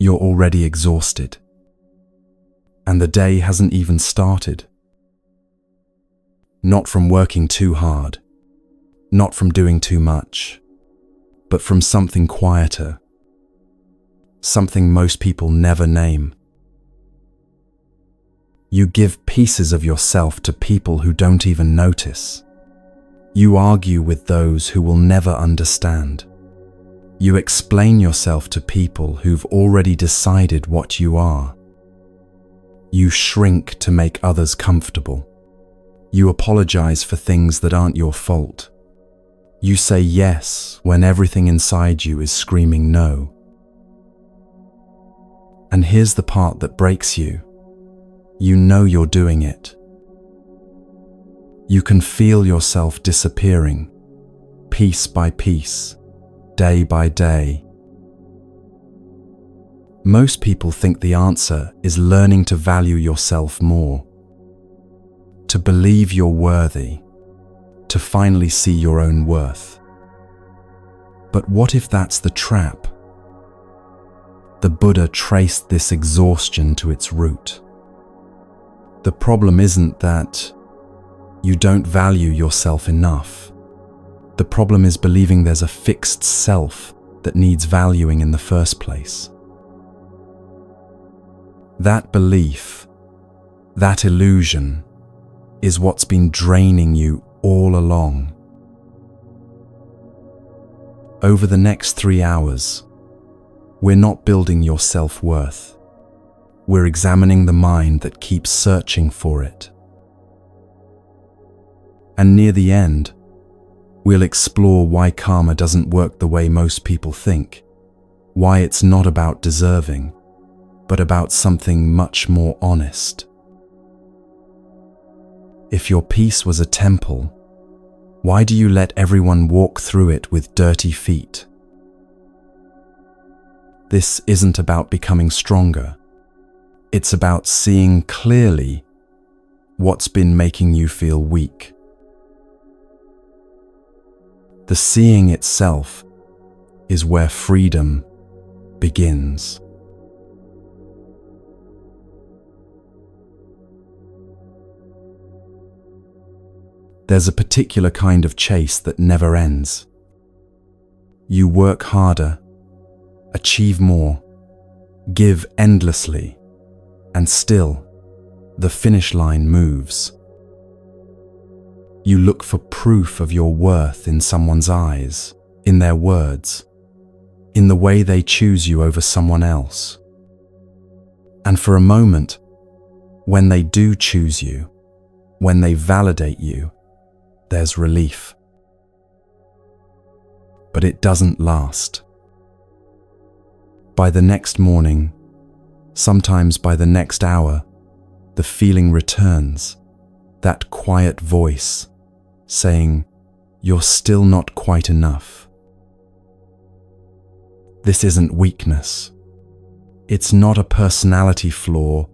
you're already exhausted. And the day hasn't even started. Not from working too hard, not from doing too much, but from something quieter, something most people never name. You give pieces of yourself to people who don't even notice. You argue with those who will never understand. You explain yourself to people who've already decided what you are. You shrink to make others comfortable. You apologize for things that aren't your fault. You say yes when everything inside you is screaming no. And here's the part that breaks you. You know you're doing it. You can feel yourself disappearing, piece by piece, day by day. Most people think the answer is learning to value yourself more, to believe you're worthy, to finally see your own worth. But what if that's the trap? The Buddha traced this exhaustion to its root. The problem isn't that you don't value yourself enough. The problem is believing there's a fixed self that needs valuing in the first place. That belief, that illusion, is what's been draining you all along. Over the next 3 hours, we're not building your self-worth. We're examining the mind that keeps searching for it. And near the end, we'll explore why karma doesn't work the way most people think, why it's not about deserving, but about something much more honest. If your peace was a temple, why do you let everyone walk through it with dirty feet? This isn't about becoming stronger. It's about seeing clearly what's been making you feel weak. The seeing itself is where freedom begins. There's a particular kind of chase that never ends. You work harder, achieve more, give endlessly, and still, the finish line moves. You look for proof of your worth in someone's eyes, in their words, in the way they choose you over someone else. And for a moment, when they do choose you, when they validate you, there's relief. But it doesn't last. By the next morning, sometimes by the next hour, the feeling returns, that quiet voice saying, "You're still not quite enough." This isn't weakness. It's not a personality flaw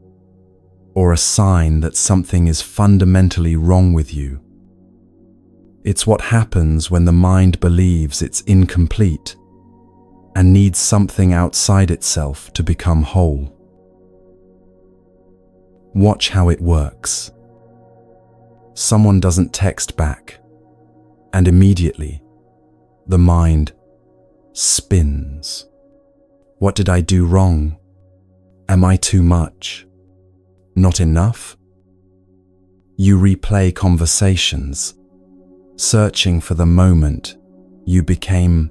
or a sign that something is fundamentally wrong with you. It's what happens when the mind believes it's incomplete and needs something outside itself to become whole. Watch how it works. Someone doesn't text back, and immediately the mind spins. What did I do wrong? Am I too much? Not enough? You replay conversations, searching for the moment you became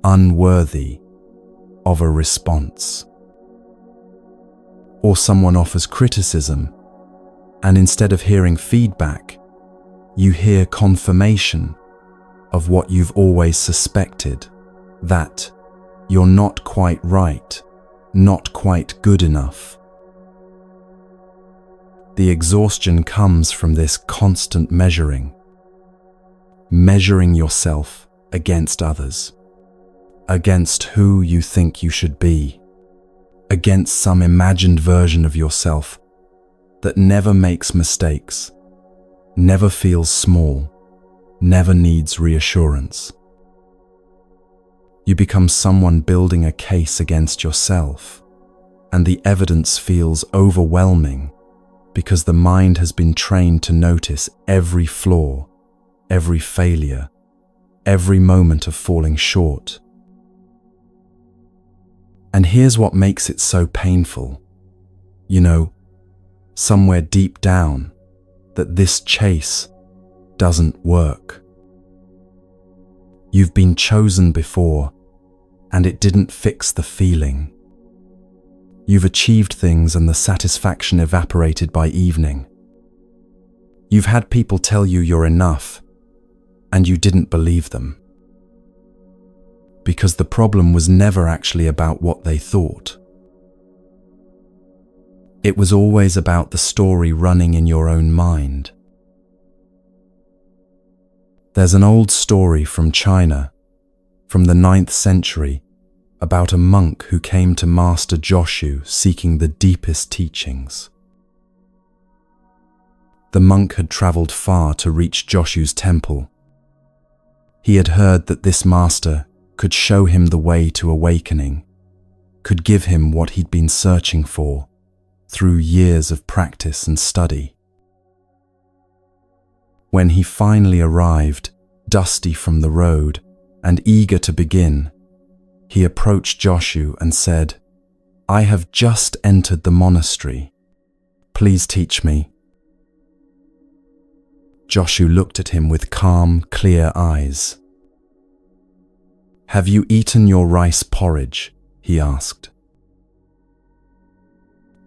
unworthy of a response. Or someone offers criticism, and instead of hearing feedback, you hear confirmation of what you've always suspected, that you're not quite right, not quite good enough. The exhaustion comes from this constant measuring yourself against others, against who you think you should be, against some imagined version of yourself that never makes mistakes, never feels small, never needs reassurance. You become someone building a case against yourself, and the evidence feels overwhelming because the mind has been trained to notice every flaw, every failure, every moment of falling short. And here's what makes it so painful. You know, somewhere deep down, that this chase doesn't work. You've been chosen before, and it didn't fix the feeling. You've achieved things and the satisfaction evaporated by evening. You've had people tell you you're enough, and you didn't believe them. Because the problem was never actually about what they thought. It was always about the story running in your own mind. There's an old story from China, from the 9th century, about a monk who came to Master Joshu seeking the deepest teachings. The monk had traveled far to reach Joshu's temple. He had heard that this master could show him the way to awakening, could give him what he'd been searching for through years of practice and study. When he finally arrived, dusty from the road and eager to begin, he approached Joshu and said, "I have just entered the monastery. Please teach me." Joshu looked at him with calm, clear eyes. "Have you eaten your rice porridge?" he asked.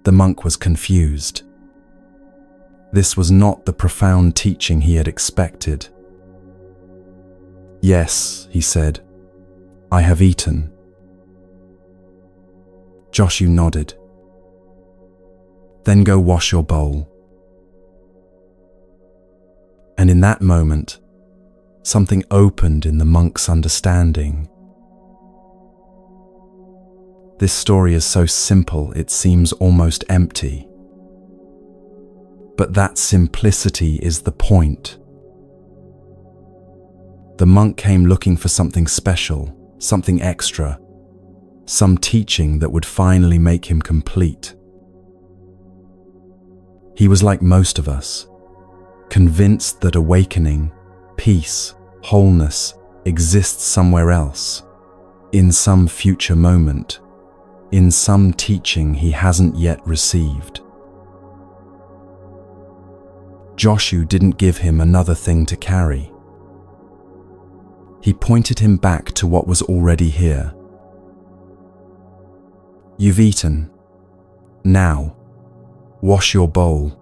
The monk was confused. This was not the profound teaching he had expected. "Yes," he said, "I have eaten." Joshu nodded. "Then go wash your bowl." And in that moment, something opened in the monk's understanding. This story is so simple it seems almost empty. But that simplicity is the point. The monk came looking for something special, something extra, some teaching that would finally make him complete. He was like most of us, convinced that awakening, peace, wholeness exists somewhere else, in some future moment, in some teaching he hasn't yet received. Joshu didn't give him another thing to carry. He pointed him back to what was already here. "You've eaten. Now, wash your bowl.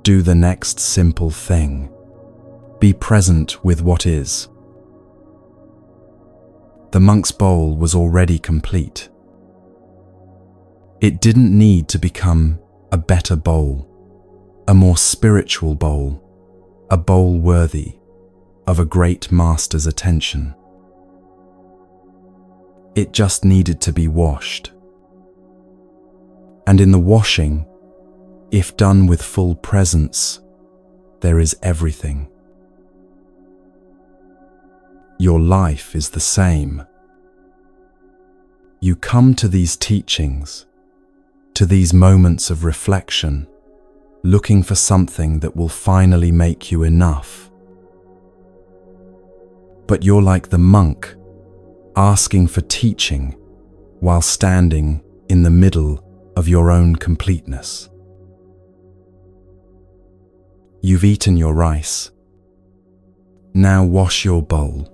Do the next simple thing. Be present with what is." The monk's bowl was already complete. It didn't need to become a better bowl, a more spiritual bowl, a bowl worthy of a great master's attention. It just needed to be washed. And in the washing, if done with full presence, there is everything. Your life is the same. You come to these teachings, to these moments of reflection, looking for something that will finally make you enough. But you're like the monk, asking for teaching while standing in the middle of your own completeness. You've eaten your rice. Now wash your bowl.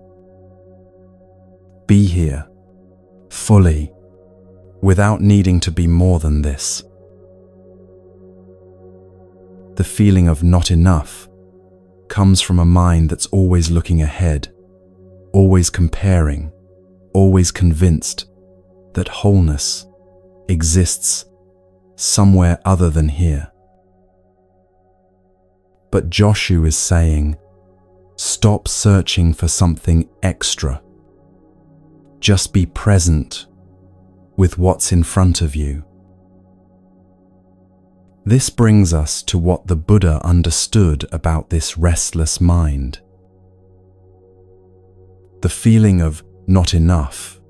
Be here, fully, without needing to be more than this. The feeling of not enough comes from a mind that's always looking ahead, always comparing, always convinced that wholeness exists somewhere other than here. But Joshu is saying, stop searching for something extra. Just be present with what's in front of you. This brings us to what the Buddha understood about this restless mind. The feeling of not enough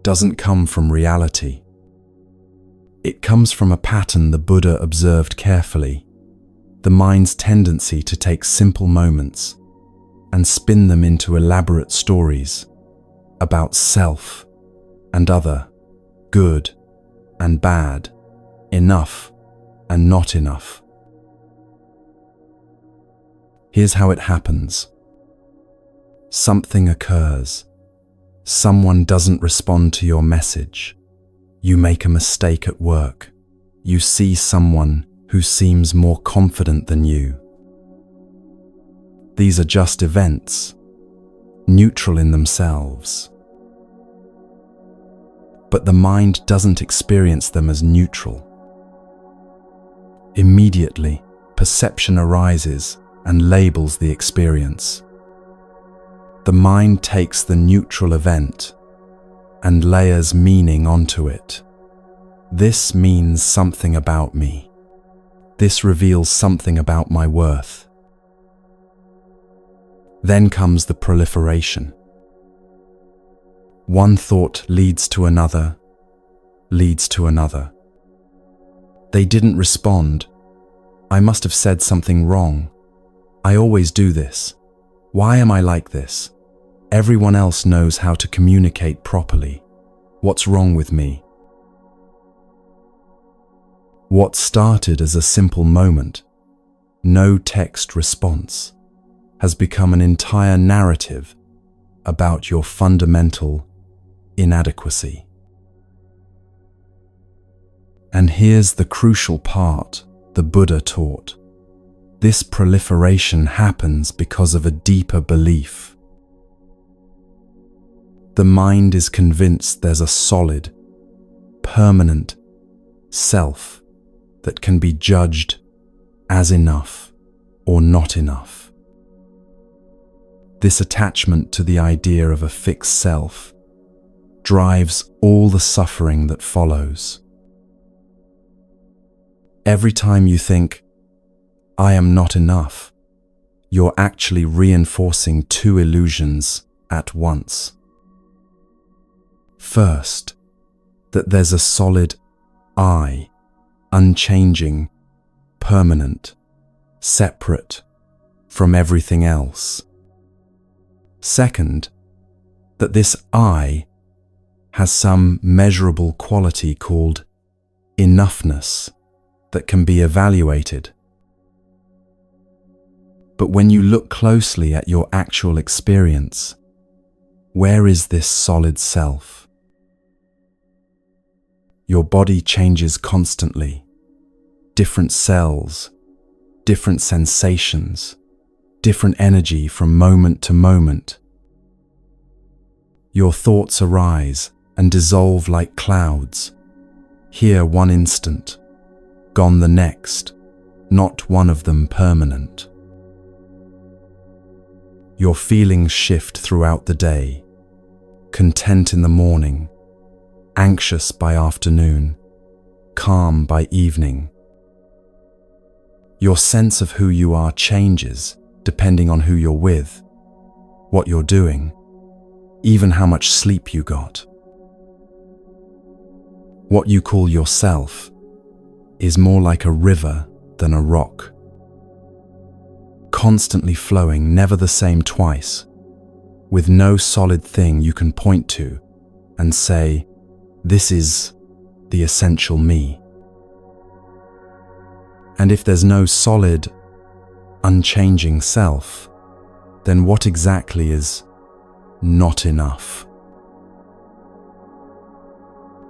doesn't come from reality. It comes from a pattern the Buddha observed carefully: the mind's tendency to take simple moments and spin them into elaborate stories about self and other, good and bad, enough and not enough. Here's how it happens. Something occurs. Someone doesn't respond to your message. You make a mistake at work. You see someone who seems more confident than you. These are just events, neutral in themselves. But the mind doesn't experience them as neutral. Immediately, perception arises and labels the experience. The mind takes the neutral event and layers meaning onto it. This means something about me. This reveals something about my worth. Then comes the proliferation. One thought leads to another, leads to another. They didn't respond. I must have said something wrong. I always do this. Why am I like this? Everyone else knows how to communicate properly. What's wrong with me? What started as a simple moment, no text response, has become an entire narrative about your fundamental inadequacy. And here's the crucial part the Buddha taught. This proliferation happens because of a deeper belief. The mind is convinced there's a solid, permanent self that can be judged as enough or not enough. This attachment to the idea of a fixed self drives all the suffering that follows. Every time you think, I am not enough, you're actually reinforcing two illusions at once. First, that there's a solid I, unchanging, permanent, separate from everything else. Second, that this I has some measurable quality called enoughness that can be evaluated. But when you look closely at your actual experience, where is this solid self? Your body changes constantly. Different cells, different sensations, different energy from moment to moment. Your thoughts arise and dissolve like clouds. Here one instant, gone the next, not one of them permanent. Your feelings shift throughout the day, content in the morning, anxious by afternoon, calm by evening. Your sense of who you are changes depending on who you're with, what you're doing, even how much sleep you got. What you call yourself is more like a river than a rock, constantly flowing, never the same twice, with no solid thing you can point to and say, this is the essential me. And if there's no solid, unchanging self, then what exactly is not enough?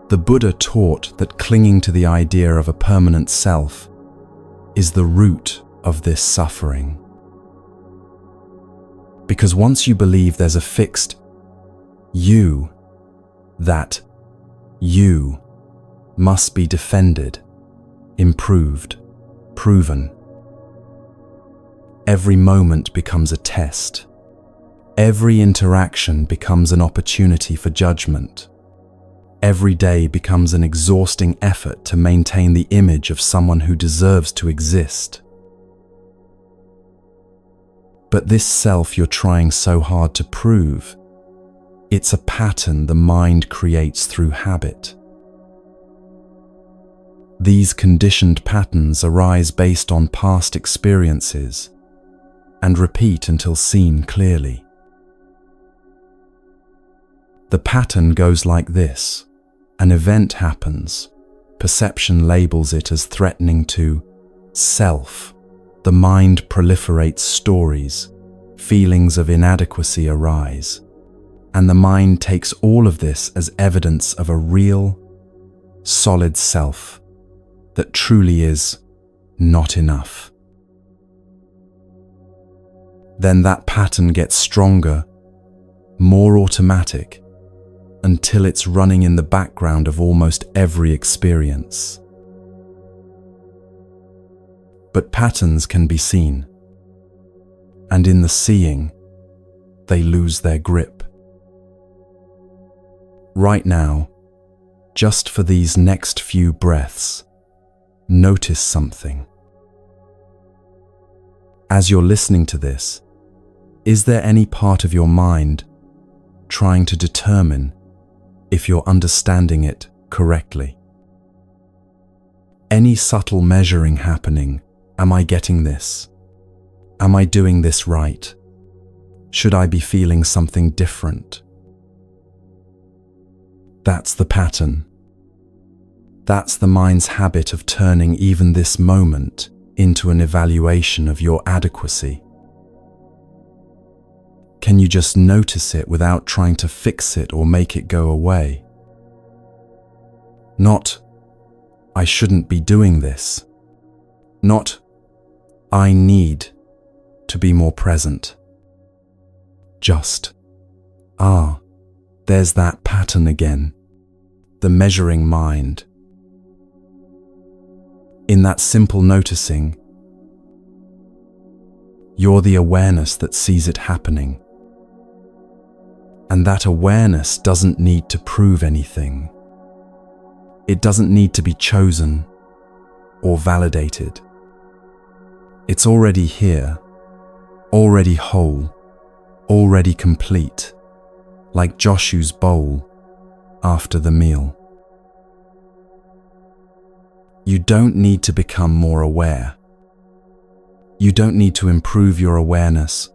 The Buddha taught that clinging to the idea of a permanent self is the root of this suffering. Because once you believe there's a fixed you, that you must be defended, improved, proven. Every moment becomes a test. Every interaction becomes an opportunity for judgment. Every day becomes an exhausting effort to maintain the image of someone who deserves to exist. But this self you're trying so hard to prove, it's a pattern the mind creates through habit. These conditioned patterns arise based on past experiences and repeat until seen clearly. The pattern goes like this. An event happens. Perception labels it as threatening to self. The mind proliferates stories. Feelings of inadequacy arise. And the mind takes all of this as evidence of a real, solid self that truly is not enough. Then that pattern gets stronger, more automatic, until it's running in the background of almost every experience. But patterns can be seen, and in the seeing, they lose their grip. Right now, just for these next few breaths, notice something. As you're listening to this, is there any part of your mind trying to determine if you're understanding it correctly? Any subtle measuring happening? Am I getting this? Am I doing this right? Should I be feeling something different? That's the pattern. That's the mind's habit of turning even this moment into an evaluation of your adequacy. Can you just notice it without trying to fix it or make it go away? Not, I shouldn't be doing this. Not, I need to be more present. Just, there's that pattern again. The measuring mind. In that simple noticing, you're the awareness that sees it happening. And that awareness doesn't need to prove anything. It doesn't need to be chosen or validated. It's already here, already whole, already complete, like Joshu's bowl after the meal. You don't need to become more aware. You don't need to improve your awareness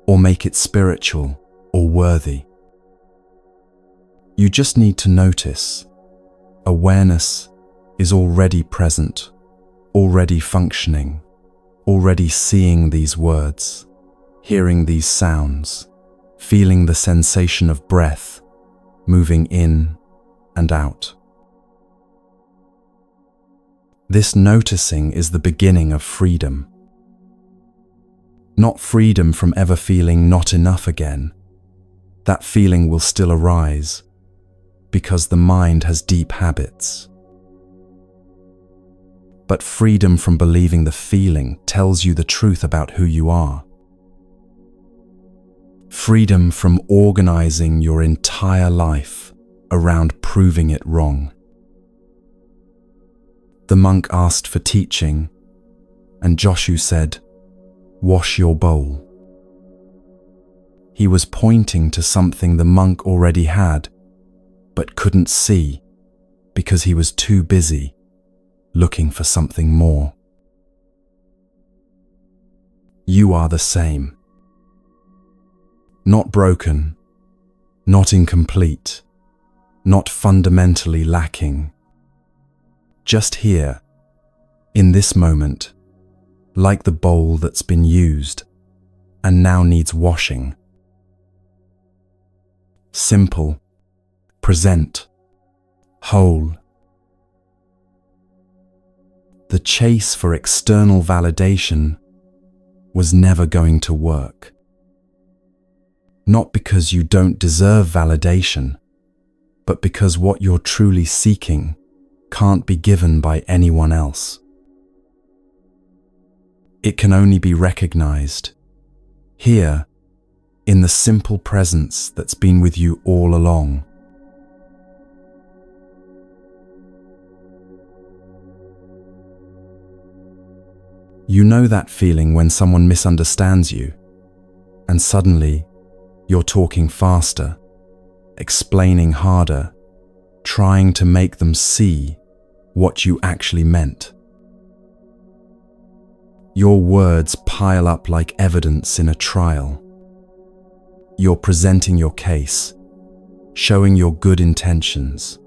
or make it spiritual or worthy. You just need to notice. Awareness is already present, already functioning, already seeing these words, hearing these sounds, feeling the sensation of breath moving in and out. This noticing is the beginning of freedom. Not freedom from ever feeling not enough again. That feeling will still arise because the mind has deep habits. But freedom from believing the feeling tells you the truth about who you are. Freedom from organizing your entire life around proving it wrong. The monk asked for teaching, and Joshu said, "Wash your bowl." He was pointing to something the monk already had, but couldn't see because he was too busy looking for something more. You are the same. Not broken, not incomplete, not fundamentally lacking. Just here, in this moment, like the bowl that's been used and now needs washing. Simple, present, whole. The chase for external validation was never going to work. Not because you don't deserve validation, but because what you're truly seeking can't be given by anyone else. It can only be recognized here in the simple presence that's been with you all along. You know that feeling when someone misunderstands you, and suddenly you're talking faster, explaining harder, trying to make them see what you actually meant. Your words pile up like evidence in a trial. You're presenting your case, showing your good intentions,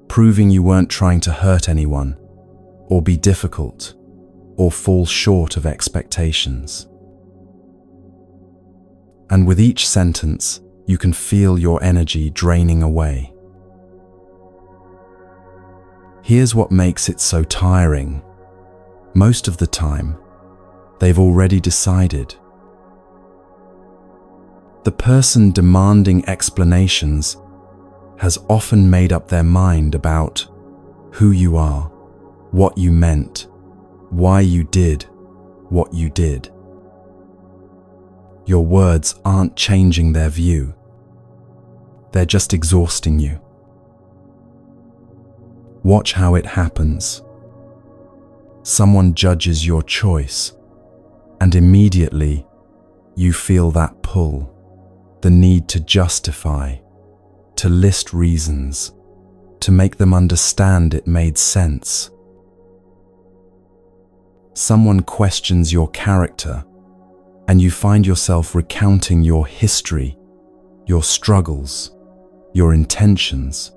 proving you weren't trying to hurt anyone, or be difficult, or fall short of expectations. And with each sentence, you can feel your energy draining away. Here's what makes it so tiring. Most of the time, they've already decided. The person demanding explanations has often made up their mind about who you are, what you meant, why you did what you did. Your words aren't changing their view. They're just exhausting you. Watch how it happens. Someone judges your choice, and immediately you feel that pull, the need to justify, to list reasons, to make them understand it made sense. Someone questions your character, and you find yourself recounting your history, your struggles, your intentions,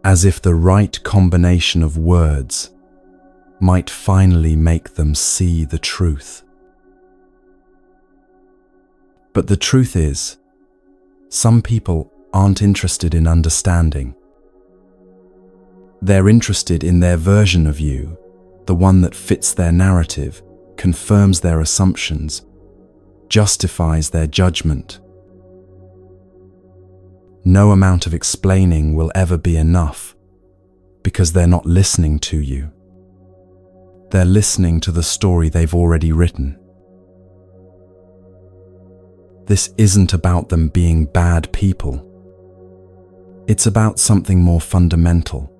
as if the right combination of words might finally make them see the truth. But the truth is, some people aren't interested in understanding. They're interested in their version of you, the one that fits their narrative, confirms their assumptions, justifies their judgment. No amount of explaining will ever be enough, because they're not listening to you. They're listening to the story they've already written. This isn't about them being bad people. It's about something more fundamental,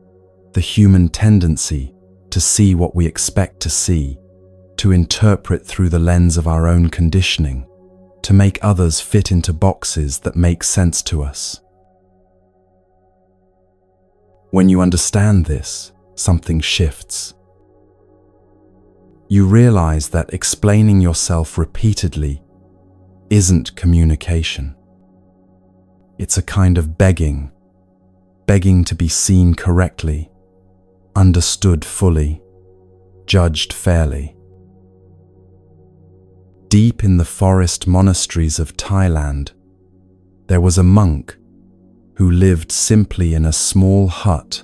the human tendency to see what we expect to see, to interpret through the lens of our own conditioning, to make others fit into boxes that make sense to us. When you understand this, something shifts. You realize that explaining yourself repeatedly isn't communication. It's a kind of begging to be seen correctly, understood fully, judged fairly. Deep in the forest monasteries of Thailand, there was a monk who lived simply in a small hut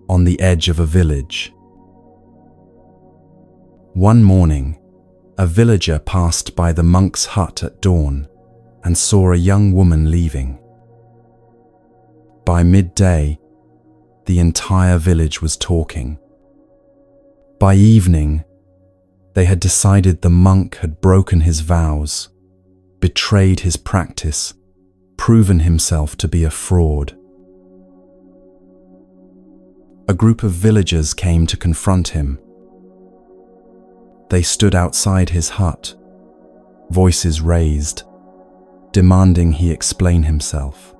on the edge of a village. One morning, a villager passed by the monk's hut at dawn and saw a young woman leaving. By midday, the entire village was talking. By evening, they had decided the monk had broken his vows, betrayed his practice, proven himself to be a fraud. A group of villagers came to confront him. They stood outside his hut, voices raised, demanding he explain himself.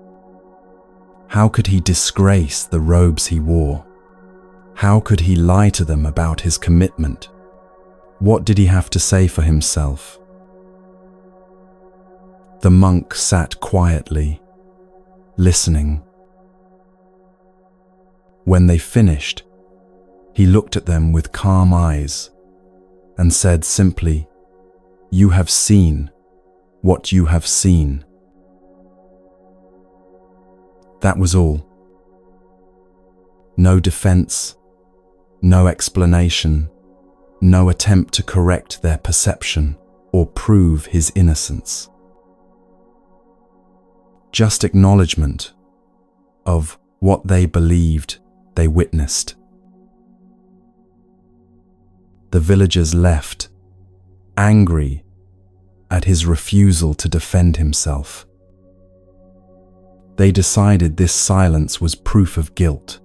How could he disgrace the robes he wore? How could he lie to them about his commitment? What did he have to say for himself? The monk sat quietly, listening. When they finished, he looked at them with calm eyes and said simply, "You have seen what you have seen." That was all. No defense, no explanation, no attempt to correct their perception or prove his innocence. Just acknowledgement of what they believed they witnessed. The villagers left, angry at his refusal to defend himself. They decided this silence was proof of guilt.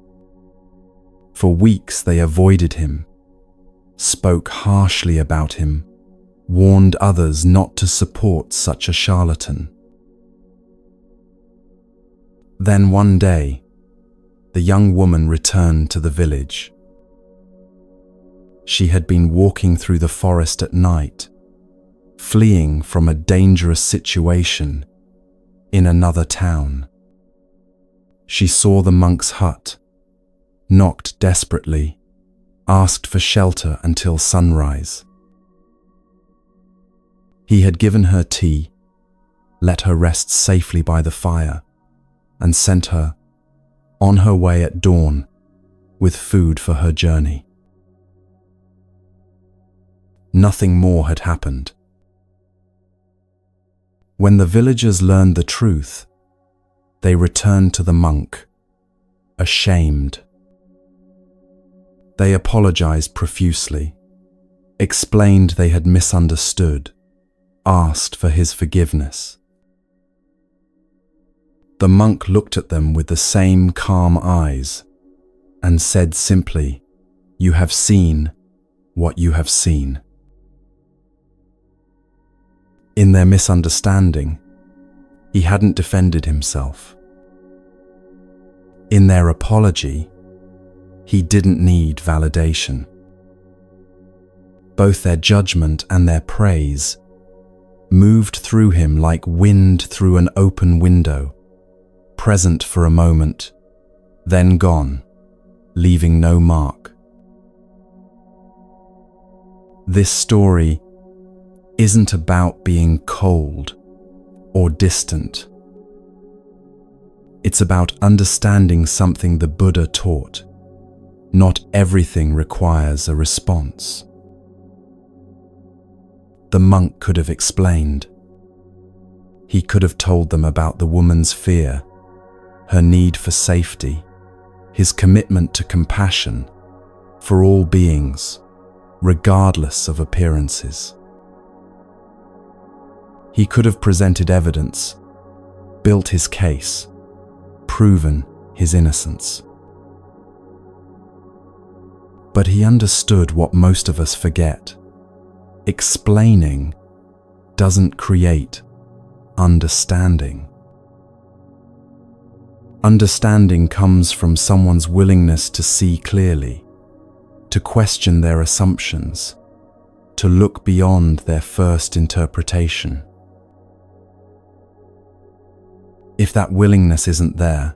For weeks they avoided him, spoke harshly about him, warned others not to support such a charlatan. Then one day, the young woman returned to the village. She had been walking through the forest at night, fleeing from a dangerous situation in another town. She saw the monk's hut, knocked desperately, asked for shelter until sunrise. He had given her tea, let her rest safely by the fire, and sent her on her way at dawn with food for her journey. Nothing more had happened. When the villagers learned the truth, they returned to the monk, ashamed. They apologized profusely, explained they had misunderstood, asked for his forgiveness. The monk looked at them with the same calm eyes and said simply, "You have seen what you have seen." In their misunderstanding, he hadn't defended himself. In their apology, he didn't need validation. Both their judgment and their praise moved through him like wind through an open window, present for a moment, then gone, leaving no mark. This story isn't about being cold or distant. It's about understanding something the Buddha taught. Not everything requires a response. The monk could have explained. He could have told them about the woman's fear, her need for safety, his commitment to compassion for all beings, regardless of appearances. He could have presented evidence, built his case, proven his innocence. But he understood what most of us forget. Explaining doesn't create understanding. Understanding comes from someone's willingness to see clearly, to question their assumptions, to look beyond their first interpretation. If that willingness isn't there,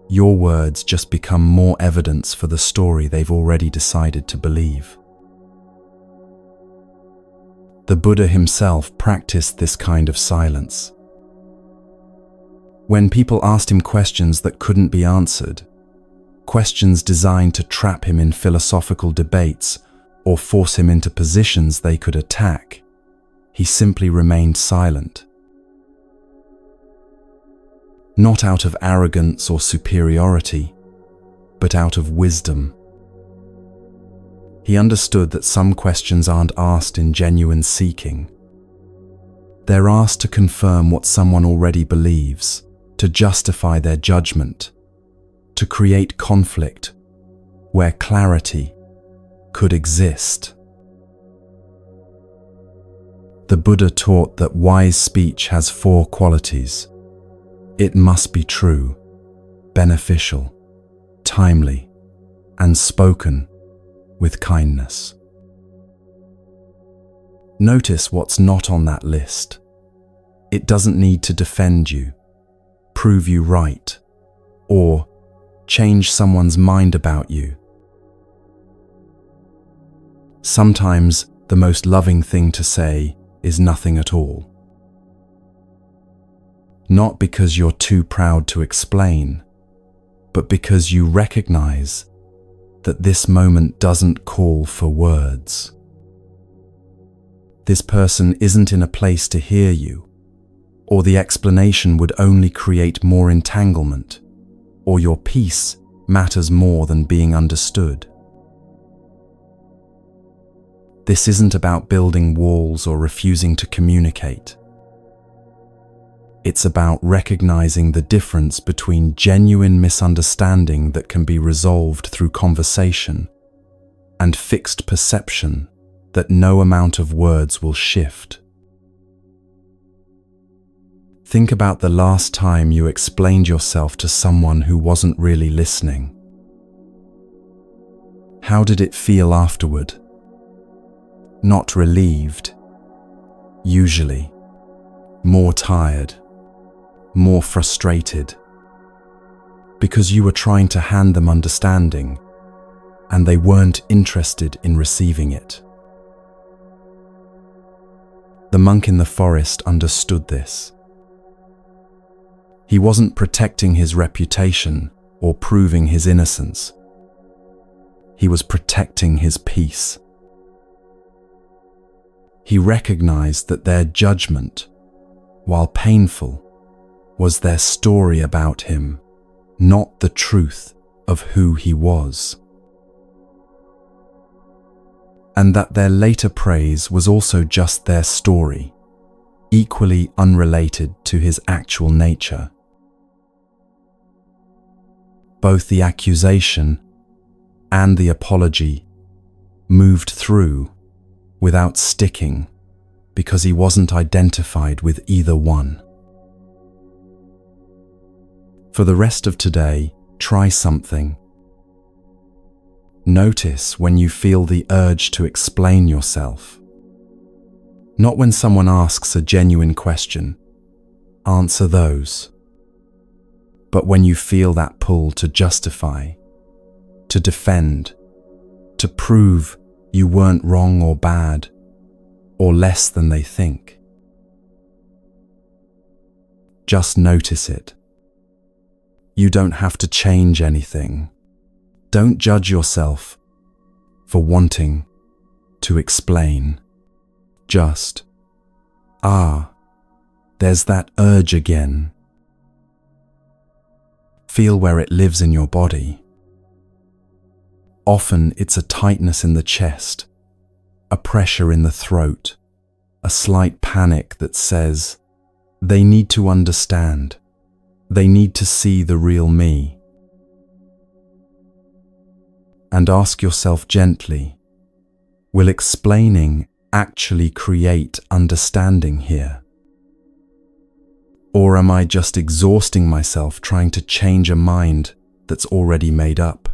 your words just become more evidence for the story they've already decided to believe. The Buddha himself practiced this kind of silence. When people asked him questions that couldn't be answered, questions designed to trap him in philosophical debates or force him into positions they could attack, he simply remained silent. Not out of arrogance or superiority, but out of wisdom. He understood that some questions aren't asked in genuine seeking. They're asked to confirm what someone already believes, to justify their judgment, to create conflict where clarity could exist. The Buddha taught that wise speech has 4 qualities. It must be true, beneficial, timely, and spoken with kindness. Notice what's not on that list. It doesn't need to defend you, prove you right, or change someone's mind about you. Sometimes the most loving thing to say is nothing at all. Not because you're too proud to explain, but because you recognize that this moment doesn't call for words. This person isn't in a place to hear you, or the explanation would only create more entanglement, or your peace matters more than being understood. This isn't about building walls or refusing to communicate. It's about recognizing the difference between genuine misunderstanding that can be resolved through conversation and fixed perception that no amount of words will shift. Think about the last time you explained yourself to someone who wasn't really listening. How did it feel afterward? Not relieved. Usually. More tired. More frustrated. Because you were trying to hand them understanding, and they weren't interested in receiving it. The monk in the forest understood this. He wasn't protecting his reputation or proving his innocence. He was protecting his peace. He recognized that their judgment, while painful, was their story about him, not the truth of who he was. And that their later praise was also just their story, equally unrelated to his actual nature. Both the accusation and the apology moved through without sticking because he wasn't identified with either one. For the rest of today, try something. Notice when you feel the urge to explain yourself. Not when someone asks a genuine question. Answer those. But when you feel that pull to justify, to defend, to prove you weren't wrong or bad, or less than they think. Just notice it. You don't have to change anything. Don't judge yourself for wanting to explain. Just, there's that urge again. Feel where it lives in your body. Often it's a tightness in the chest, a pressure in the throat, a slight panic that says, they need to understand, they need to see the real me. And ask yourself gently, will explaining actually create understanding here? Or am I just exhausting myself trying to change a mind that's already made up?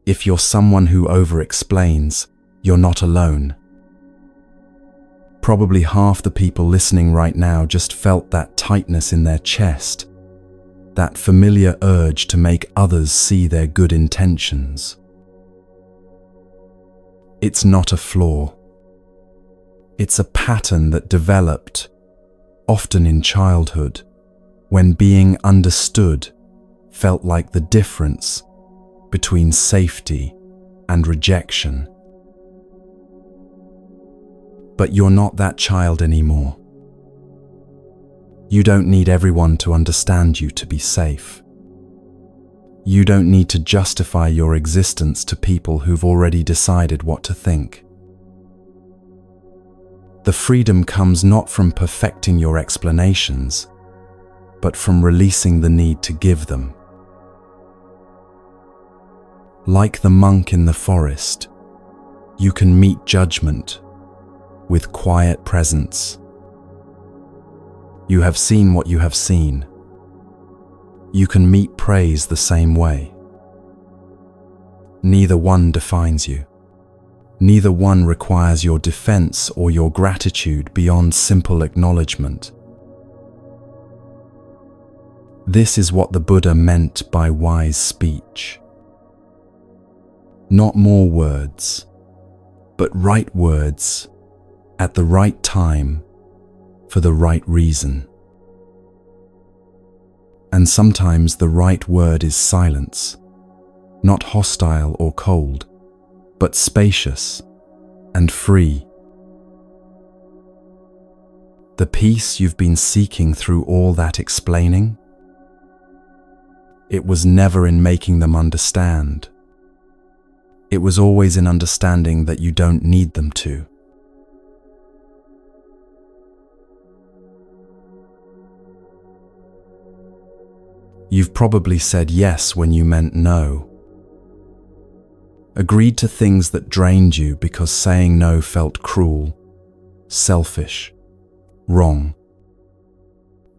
If you're someone who over-explains, you're not alone. Probably half the people listening right now just felt that tightness in their chest, that familiar urge to make others see their good intentions. It's not a flaw. It's a pattern that developed, often in childhood, when being understood felt like the difference between safety and rejection. But you're not that child anymore. You don't need everyone to understand you to be safe. You don't need to justify your existence to people who've already decided what to think. The freedom comes not from perfecting your explanations, but from releasing the need to give them. Like the monk in the forest, you can meet judgment with quiet presence. You have seen what you have seen. You can meet praise the same way. Neither one defines you. Neither one requires your defense or your gratitude beyond simple acknowledgement. This is what the Buddha meant by wise speech. Not more words, but right words at the right time for the right reason. And sometimes the right word is silence, not hostile or cold, but spacious and free. The peace you've been seeking through all that explaining, it was never in making them understand. It was always in understanding that you don't need them to. You've probably said yes when you meant no. Agreed to things that drained you because saying no felt cruel, selfish, wrong.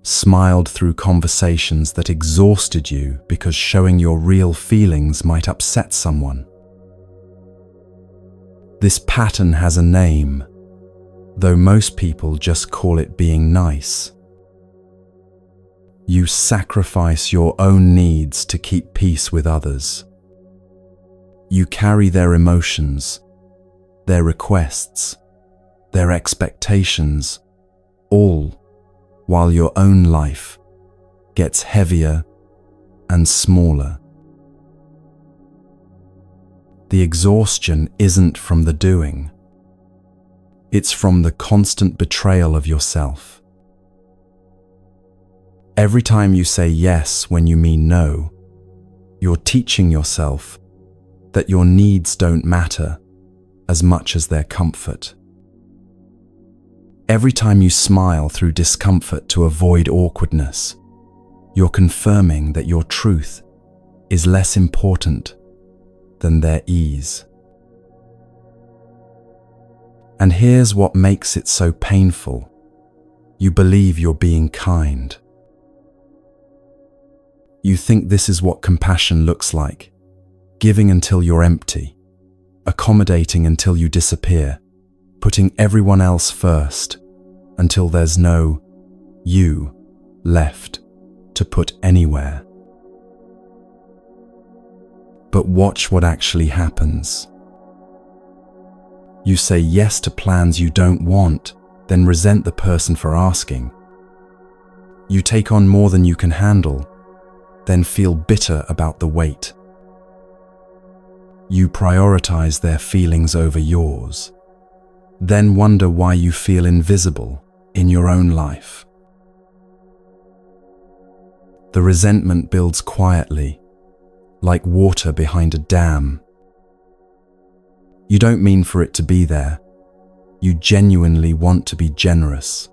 smiled through conversations that exhausted you because showing your real feelings might upset someone. This pattern has a name, though most people just call it being nice. You sacrifice your own needs to keep peace with others. You carry their emotions, their requests, their expectations, all while your own life gets heavier and smaller. The exhaustion isn't from the doing. It's from the constant betrayal of yourself. Every time you say yes when you mean no, you're teaching yourself that your needs don't matter as much as their comfort. Every time you smile through discomfort to avoid awkwardness, you're confirming that your truth is less important than their ease. And here's what makes it so painful. You believe you're being kind. You think this is what compassion looks like, giving until you're empty, accommodating until you disappear, putting everyone else first until there's no you left to put anywhere. But watch what actually happens. You say yes to plans you don't want, then resent the person for asking. You take on more than you can handle, then feel bitter about the weight. You prioritize their feelings over yours, then wonder why you feel invisible in your own life. The resentment builds quietly, like water behind a dam. You don't mean for it to be there. You genuinely want to be generous,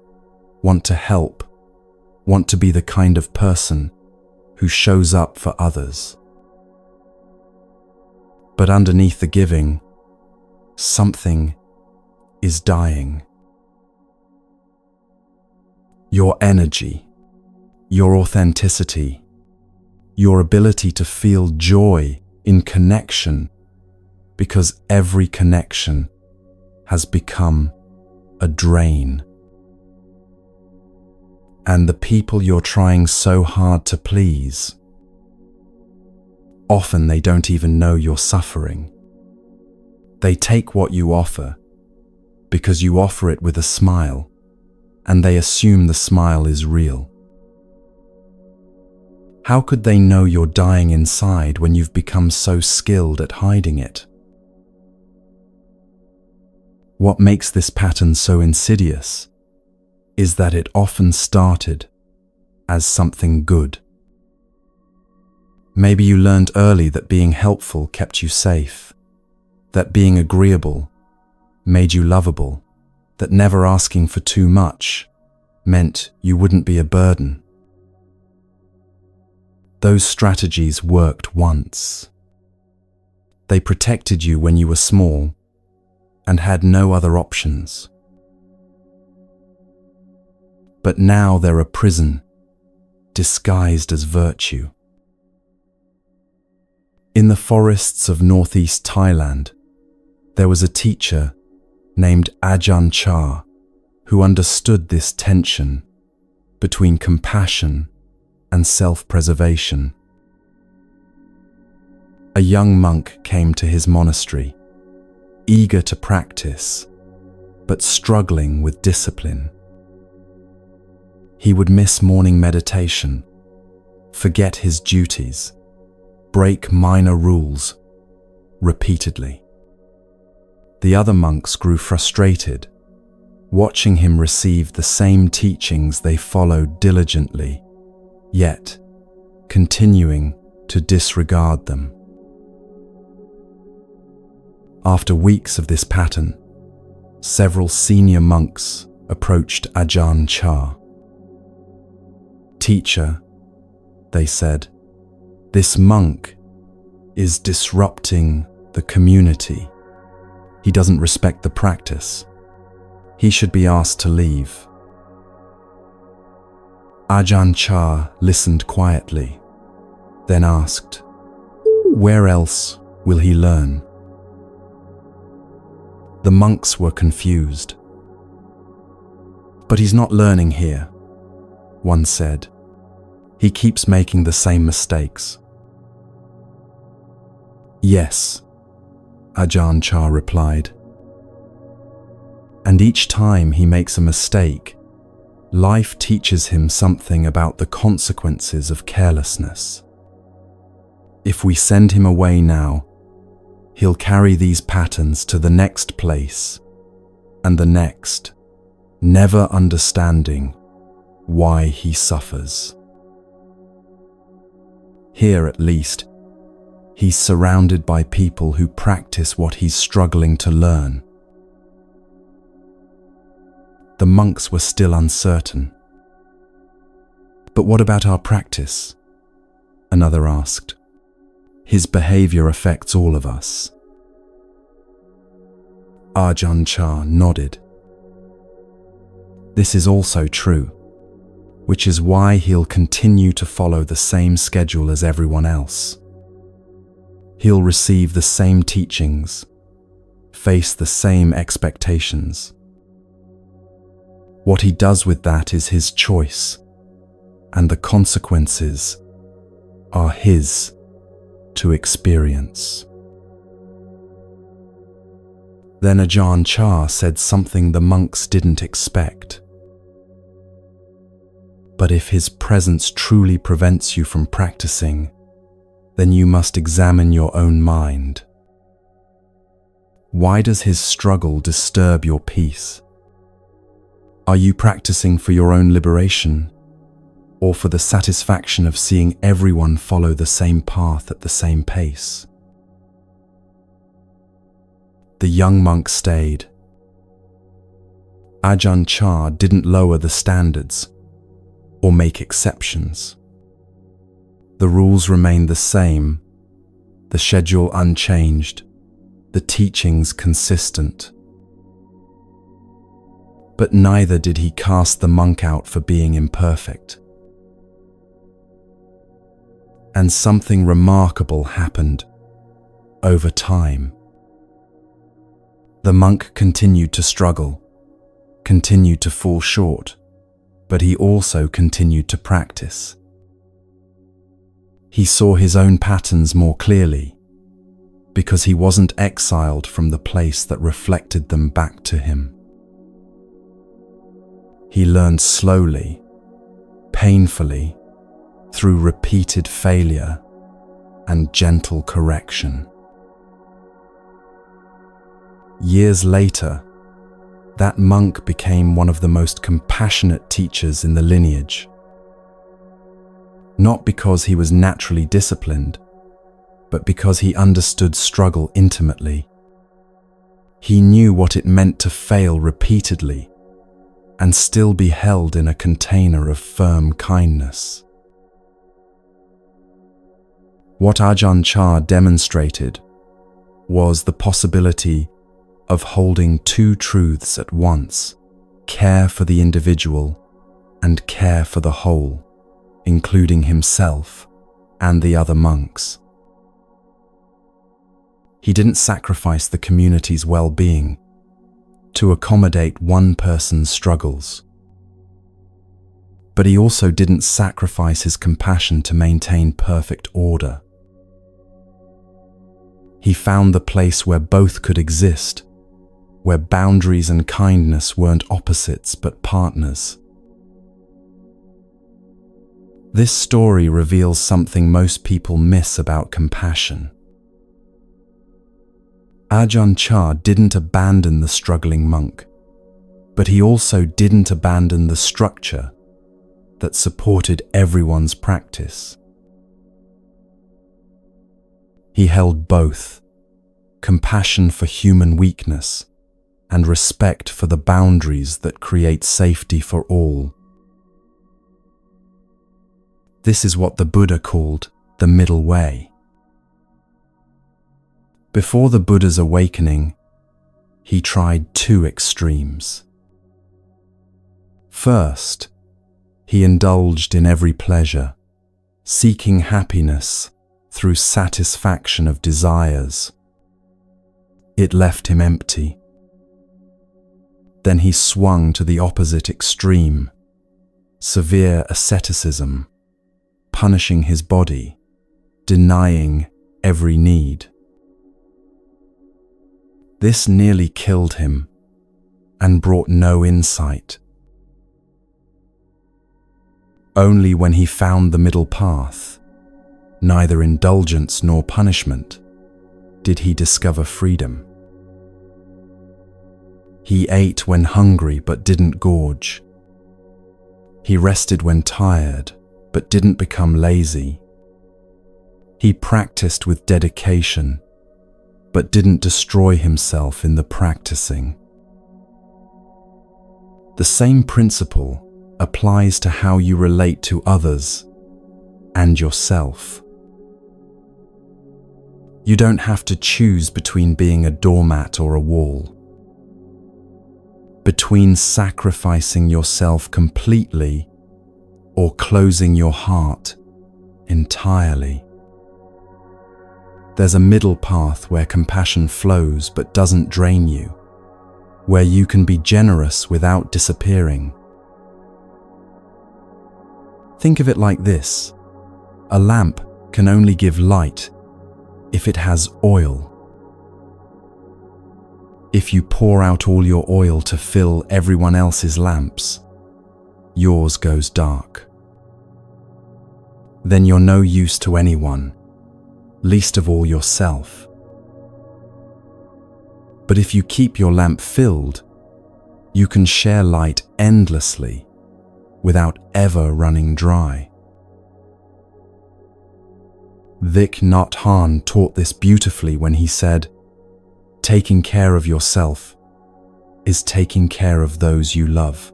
want to help, want to be the kind of person who shows up for others. But underneath the giving, something is dying. Your energy, your authenticity, your ability to feel joy in connection, because every connection has become a drain. And the people you're trying so hard to please, often they don't even know you're suffering. They take what you offer because you offer it with a smile, and they assume the smile is real. How could they know you're dying inside when you've become so skilled at hiding it? What makes this pattern so insidious is that it often started as something good. Maybe you learned early that being helpful kept you safe, that being agreeable made you lovable, that never asking for too much meant you wouldn't be a burden. Those strategies worked once. They protected you when you were small and had no other options. But now they're a prison, disguised as virtue. In the forests of northeast Thailand, there was a teacher named Ajahn Chah who understood this tension between compassion and self-preservation. A young monk came to his monastery, eager to practice, but struggling with discipline. He would miss morning meditation, forget his duties, break minor rules repeatedly. The other monks grew frustrated, watching him receive the same teachings they followed diligently, yet continuing to disregard them. After weeks of this pattern, several senior monks approached Ajahn Chah. "Teacher," they said, "this monk is disrupting the community. He doesn't respect the practice. He should be asked to leave." Ajahn Chah listened quietly, then asked, "Where else will he learn?" The monks were confused. "But he's not learning here," one said. "He keeps making the same mistakes." "Yes," Ajahn Chah replied. "And each time he makes a mistake, life teaches him something about the consequences of carelessness. If we send him away now, he'll carry these patterns to the next place and the next, never understanding why he suffers. Here, at least, he's surrounded by people who practice what he's struggling to learn." The monks were still uncertain. "But what about our practice?" another asked. "His behavior affects all of us." Ajahn Chah nodded. "This is also true, which is why he'll continue to follow the same schedule as everyone else. He'll receive the same teachings, face the same expectations. What he does with that is his choice, and the consequences are his to experience." Then Ajahn Chah said something the monks didn't expect. "But if his presence truly prevents you from practicing, then you must examine your own mind. Why does his struggle disturb your peace? Are you practicing for your own liberation, or for the satisfaction of seeing everyone follow the same path at the same pace?" The young monk stayed. Ajahn Chah didn't lower the standards or make exceptions. The rules remained the same, the schedule unchanged, the teachings consistent. But neither did he cast the monk out for being imperfect. And something remarkable happened over time. The monk continued to struggle, continued to fall short, but he also continued to practice. He saw his own patterns more clearly, because he wasn't exiled from the place that reflected them back to him. He learned slowly, painfully, through repeated failure and gentle correction. Years later, that monk became one of the most compassionate teachers in the lineage. Not because he was naturally disciplined, but because he understood struggle intimately. He knew what it meant to fail repeatedly and still be held in a container of firm kindness. What Ajahn Chah demonstrated was the possibility of holding two truths at once: care for the individual and care for the whole, including himself and the other monks. He didn't sacrifice the community's well-being to accommodate one person's struggles. But he also didn't sacrifice his compassion to maintain perfect order. He found the place where both could exist, where boundaries and kindness weren't opposites but partners. This story reveals something most people miss about compassion. Ajahn Chah didn't abandon the struggling monk, but he also didn't abandon the structure that supported everyone's practice. He held both: compassion for human weakness and respect for the boundaries that create safety for all. This is what the Buddha called the middle way. Before the Buddha's awakening, he tried two extremes. First, He indulged in every pleasure, seeking happiness through satisfaction of desires. It left him empty. Then he swung to the opposite extreme, severe asceticism, punishing his body, denying every need. This nearly killed him and brought no insight. Only when he found the middle path, neither indulgence nor punishment, did he discover freedom. He ate when hungry but didn't gorge. He rested when tired but didn't become lazy. He practiced with dedication but didn't destroy himself in the practicing. The same principle applies to how you relate to others and yourself. You don't have to choose between being a doormat or a wall, between sacrificing yourself completely or closing your heart entirely. There's a middle path where compassion flows but doesn't drain you, where you can be generous without disappearing. Think of it like this: a lamp can only give light if it has oil. If you pour out all your oil to fill everyone else's lamps, yours goes dark. Then you're no use to anyone, least of all yourself. But if you keep your lamp filled, you can share light endlessly without ever running dry. Thich Nhat Hanh taught this beautifully when he said, "Taking care of yourself is taking care of those you love."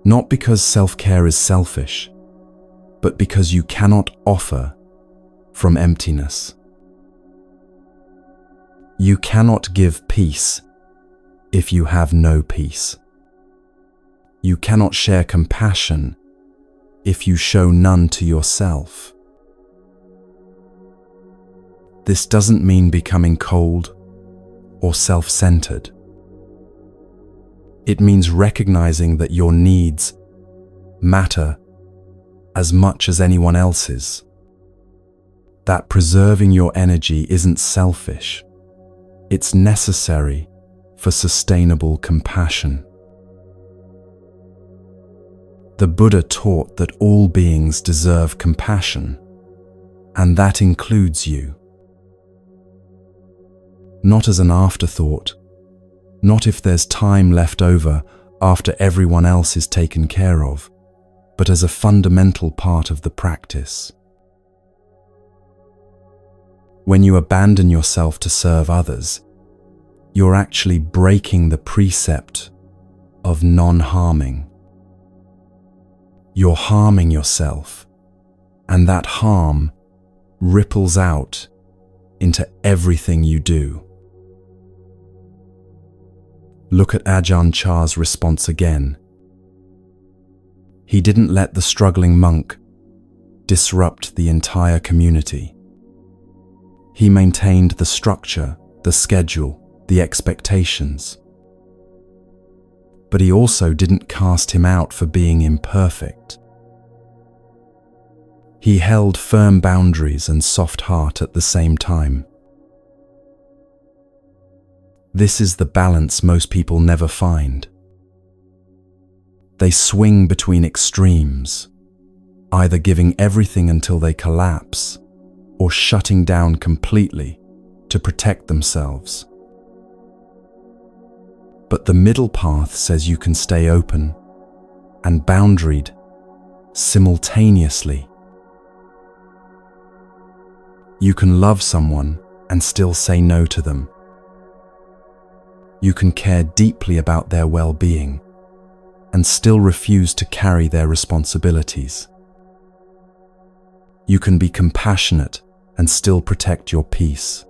Not because self-care is selfish, but because you cannot offer from emptiness. You cannot give peace if you have no peace. You cannot share compassion if you show none to yourself. This doesn't mean becoming cold or self-centered. It means recognizing that your needs matter as much as anyone else's. That preserving your energy isn't selfish. It's necessary for sustainable compassion. The Buddha taught that all beings deserve compassion, and that includes you. Not as an afterthought, not if there's time left over after everyone else is taken care of, but as a fundamental part of the practice. When you abandon yourself to serve others, you're actually breaking the precept of non-harming. You're harming yourself, and that harm ripples out into everything you do. Look at Ajahn Chah's response again. He didn't let the struggling monk disrupt the entire community. He maintained the structure, the schedule, the expectations. But he also didn't cast him out for being imperfect. He held firm boundaries and soft heart at the same time. This is the balance most people never find. They swing between extremes, either giving everything until they collapse or shutting down completely to protect themselves. But the middle path says you can stay open and boundaried simultaneously. You can love someone and still say no to them. You can care deeply about their well-being and still refuse to carry their responsibilities. You can be compassionate and still protect your peace.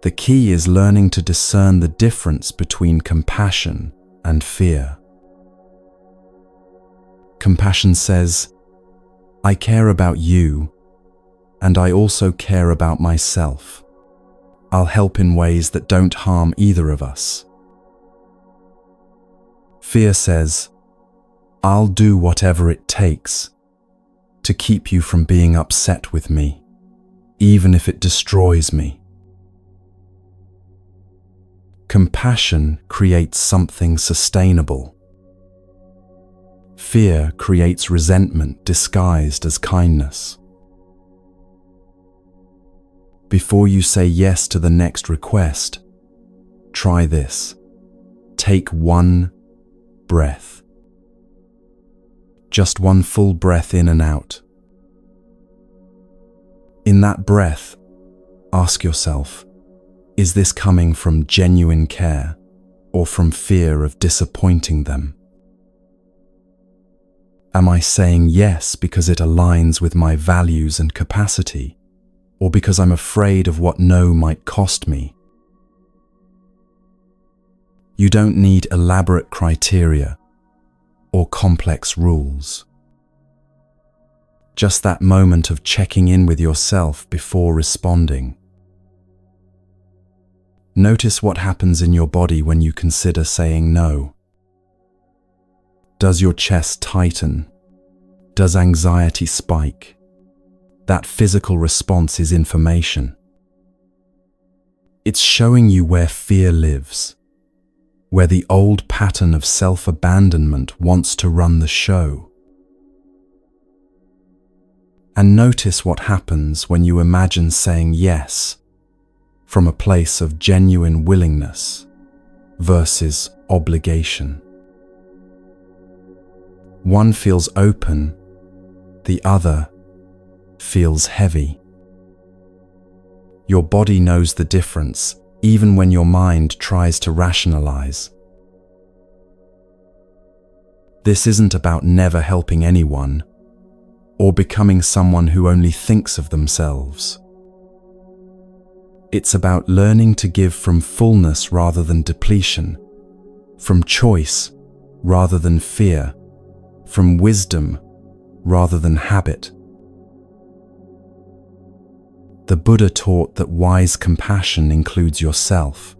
The key is learning to discern the difference between compassion and fear. Compassion says, I care about you, and I also care about myself. I'll help in ways that don't harm either of us. Fear says, I'll do whatever it takes to keep you from being upset with me, even if it destroys me. Compassion creates something sustainable. Fear creates resentment disguised as kindness. Before you say yes to the next request, try this. Take one breath. Just one full breath in and out. In that breath, ask yourself, is this coming from genuine care or from fear of disappointing them? Am I saying yes because it aligns with my values and capacity, or because I'm afraid of what no might cost me? You don't need elaborate criteria or complex rules. Just that moment of checking in with yourself before responding. Notice what happens in your body when you consider saying no. Does your chest tighten? Does anxiety spike? That physical response is information. It's showing you where fear lives, where the old pattern of self-abandonment wants to run the show. And notice what happens when you imagine saying yes from a place of genuine willingness versus obligation. One feels open, the other feels heavy. Your body knows the difference, even when your mind tries to rationalize. This isn't about never helping anyone or becoming someone who only thinks of themselves. It's about learning to give from fullness rather than depletion, from choice rather than fear, from wisdom rather than habit. The Buddha taught that wise compassion includes yourself,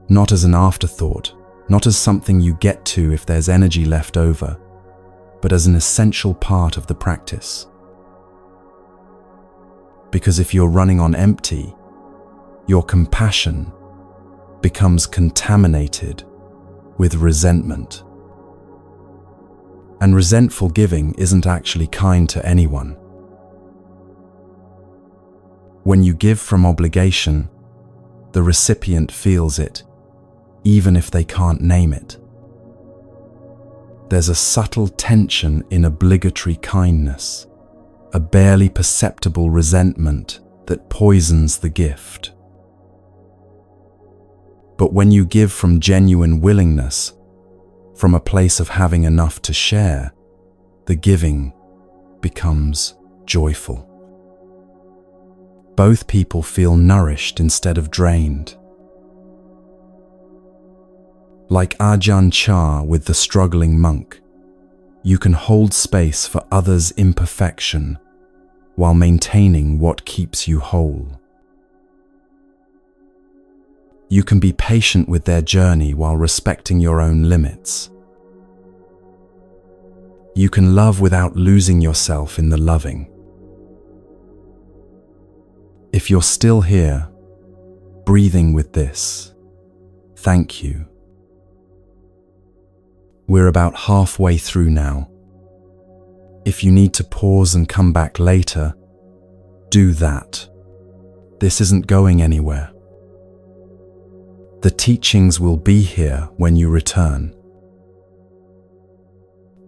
not as an afterthought, not as something you get to if there's energy left over, but as an essential part of the practice. Because if you're running on empty, your compassion becomes contaminated with resentment. And resentful giving isn't actually kind to anyone. When you give from obligation, the recipient feels it, even if they can't name it. There's a subtle tension in obligatory kindness, a barely perceptible resentment that poisons the gift. But when you give from genuine willingness, from a place of having enough to share, the giving becomes joyful. Both people feel nourished instead of drained. Like Ajahn Chah with the struggling monk, you can hold space for others' imperfection while maintaining what keeps you whole. You can be patient with their journey while respecting your own limits. You can love without losing yourself in the loving. If you're still here, breathing with this, thank you. We're about halfway through now. If you need to pause and come back later, do that. This isn't going anywhere. The teachings will be here when you return.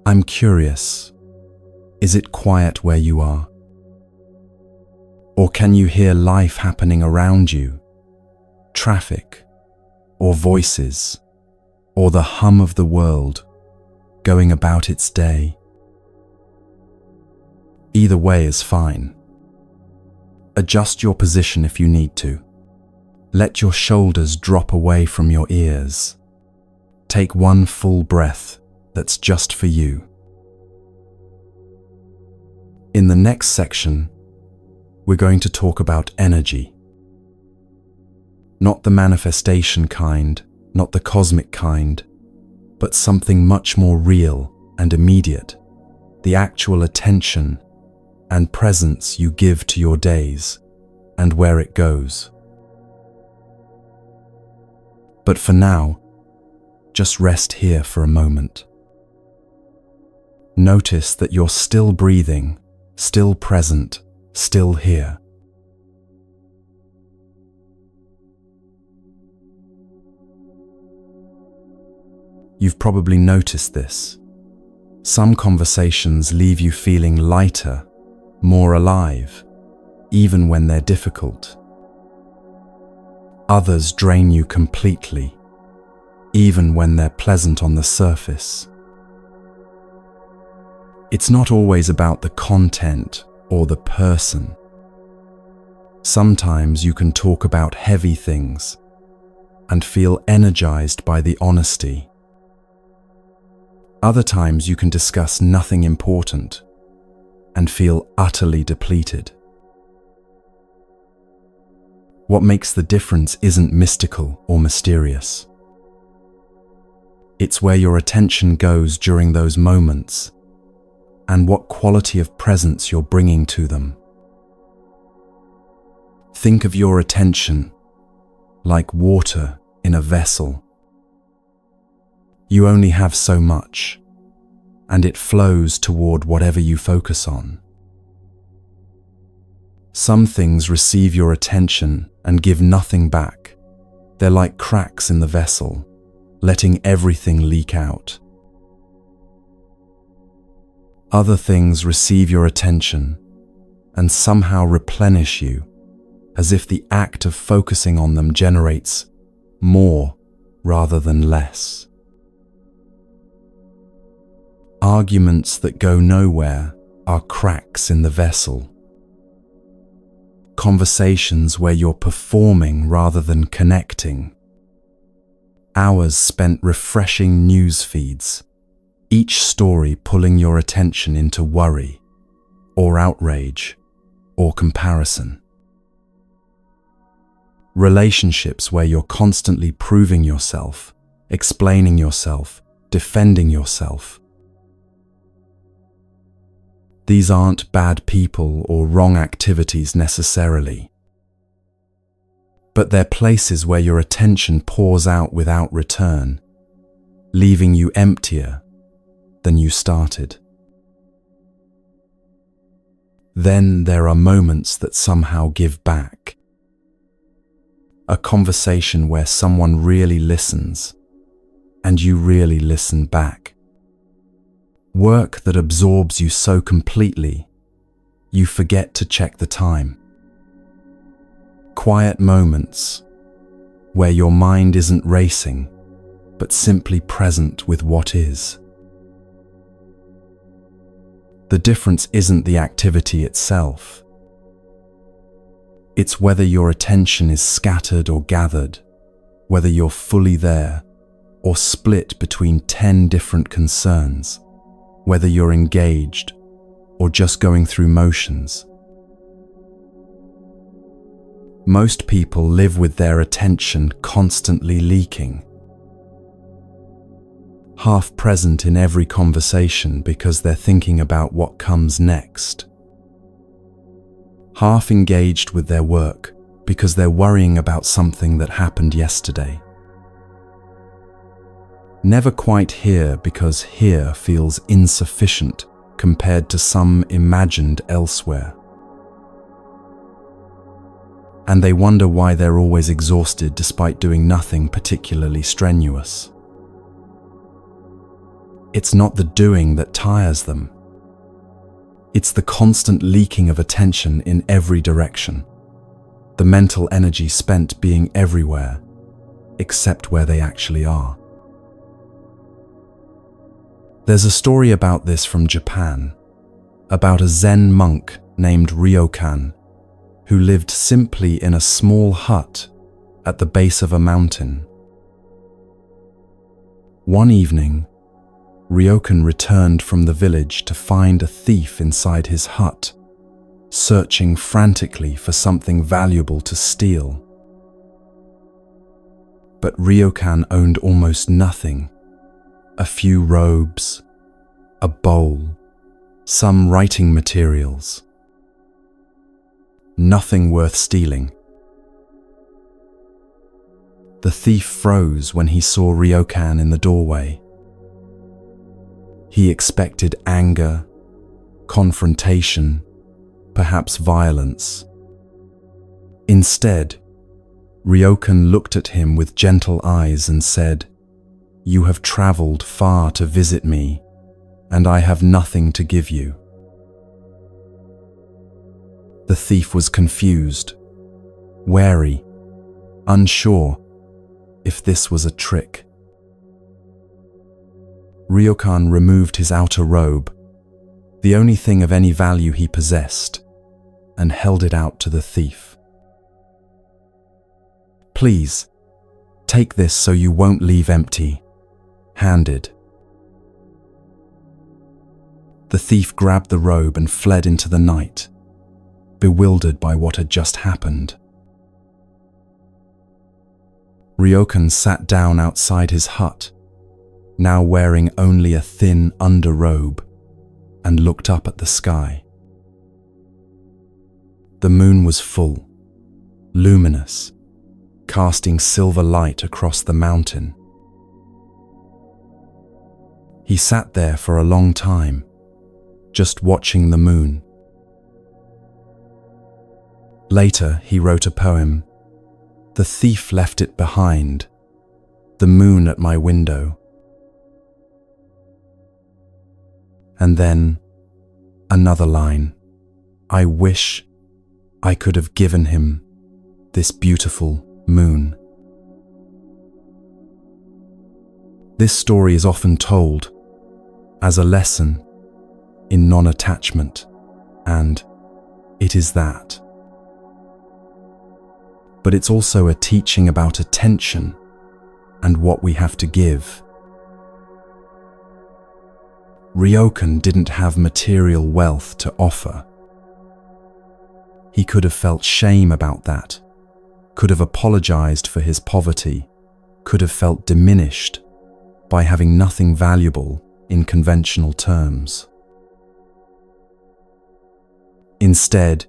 I'm curious, is it quiet where you are? Or can you hear life happening around you? Traffic, or voices, or the hum of the world going about its day? Either way is fine. Adjust your position if you need to. Let your shoulders drop away from your ears. Take one full breath that's just for you. In the next section, we're going to talk about energy. Not the manifestation kind, not the cosmic kind, but something much more real and immediate. The actual attention and presence you give to your days and where it goes. But for now, just rest here for a moment. Notice that you're still breathing, still present, still here. You've probably noticed this. Some conversations leave you feeling lighter, more alive, even when they're difficult. Others drain you completely, even when they're pleasant on the surface. It's not always about the content or the person. Sometimes you can talk about heavy things and feel energized by the honesty. Other times you can discuss nothing important and feel utterly depleted. What makes the difference isn't mystical or mysterious. It's where your attention goes during those moments and what quality of presence you're bringing to them. Think of your attention like water in a vessel. You only have so much, and it flows toward whatever you focus on. Some things receive your attention and give nothing back. They're like cracks in the vessel, letting everything leak out. Other things receive your attention and somehow replenish you, as if the act of focusing on them generates more rather than less. Arguments that go nowhere are cracks in the vessel. Conversations where you're performing rather than connecting. Hours spent refreshing news feeds, each story pulling your attention into worry, or outrage, or comparison. Relationships where you're constantly proving yourself, explaining yourself, defending yourself. These aren't bad people or wrong activities necessarily, but they're places where your attention pours out without return, leaving you emptier than you started. Then there are moments that somehow give back. A conversation where someone really listens, and you really listen back. Work that absorbs you so completely, you forget to check the time. Quiet moments where your mind isn't racing, but simply present with what is. The difference isn't the activity itself. It's whether your attention is scattered or gathered, whether you're fully there or split between 10 different concerns. Whether you're engaged or just going through motions. Most people live with their attention constantly leaking. Half present in every conversation because they're thinking about what comes next. Half engaged with their work because they're worrying about something that happened yesterday. Never quite here because here feels insufficient compared to some imagined elsewhere. And they wonder why they're always exhausted despite doing nothing particularly strenuous. It's not the doing that tires them. It's the constant leaking of attention in every direction. The mental energy spent being everywhere, except where they actually are. There's a story about this from Japan, about a Zen monk named Ryokan, who lived simply in a small hut at the base of a mountain. One evening, Ryokan returned from the village to find a thief inside his hut, searching frantically for something valuable to steal. But Ryokan owned almost nothing: a few robes, a bowl, some writing materials. Nothing worth stealing. The thief froze when he saw Ryokan in the doorway. He expected anger, confrontation, perhaps violence. Instead, Ryokan looked at him with gentle eyes and said, "You have traveled far to visit me, and I have nothing to give you." The thief was confused, wary, unsure if this was a trick. Ryokan removed his outer robe, the only thing of any value he possessed, and held it out to the thief. "Please, take this so you won't leave empty," handed. The thief grabbed the robe and fled into the night, bewildered by what had just happened. Ryokan sat down outside his hut, now wearing only a thin underrobe, and looked up at the sky. The moon was full, luminous, casting silver light across the mountain. He sat there for a long time, just watching the moon. Later, he wrote a poem. "The thief left it behind, the moon at my window." And then, another line, "I wish I could have given him this beautiful moon." This story is often told as a lesson in non-attachment, and it is that. But it's also a teaching about attention and what we have to give. Ryokan didn't have material wealth to offer. He could have felt shame about that, could have apologized for his poverty, could have felt diminished by having nothing valuable in conventional terms. Instead,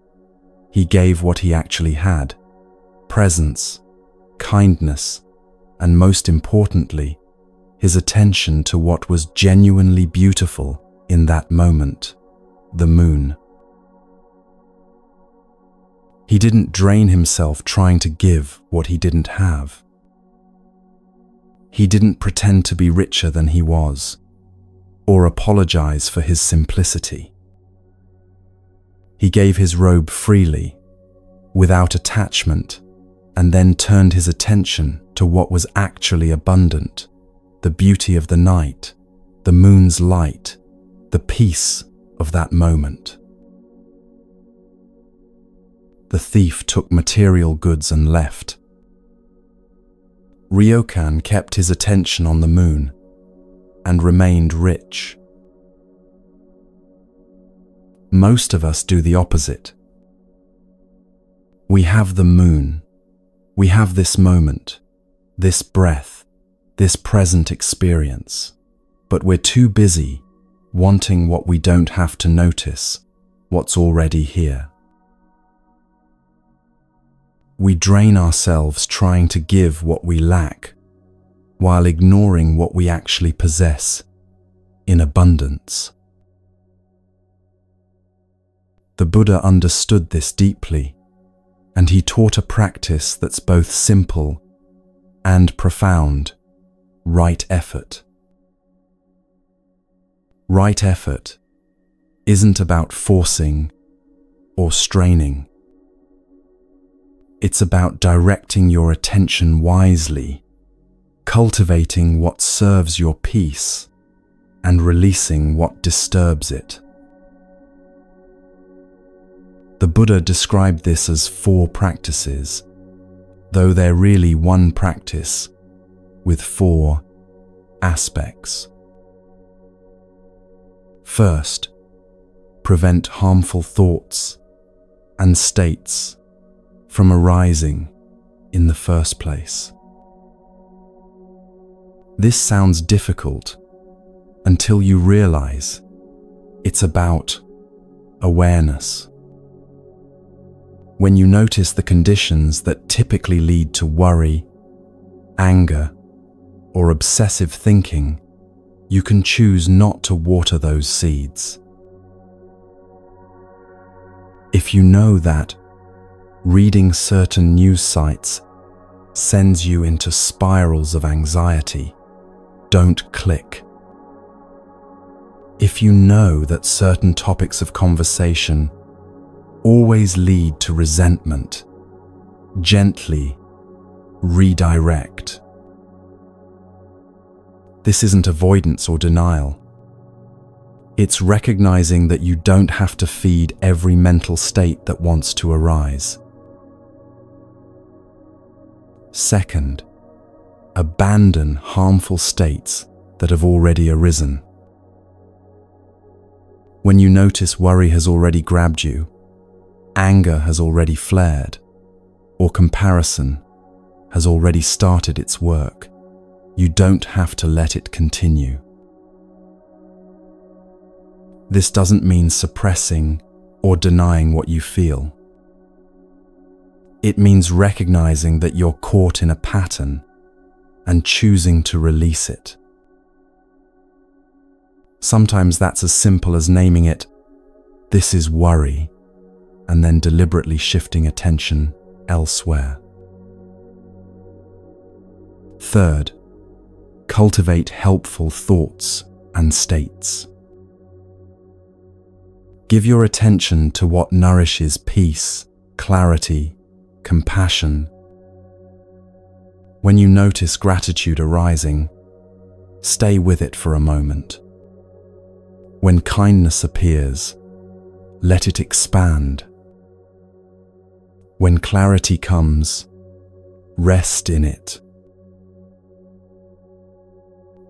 he gave what he actually had: presence, kindness, and most importantly, his attention to what was genuinely beautiful in that moment, the moon. He didn't drain himself trying to give what he didn't have. He didn't pretend to be richer than he was, or apologize for his simplicity. He gave his robe freely, without attachment, and then turned his attention to what was actually abundant: the beauty of the night, the moon's light, the peace of that moment. The thief took material goods and left. Ryokan kept his attention on the moon and remained rich. Most of us do the opposite. We have the moon, we have this moment, this breath, this present experience, but we're too busy wanting what we don't have to notice, what's already here. We drain ourselves trying to give what we lack, while ignoring what we actually possess in abundance. The Buddha understood this deeply, and he taught a practice that's both simple and profound: right effort. Right effort isn't about forcing or straining. It's about directing your attention wisely, cultivating what serves your peace, and releasing what disturbs it. The Buddha described this as 4 practices, though they're really one practice with 4 aspects. First, prevent harmful thoughts and states from arising in the first place. This sounds difficult until you realize it's about awareness. When you notice the conditions that typically lead to worry, anger, or obsessive thinking, you can choose not to water those seeds. If you know that reading certain news sites sends you into spirals of anxiety, don't click. If you know that certain topics of conversation always lead to resentment, gently redirect. This isn't avoidance or denial. It's recognizing that you don't have to feed every mental state that wants to arise. Second, abandon harmful states that have already arisen. When you notice worry has already grabbed you, anger has already flared, or comparison has already started its work, you don't have to let it continue. This doesn't mean suppressing or denying what you feel. It means recognizing that you're caught in a pattern and choosing to release it. Sometimes that's as simple as naming it, "This is worry," and then deliberately shifting attention elsewhere. Third, cultivate helpful thoughts and states. Give your attention to what nourishes peace, clarity, compassion. When you notice gratitude arising, stay with it for a moment. When kindness appears, let it expand. When clarity comes, rest in it.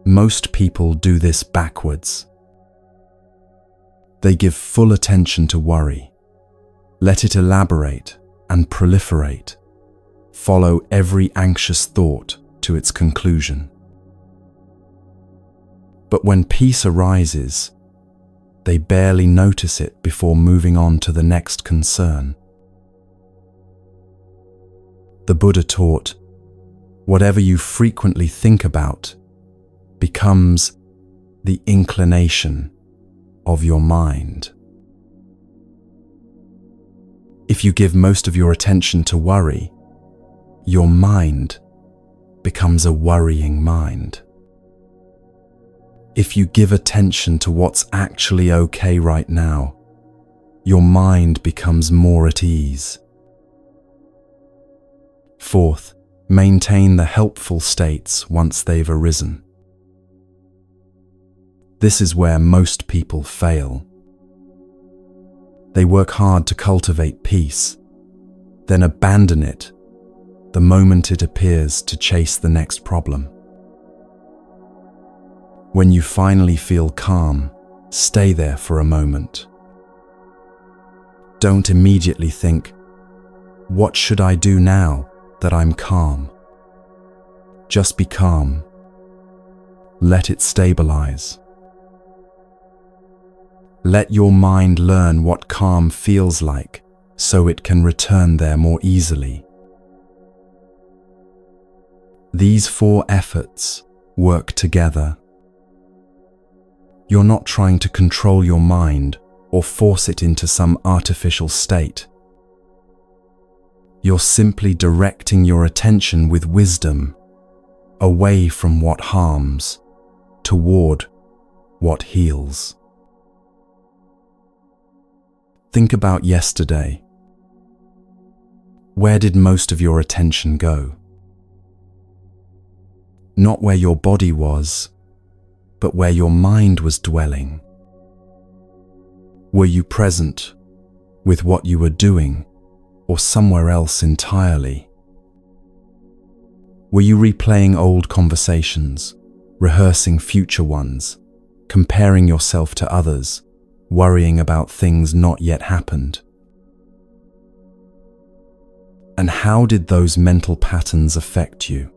Most people do this backwards. They give full attention to worry, let it elaborate and proliferate, follow every anxious thought to its conclusion. But when peace arises, they barely notice it before moving on to the next concern. The Buddha taught, whatever you frequently think about becomes the inclination of your mind. If you give most of your attention to worry, your mind becomes a worrying mind. If you give attention to what's actually okay right now, your mind becomes more at ease. Fourth, maintain the helpful states once they've arisen. This is where most people fail. They work hard to cultivate peace, then abandon it the moment it appears to chase the next problem. When you finally feel calm, stay there for a moment. Don't immediately think, "What should I do now that I'm calm?" Just be calm. Let it stabilize. Let your mind learn what calm feels like so it can return there more easily. These 4 efforts work together. You're not trying to control your mind or force it into some artificial state. You're simply directing your attention with wisdom away from what harms toward what heals. Think about yesterday. Where did most of your attention go? Not where your body was, but where your mind was dwelling. Were you present with what you were doing, or somewhere else entirely? Were you replaying old conversations, rehearsing future ones, comparing yourself to others, worrying about things not yet happened. And how did those mental patterns affect you?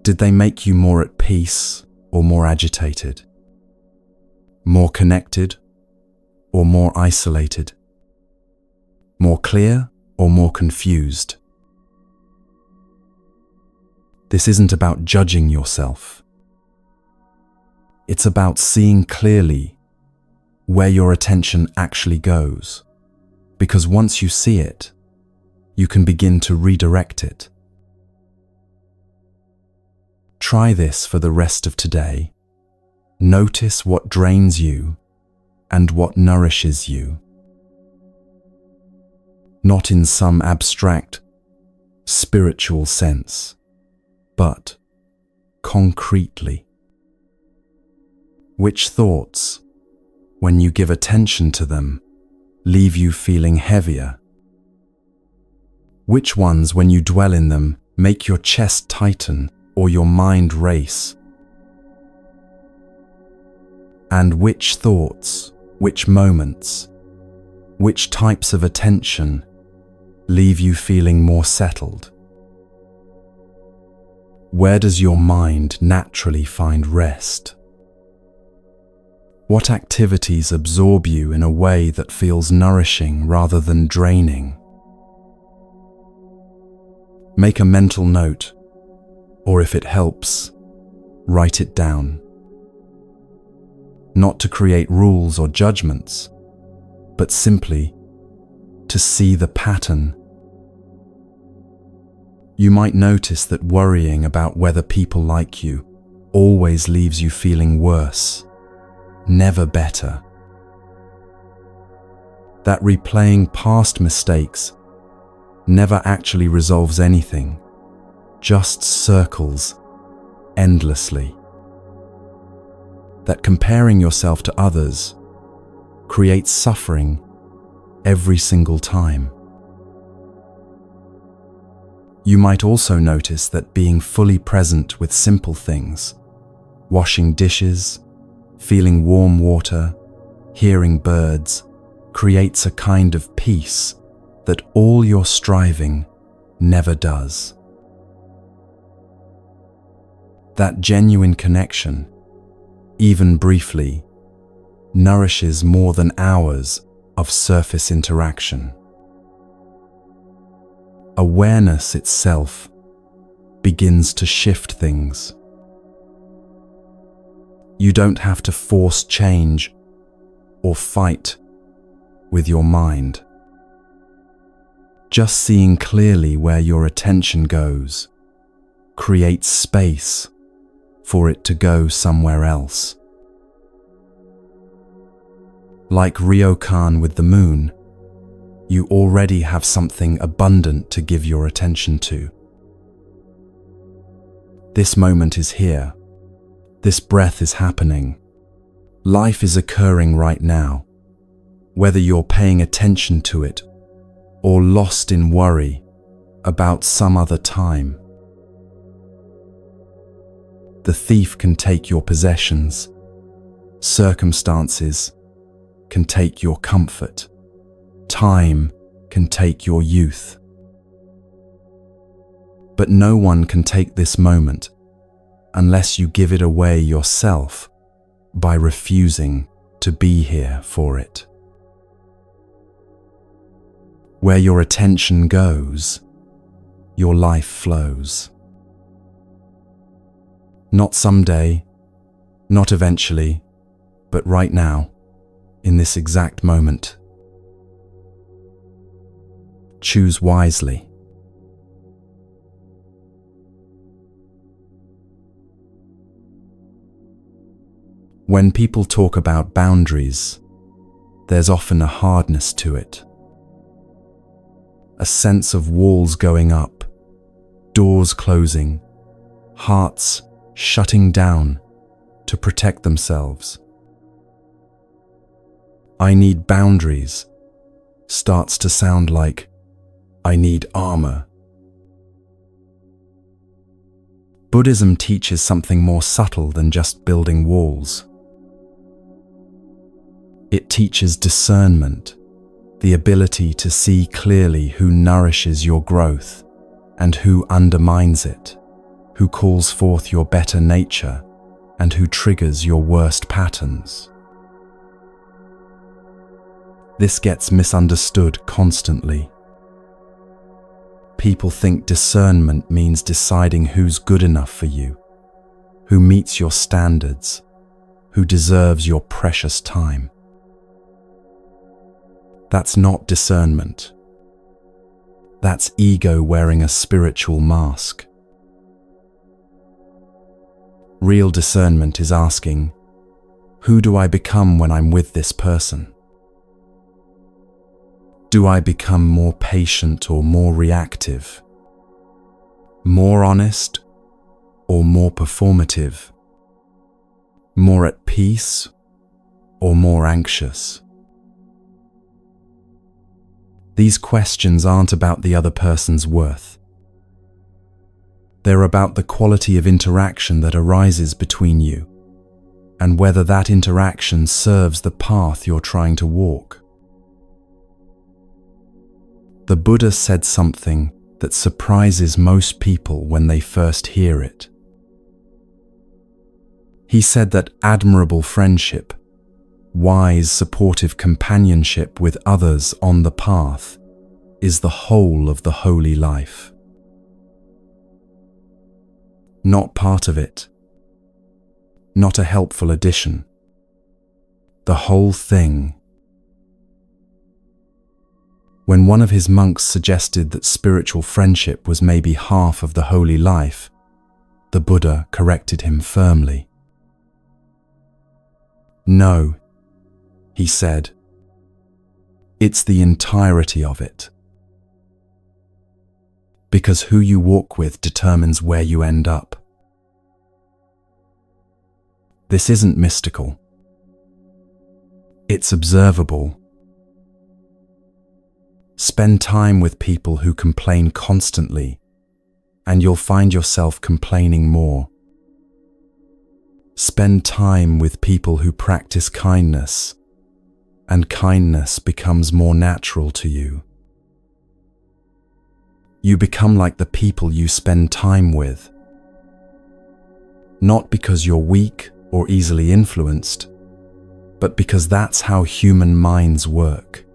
Did they make you more at peace or more agitated? More connected or more isolated? More clear or more confused? This isn't about judging yourself. It's about seeing clearly where your attention actually goes, because once you see it, you can begin to redirect it. Try this for the rest of today. Notice what drains you and what nourishes you. Not in some abstract, spiritual sense, but concretely. Which thoughts, when you give attention to them, leave you feeling heavier? Which ones, when you dwell in them, make your chest tighten or your mind race? And which thoughts, which moments, which types of attention leave you feeling more settled? Where does your mind naturally find rest? What activities absorb you in a way that feels nourishing rather than draining? Make a mental note, or if it helps, write it down. Not to create rules or judgments, but simply to see the pattern. You might notice that worrying about whether people like you always leaves you feeling worse, never better. That replaying past mistakes never actually resolves anything, just circles endlessly. That comparing yourself to others creates suffering every single time. You might also notice that being fully present with simple things, washing dishes, feeling warm water, hearing birds, creates a kind of peace that all your striving never does. That genuine connection, even briefly, nourishes more than hours of surface interaction. Awareness itself begins to shift things. You don't have to force change or fight with your mind. Just seeing clearly where your attention goes creates space for it to go somewhere else. Like ryokan with the moon, you already have something abundant to give your attention to. This moment is here. This breath is happening. Life is occurring right now, whether you're paying attention to it or lost in worry about some other time. The thief can take your possessions. Circumstances can take your comfort. Time can take your youth. But no one can take this moment unless you give it away yourself by refusing to be here for it. Where your attention goes, your life flows. Not someday, not eventually, but right now, in this exact moment. Choose wisely. When people talk about boundaries, there's often a hardness to it. A sense of walls going up, doors closing, hearts shutting down to protect themselves. I need boundaries starts to sound like I need armor. Buddhism teaches something more subtle than just building walls. It teaches discernment, the ability to see clearly who nourishes your growth and who undermines it, who calls forth your better nature and who triggers your worst patterns. This gets misunderstood constantly. People think discernment means deciding who's good enough for you, who meets your standards, who deserves your precious time. That's not discernment. That's ego wearing a spiritual mask. Real discernment is asking, who do I become when I'm with this person? Do I become more patient or more reactive? More honest or more performative? More at peace or more anxious? These questions aren't about the other person's worth. They're about the quality of interaction that arises between you and whether that interaction serves the path you're trying to walk. The Buddha said something that surprises most people when they first hear it. He said that admirable friendship, wise, supportive companionship with others on the path, is the whole of the holy life. Not part of it, not a helpful addition. The whole thing. When one of his monks suggested that spiritual friendship was maybe half of the holy life, the Buddha corrected him firmly. No, he said, it's the entirety of it. Because who you walk with determines where you end up. This isn't mystical. It's observable. Spend time with people who complain constantly, and you'll find yourself complaining more. Spend time with people who practice kindness, and kindness becomes more natural to you. You become like the people you spend time with. Not because you're weak or easily influenced, but because that's how human minds work.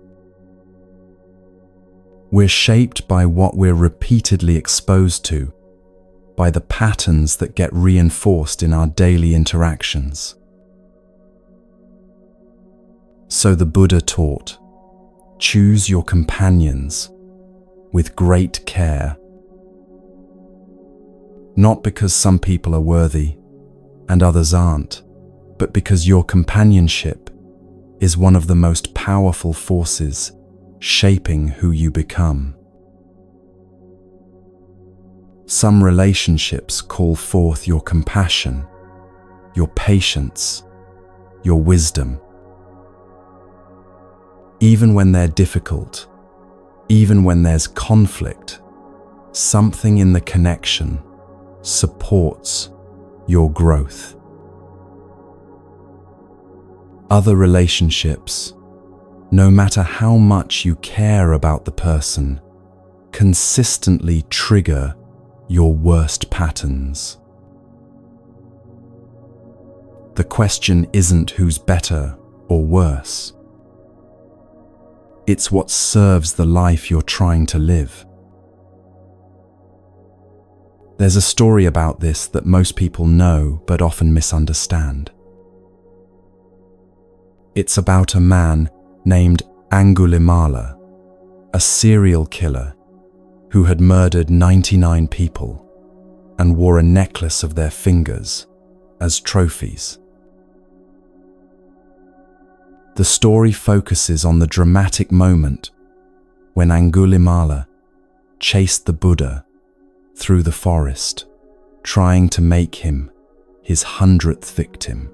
We're shaped by what we're repeatedly exposed to, by the patterns that get reinforced in our daily interactions. So the Buddha taught, choose your companions with great care. Not because some people are worthy and others aren't, but because your companionship is one of the most powerful forces shaping who you become. Some relationships call forth your compassion, your patience, your wisdom. Even when they're difficult, even when there's conflict, something in the connection supports your growth. Other relationships, no matter how much you care about the person, consistently trigger your worst patterns. The question isn't who's better or worse. It's what serves the life you're trying to live. There's a story about this that most people know but often misunderstand. It's about a man named Angulimala, a serial killer who had murdered 99 people and wore a necklace of their fingers as trophies. The story focuses on the dramatic moment when Angulimala chased the Buddha through the forest, trying to make him his 100th victim.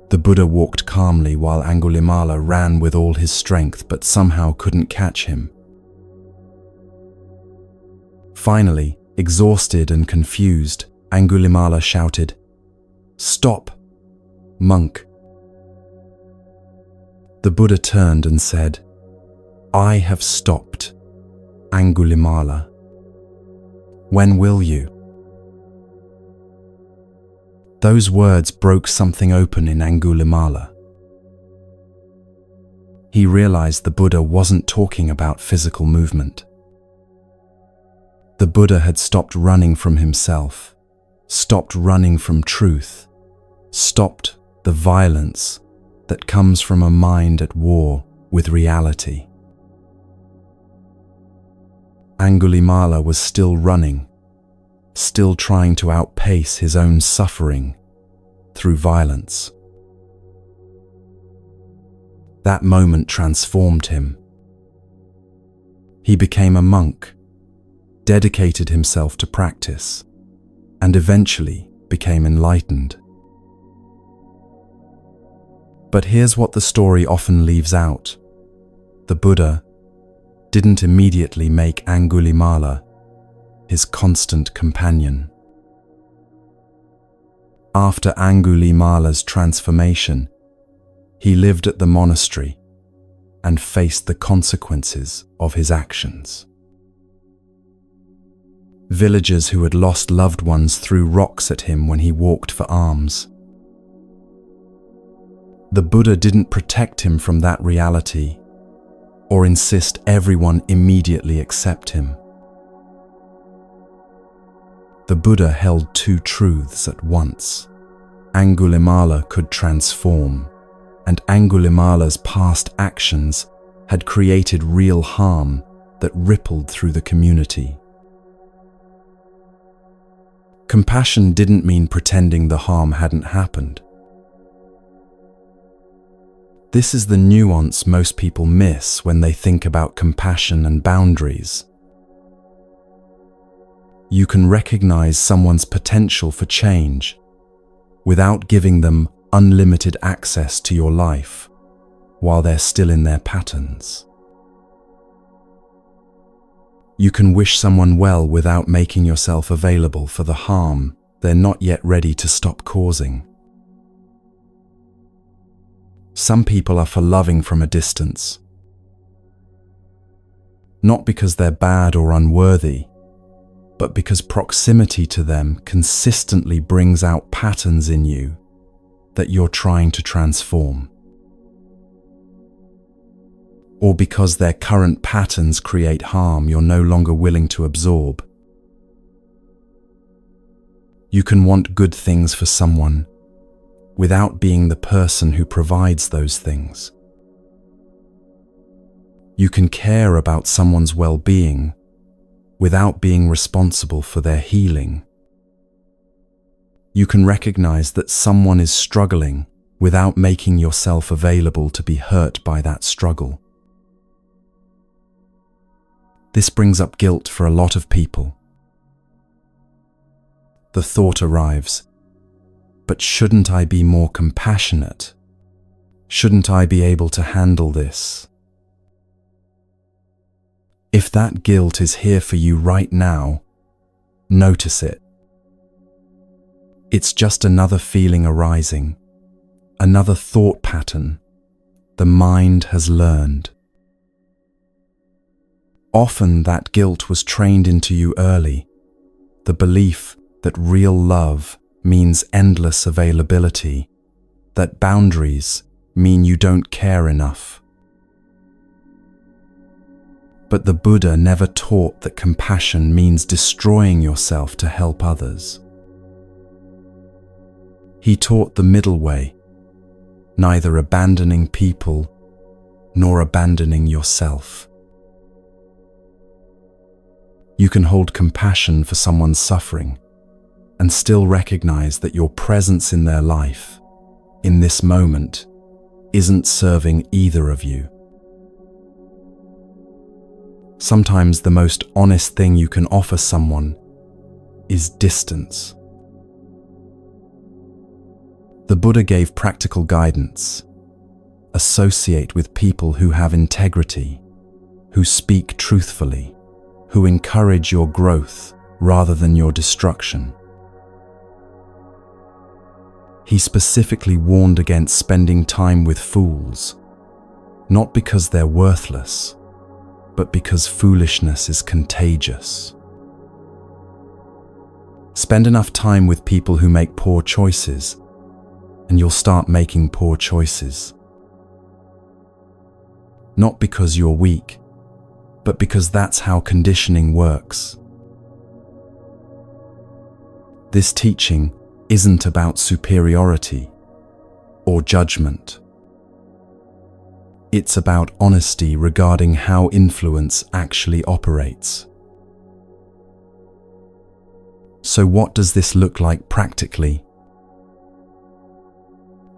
The Buddha walked calmly while Angulimala ran with all his strength but somehow couldn't catch him. Finally, Exhausted and confused, Angulimala shouted, "Stop, monk!" The Buddha turned and said, "I have stopped, Angulimala. When will you?" Those words broke something open in Angulimala. He realized the Buddha wasn't talking about physical movement. The Buddha had stopped running from himself, stopped running from truth, stopped the violence that comes from a mind at war with reality. Angulimala was still running, still trying to outpace his own suffering through violence. That moment transformed him. He became a monk, dedicated himself to practice, and eventually became enlightened. But here's what the story often leaves out. The Buddha didn't immediately make Angulimala his constant companion. After Angulimala's transformation, he lived at the monastery and faced the consequences of his actions. Villagers who had lost loved ones threw rocks at him when he walked for alms. The Buddha didn't protect him from that reality or insist everyone immediately accept him. The Buddha held two truths at once. Angulimala could transform, and Angulimala's past actions had created real harm that rippled through the community. Compassion didn't mean pretending the harm hadn't happened. This is the nuance most people miss when they think about compassion and boundaries. You can recognize someone's potential for change without giving them unlimited access to your life while they're still in their patterns. You can wish someone well without making yourself available for the harm they're not yet ready to stop causing. Some people are for loving from a distance, not because they're bad or unworthy, but because proximity to them consistently brings out patterns in you that you're trying to transform. Or because their current patterns create harm you're no longer willing to absorb. You can want good things for someone without being the person who provides those things. You can care about someone's well-being without being responsible for their healing. You can recognize that someone is struggling without making yourself available to be hurt by that struggle. This brings up guilt for a lot of people. The thought arrives, but shouldn't I be more compassionate? Shouldn't I be able to handle this? If that guilt is here for you right now, notice it. It's just another feeling arising, another thought pattern the mind has learned. Often that guilt was trained into you early, the belief that real love means endless availability, that boundaries mean you don't care enough. But the Buddha never taught that compassion means destroying yourself to help others. He taught the middle way, neither abandoning people nor abandoning yourself. You can hold compassion for someone's suffering and still recognize that your presence in their life, in this moment, isn't serving either of you. Sometimes the most honest thing you can offer someone is distance. The Buddha gave practical guidance. Associate with people who have integrity, who speak truthfully, who encourage your growth rather than your destruction. He specifically warned against spending time with fools, not because they're worthless, but because foolishness is contagious. Spend enough time with people who make poor choices, and you'll start making poor choices. Not because you're weak, but because that's how conditioning works. This teaching isn't about superiority or judgment. It's about honesty regarding how influence actually operates. So what does this look like practically?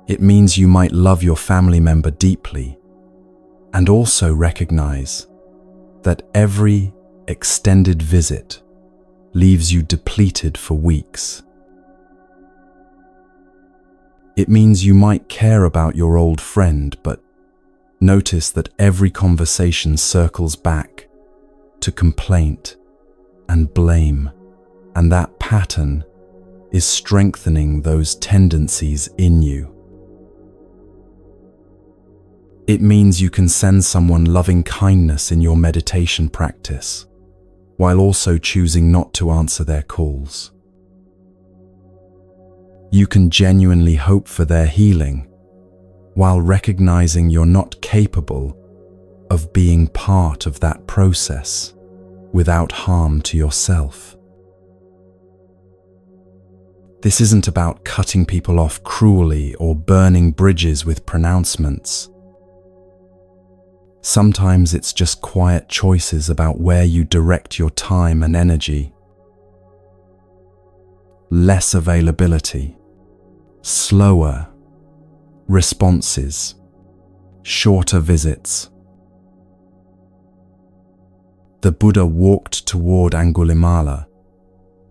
It means you might love your family member deeply and also recognize that every extended visit leaves you depleted for weeks. It means you might care about your old friend, but notice that every conversation circles back to complaint and blame, and that pattern is strengthening those tendencies in you. It means you can send someone loving kindness in your meditation practice, while also choosing not to answer their calls. You can genuinely hope for their healing, while recognizing you're not capable of being part of that process without harm to yourself. This isn't about cutting people off cruelly or burning bridges with pronouncements. Sometimes it's just quiet choices about where you direct your time and energy. Less availability, slower responses, shorter visits. The Buddha walked toward Angulimala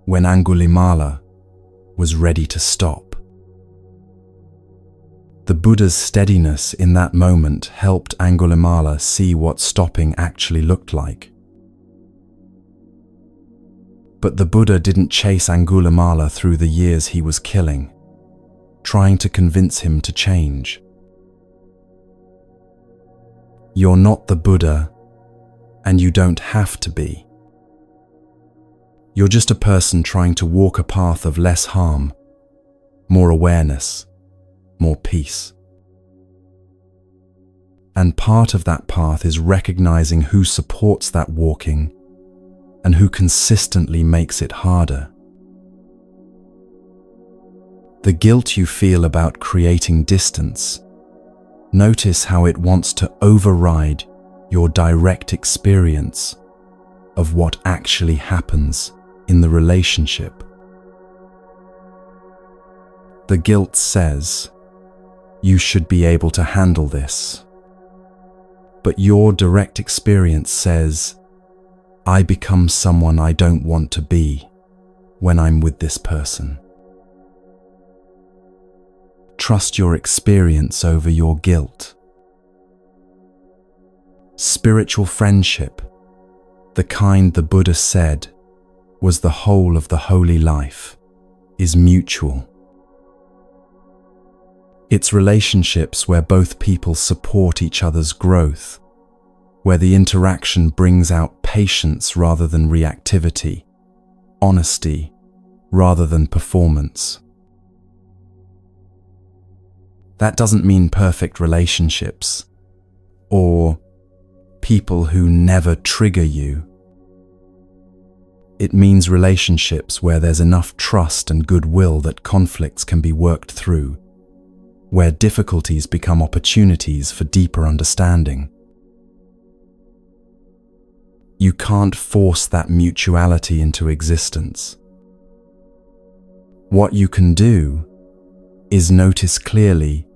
when Angulimala was ready to stop. The Buddha's steadiness in that moment helped Angulimala see what stopping actually looked like. But the Buddha didn't chase Angulimala through the years he was killing, trying to convince him to change. You're not the Buddha, and you don't have to be. You're just a person trying to walk a path of less harm, more awareness, more peace. And part of that path is recognizing who supports that walking and who consistently makes it harder. The guilt you feel about creating distance, notice how it wants to override your direct experience of what actually happens in the relationship. The guilt says, you should be able to handle this. But your direct experience says, I become someone I don't want to be when I'm with this person. Trust your experience over your guilt. Spiritual friendship, the kind the Buddha said was the whole of the holy life, is mutual. It's relationships where both people support each other's growth, where the interaction brings out patience rather than reactivity, honesty rather than performance. That doesn't mean perfect relationships or people who never trigger you. It means relationships where there's enough trust and goodwill that conflicts can be worked through, where difficulties become opportunities for deeper understanding. You can't force that mutuality into existence. What you can do is notice clearly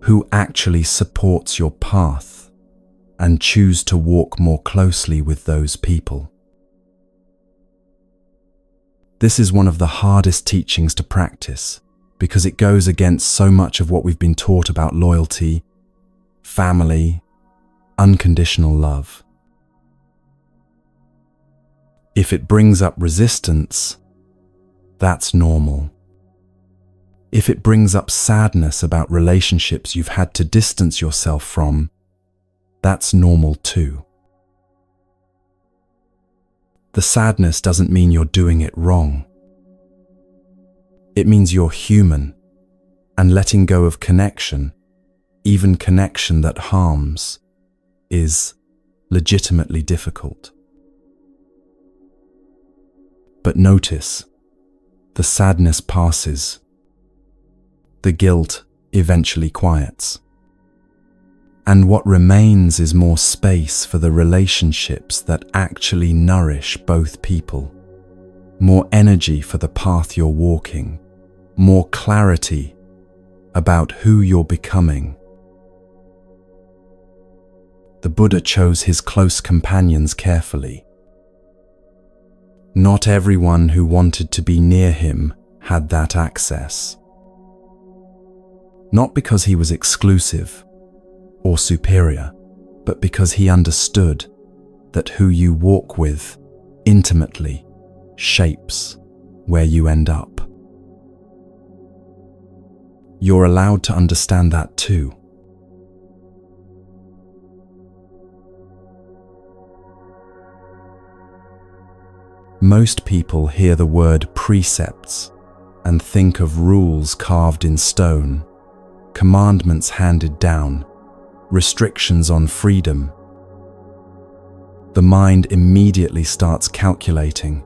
who actually supports your path and choose to walk more closely with those people. This is one of the hardest teachings to practice because it goes against so much of what we've been taught about loyalty, family, unconditional love. If it brings up resistance, that's normal. If it brings up sadness about relationships you've had to distance yourself from, that's normal too. The sadness doesn't mean you're doing it wrong. It means you're human, and letting go of connection, even connection that harms, is legitimately difficult. But notice, the sadness passes. The guilt eventually quiets. And what remains is more space for the relationships that actually nourish both people. More energy for the path you're walking. More clarity about who you're becoming. The Buddha chose his close companions carefully. Not everyone who wanted to be near him had that access. Not because he was exclusive or superior, but because he understood that who you walk with intimately shapes where you end up. You're allowed to understand that too. Most people hear the word precepts and think of rules carved in stone, commandments handed down, restrictions on freedom. The mind immediately starts calculating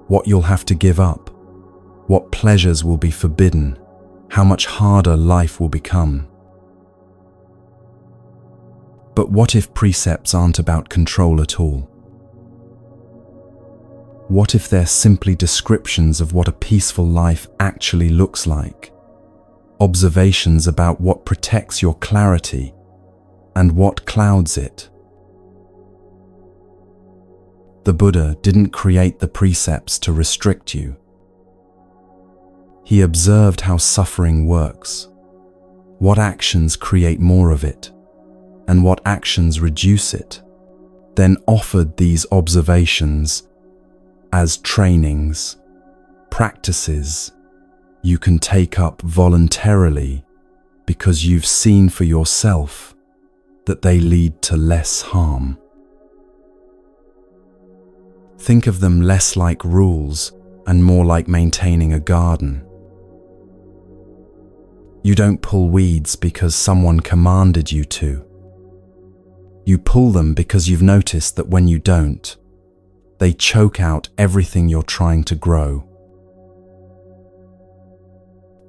what you'll have to give up, what pleasures will be forbidden, how much harder life will become. But what if precepts aren't about control at all? What if they're simply descriptions of what a peaceful life actually looks like? Observations about what protects your clarity and what clouds it. The Buddha didn't create the precepts to restrict you. He observed how suffering works, what actions create more of it, and what actions reduce it, then offered these observations as trainings, practices you can take up voluntarily because you've seen for yourself that they lead to less harm. Think of them less like rules and more like maintaining a garden. You don't pull weeds because someone commanded you to. You pull them because you've noticed that when you don't, they choke out everything you're trying to grow.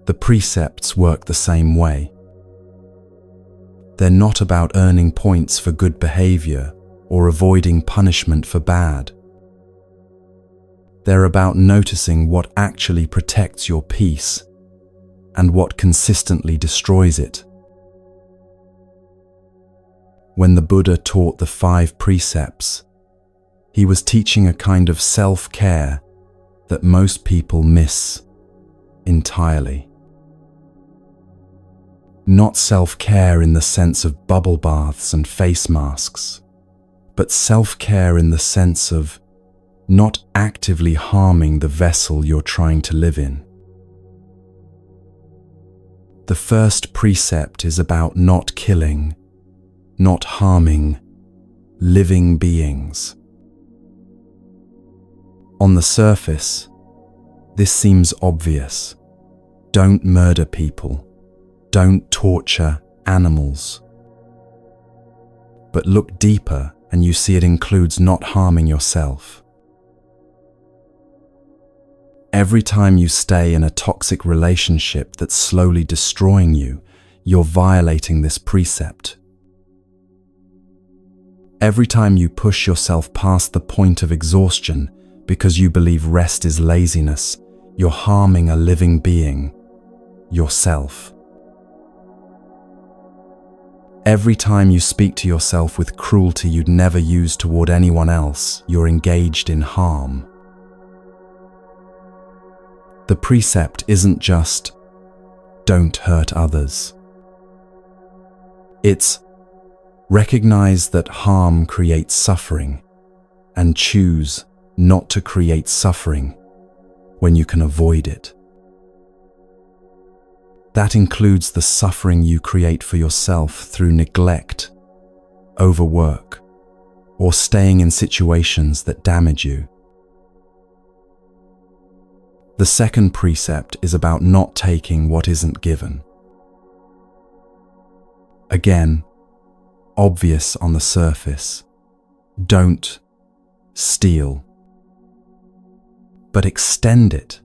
The precepts work the same way. They're not about earning points for good behavior or avoiding punishment for bad. They're about noticing what actually protects your peace and what consistently destroys it. When the Buddha taught the 5 precepts, he was teaching a kind of self-care that most people miss entirely. Not self-care in the sense of bubble baths and face masks, but self-care in the sense of not actively harming the vessel you're trying to live in. The first precept is about not killing, not harming living beings. On the surface, this seems obvious. Don't murder people. Don't torture animals. But look deeper and you see it includes not harming yourself. Every time you stay in a toxic relationship that's slowly destroying you, you're violating this precept. Every time you push yourself past the point of exhaustion because you believe rest is laziness, you're harming a living being, yourself. Every time you speak to yourself with cruelty you'd never use toward anyone else, you're engaged in harm. The precept isn't just, don't hurt others. It's, recognize that harm creates suffering and choose not to create suffering when you can avoid it. That includes the suffering you create for yourself through neglect, overwork, or staying in situations that damage you. The second precept is about not taking what isn't given. Again, obvious on the surface. Don't steal. But extend it,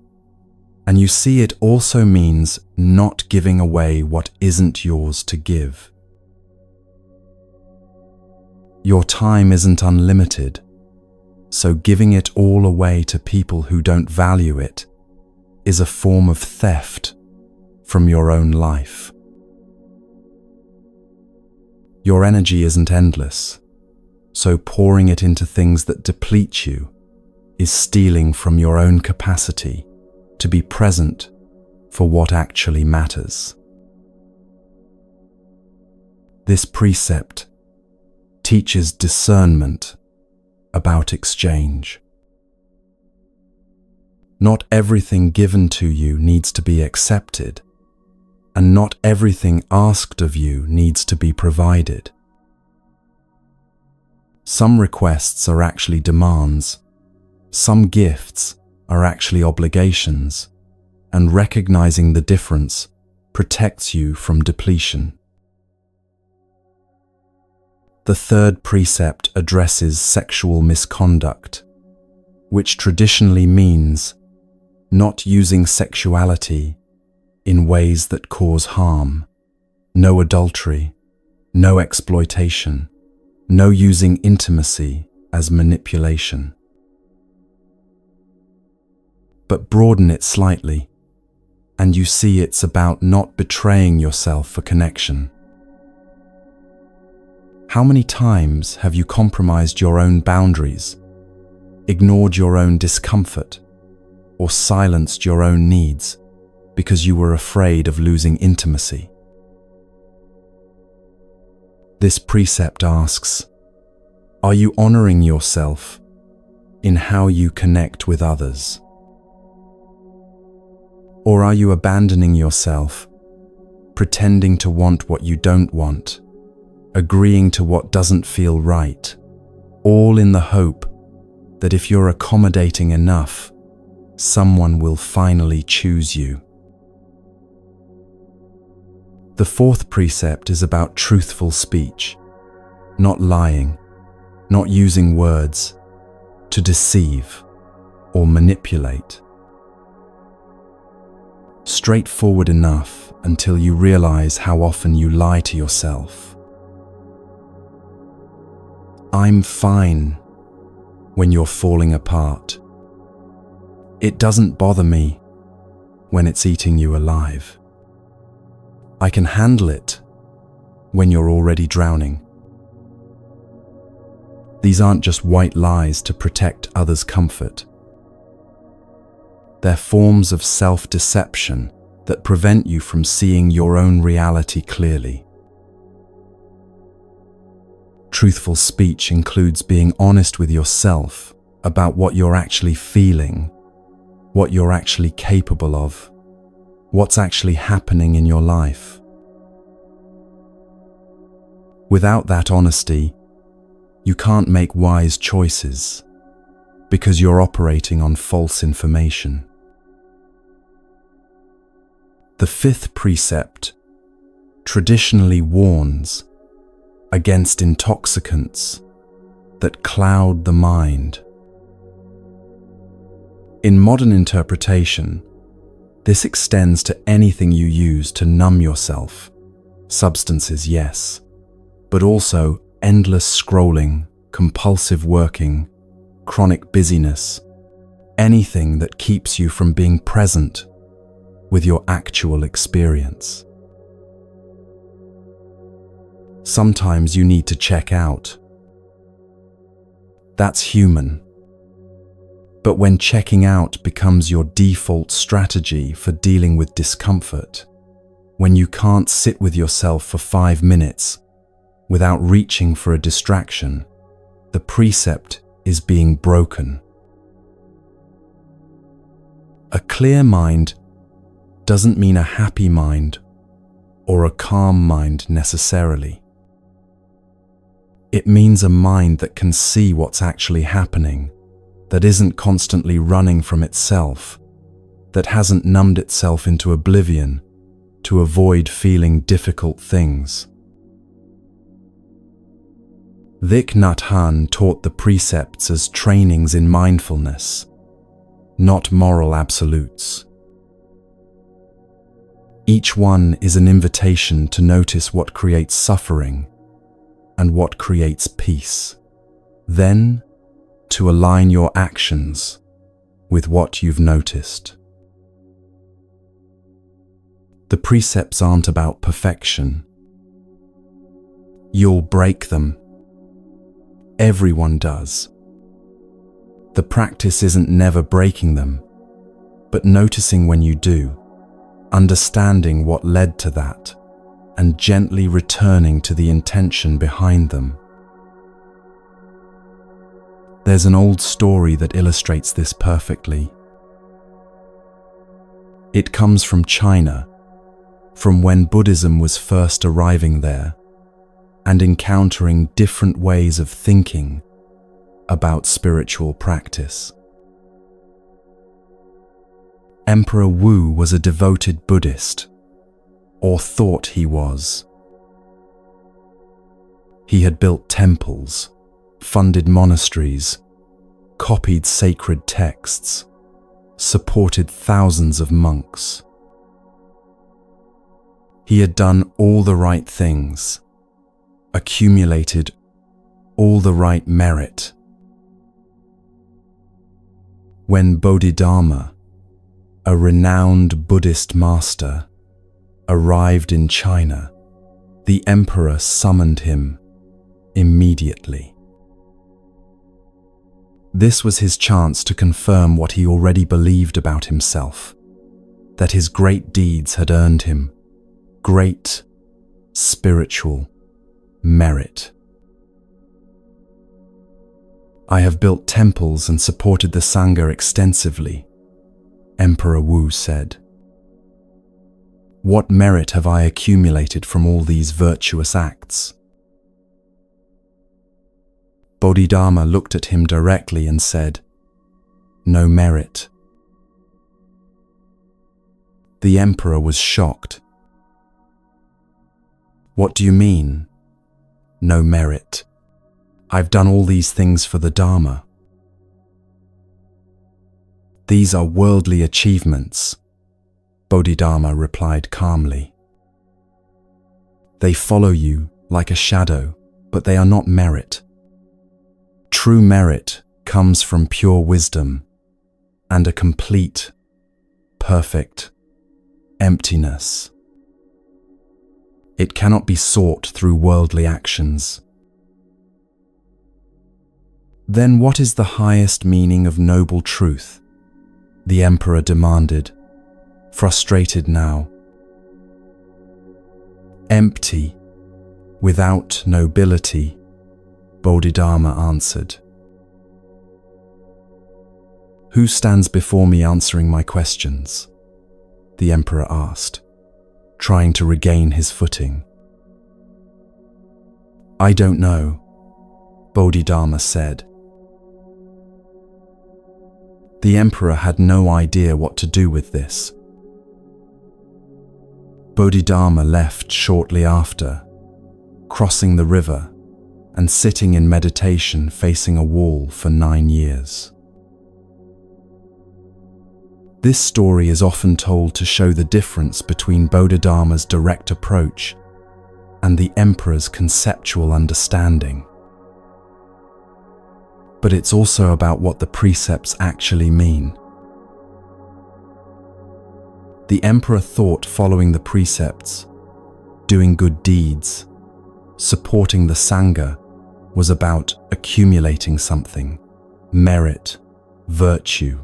and you see it also means not giving away what isn't yours to give. Your time isn't unlimited, so giving it all away to people who don't value it is a form of theft from your own life. Your energy isn't endless, so pouring it into things that deplete you is stealing from your own capacity to be present for what actually matters. This precept teaches discernment about exchange. Not everything given to you needs to be accepted, and not everything asked of you needs to be provided. Some requests are actually demands, some gifts are actually obligations, and recognizing the difference protects you from depletion. The third precept addresses sexual misconduct, which traditionally means not using sexuality in ways that cause harm. No adultery, no exploitation, no using intimacy as manipulation. But broaden it slightly, and you see it's about not betraying yourself for connection. How many times have you compromised your own boundaries, ignored your own discomfort, or silenced your own needs because you were afraid of losing intimacy? This precept asks, are you honoring yourself in how you connect with others? Or are you abandoning yourself, pretending to want what you don't want, agreeing to what doesn't feel right, all in the hope that if you're accommodating enough, someone will finally choose you? The fourth precept is about truthful speech, not lying, not using words to deceive or manipulate. Straightforward enough until you realize how often you lie to yourself. I'm fine when you're falling apart. It doesn't bother me when it's eating you alive. I can handle it when you're already drowning. These aren't just white lies to protect others' comfort. They're forms of self-deception that prevent you from seeing your own reality clearly. Truthful speech includes being honest with yourself about what you're actually feeling, what you're actually capable of, what's actually happening in your life. Without that honesty, you can't make wise choices because you're operating on false information. The fifth precept traditionally warns against intoxicants that cloud the mind. In modern interpretation, this extends to anything you use to numb yourself. Substances, yes, but also endless scrolling, compulsive working, chronic busyness, anything that keeps you from being present with your actual experience. Sometimes you need to check out. That's human. But when checking out becomes your default strategy for dealing with discomfort, when you can't sit with yourself for 5 minutes without reaching for a distraction, the precept is being broken. A clear mind doesn't mean a happy mind or a calm mind necessarily. It means a mind that can see what's actually happening, that isn't constantly running from itself, that hasn't numbed itself into oblivion to avoid feeling difficult things. Thich Nhat Hanh taught the precepts as trainings in mindfulness, not moral absolutes. Each one is an invitation to notice what creates suffering and what creates peace. Then, to align your actions with what you've noticed. The precepts aren't about perfection. You'll break them. Everyone does. The practice isn't never breaking them, but noticing when you do, understanding what led to that, and gently returning to the intention behind them. There's an old story that illustrates this perfectly. It comes from China, from when Buddhism was first arriving there and encountering different ways of thinking about spiritual practice. Emperor Wu was a devoted Buddhist, or thought he was. He had built temples, funded monasteries, copied sacred texts, supported thousands of monks. He had done all the right things, accumulated all the right merit. When Bodhidharma, a renowned Buddhist master, arrived in China, the emperor summoned him immediately. This was his chance to confirm what he already believed about himself, that his great deeds had earned him great spiritual merit. I have built temples and supported the Sangha extensively, Emperor Wu said. What merit have I accumulated from all these virtuous acts? Bodhidharma looked at him directly and said, No merit. The emperor was shocked. What do you mean, no merit? I've done all these things for the Dharma. These are worldly achievements, Bodhidharma replied calmly. They follow you like a shadow, but they are not merit. True merit comes from pure wisdom and a complete, perfect emptiness. It cannot be sought through worldly actions. Then what is the highest meaning of noble truth? The emperor demanded, frustrated now. Empty, without nobility, Bodhidharma answered. Who stands before me answering my questions? The emperor asked, trying to regain his footing. I don't know, Bodhidharma said. The emperor had no idea what to do with this. Bodhidharma left shortly after, crossing the river and sitting in meditation facing a wall for 9 years. This story is often told to show the difference between Bodhidharma's direct approach and the emperor's conceptual understanding. But it's also about what the precepts actually mean. The emperor thought following the precepts, doing good deeds, supporting the Sangha was about accumulating something, merit, virtue,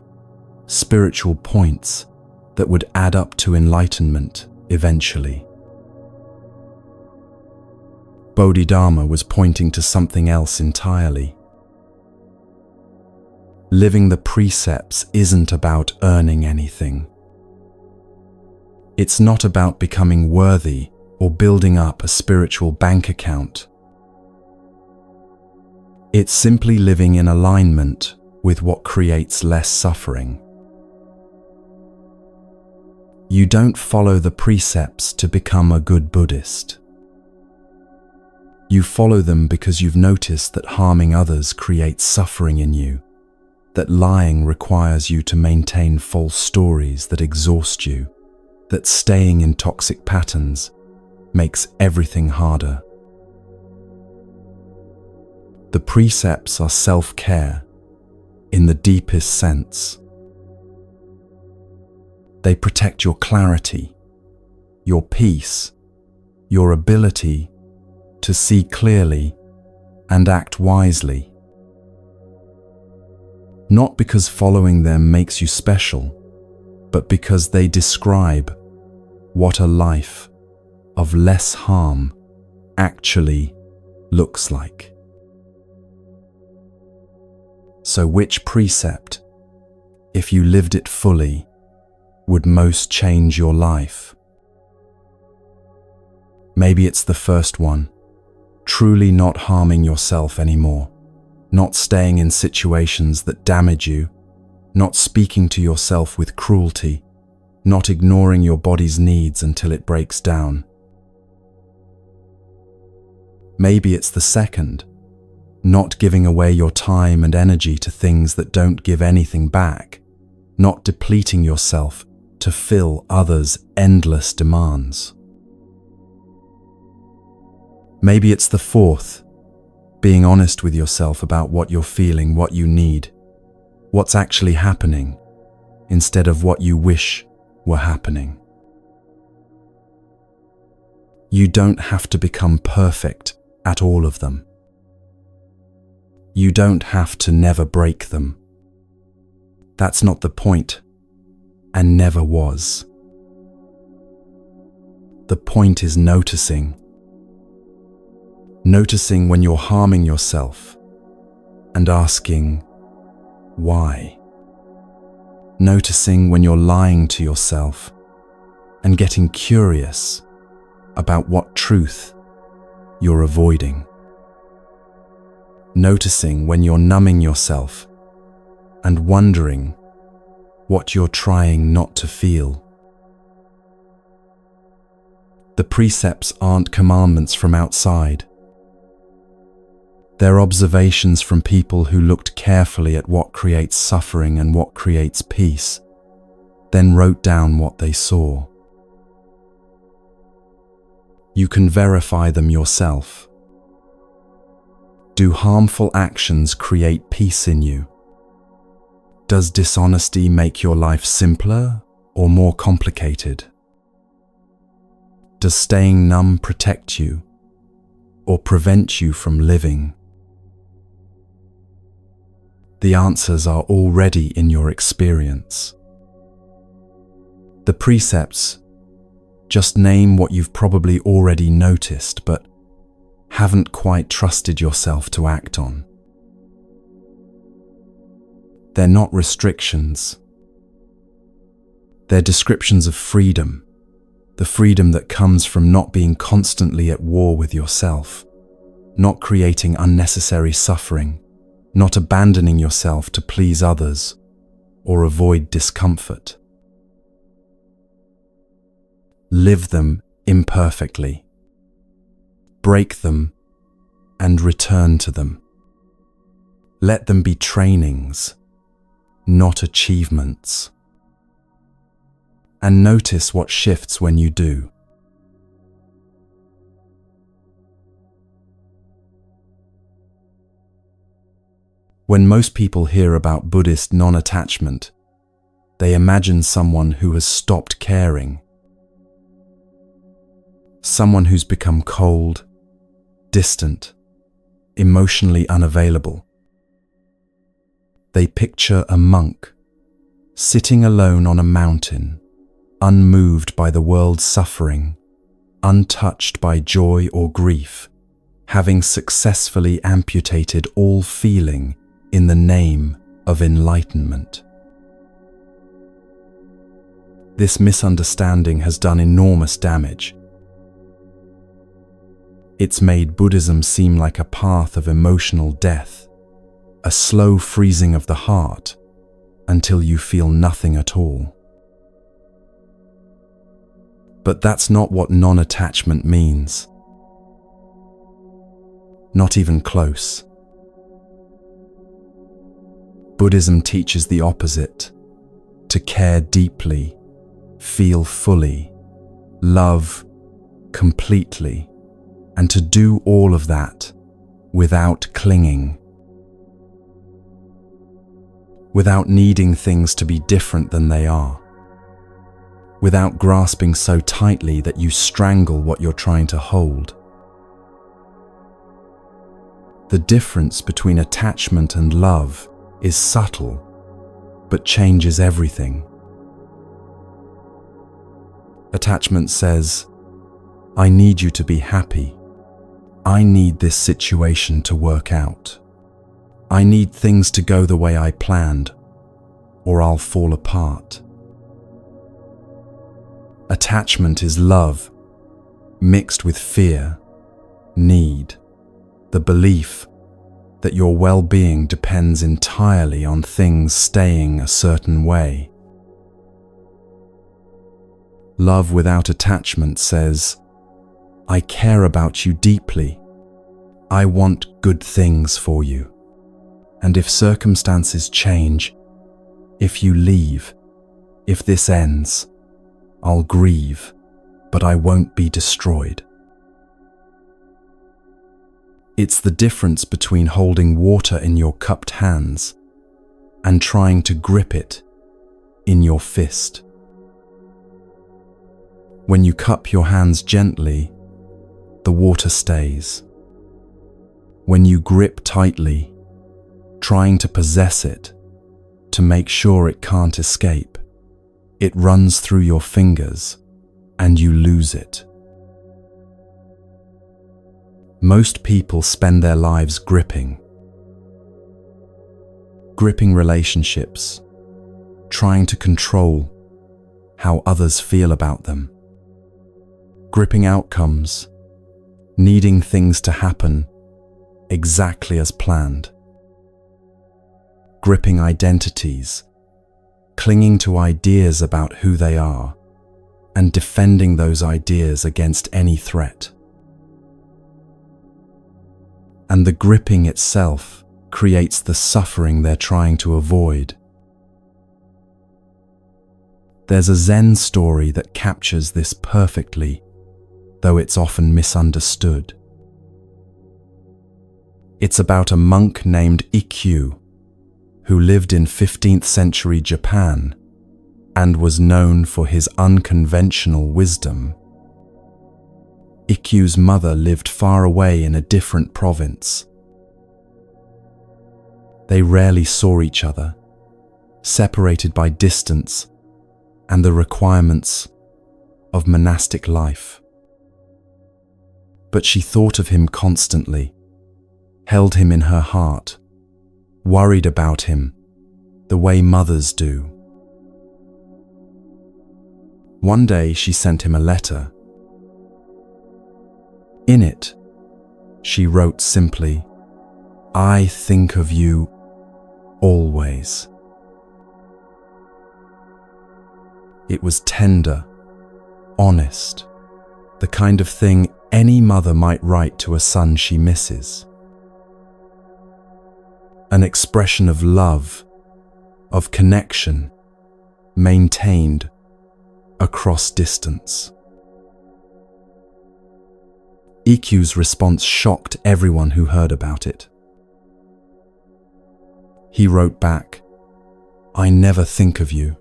spiritual points that would add up to enlightenment eventually. Bodhidharma was pointing to something else entirely. Living the precepts isn't about earning anything. It's not about becoming worthy or building up a spiritual bank account. It's simply living in alignment with what creates less suffering. You don't follow the precepts to become a good Buddhist. You follow them because you've noticed that harming others creates suffering in you, that lying requires you to maintain false stories that exhaust you, that staying in toxic patterns makes everything harder. The precepts are self-care in the deepest sense. They protect your clarity, your peace, your ability to see clearly and act wisely. Not because following them makes you special, but because they describe what a life of less harm actually looks like. So which precept, if you lived it fully, would most change your life? Maybe it's the first one, truly not harming yourself anymore, not staying in situations that damage you, not speaking to yourself with cruelty, not ignoring your body's needs until it breaks down. Maybe it's the second, not giving away your time and energy to things that don't give anything back, not depleting yourself to fill others' endless demands. Maybe it's the fourth, being honest with yourself about what you're feeling, what you need, what's actually happening, instead of what you wish were happening. You don't have to become perfect at all of them. You don't have to never break them. That's not the point, and never was. The point is noticing. Noticing when you're harming yourself and asking, why? Noticing when you're lying to yourself and getting curious about what truth you're avoiding. Noticing when you're numbing yourself and wondering what you're trying not to feel. The precepts aren't commandments from outside. They're observations from people who looked carefully at what creates suffering and what creates peace, then wrote down what they saw. You can verify them yourself. Do harmful actions create peace in you? Does dishonesty make your life simpler or more complicated? Does staying numb protect you or prevent you from living? The answers are already in your experience. The precepts just name what you've probably already noticed but haven't quite trusted yourself to act on. They're not restrictions. They're descriptions of freedom, the freedom that comes from not being constantly at war with yourself, not creating unnecessary suffering, not abandoning yourself to please others or avoid discomfort. Live them imperfectly. Break them and return to them. Let them be trainings, not achievements. And notice what shifts when you do. When most people hear about Buddhist non-attachment, they imagine someone who has stopped caring. Someone who's become cold, distant, emotionally unavailable. They picture a monk sitting alone on a mountain, unmoved by the world's suffering, untouched by joy or grief, having successfully amputated all feeling in the name of enlightenment. This misunderstanding has done enormous damage. It's made Buddhism seem like a path of emotional death, a slow freezing of the heart until you feel nothing at all. But that's not what non-attachment means. Not even close. Buddhism teaches the opposite: to care deeply, feel fully, love completely, and to do all of that without clinging, without needing things to be different than they are, without grasping so tightly that you strangle what you're trying to hold. The difference between attachment and love is subtle, but changes everything. Attachment says, I need you to be happy. I need this situation to work out. I need things to go the way I planned, or I'll fall apart. Attachment is love, mixed with fear, need, the belief that your well-being depends entirely on things staying a certain way. Love without attachment says, I care about you deeply. I want good things for you. And if circumstances change, if you leave, if this ends, I'll grieve, but I won't be destroyed. It's the difference between holding water in your cupped hands and trying to grip it in your fist. When you cup your hands gently, the water stays. When you grip tightly, trying to possess it, to make sure it can't escape, it runs through your fingers and you lose it. Most people spend their lives gripping relationships, trying to control how others feel about them, gripping outcomes, needing things to happen exactly as planned, gripping identities, clinging to ideas about who they are, and defending those ideas against any threat. And the gripping itself creates the suffering they're trying to avoid. There's a Zen story that captures this perfectly, though it's often misunderstood. It's about a monk named Ikkyu, who lived in 15th century Japan and was known for his unconventional wisdom. Ikkyu's mother lived far away in a different province. They rarely saw each other, separated by distance and the requirements of monastic life. But she thought of him constantly, held him in her heart, worried about him the way mothers do. One day she sent him a letter. In it, she wrote simply, I think of you always. It was tender, honest, the kind of thing any mother might write to a son she misses. An expression of love, of connection, maintained across distance. Ikkyu's response shocked everyone who heard about it. He wrote back, I never think of you.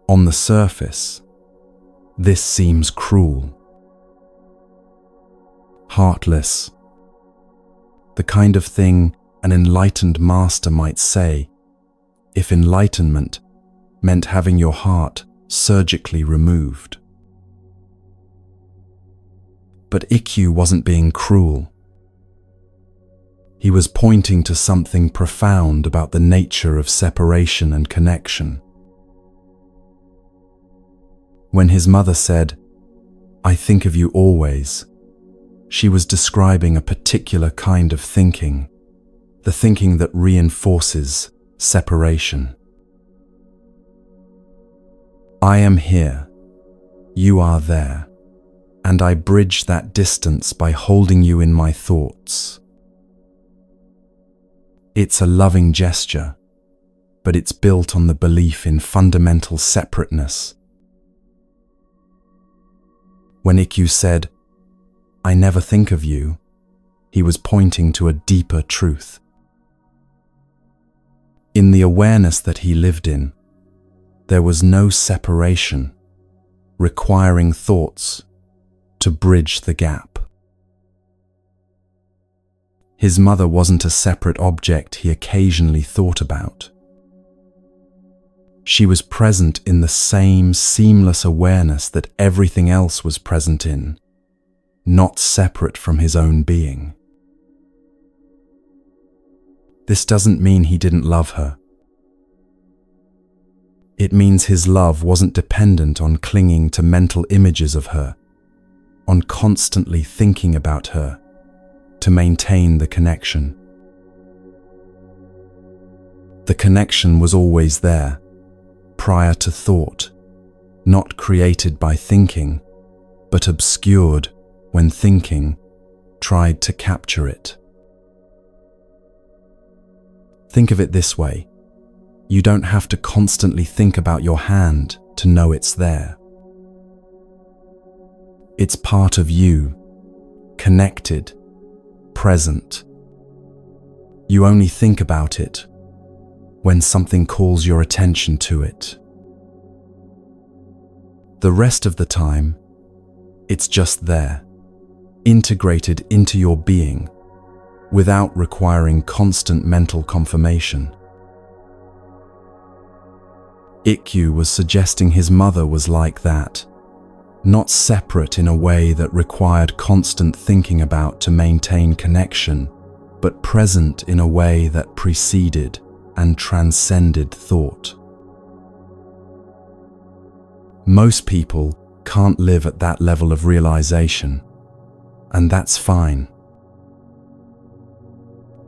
On the surface, this seems cruel, heartless, the kind of thing an enlightened master might say if enlightenment meant having your heart surgically removed. But Ikkyu wasn't being cruel. He was pointing to something profound about the nature of separation and connection. When his mother said, "I think of you always," she was describing a particular kind of thinking, the thinking that reinforces separation. I am here, you are there, and I bridge that distance by holding you in my thoughts. It's a loving gesture, but it's built on the belief in fundamental separateness. When Ikkyu said, "I never think of you," he was pointing to a deeper truth. In the awareness that he lived in, there was no separation, requiring thoughts to bridge the gap. His mother wasn't a separate object he occasionally thought about. She was present in the same seamless awareness that everything else was present in, not separate from his own being. This doesn't mean he didn't love her. It means his love wasn't dependent on clinging to mental images of her, on constantly thinking about her to maintain the connection. The connection was always there, prior to thought, not created by thinking, but obscured when thinking tried to capture it. Think of it this way. You don't have to constantly think about your hand to know it's there. It's part of you, connected, present. You only think about it when something calls your attention to it. The rest of the time, it's just there, integrated into your being, without requiring constant mental confirmation. Ikkyu was suggesting his mother was like that, not separate in a way that required constant thinking about to maintain connection, but present in a way that preceded and transcended thought. Most people can't live at that level of realization, and that's fine.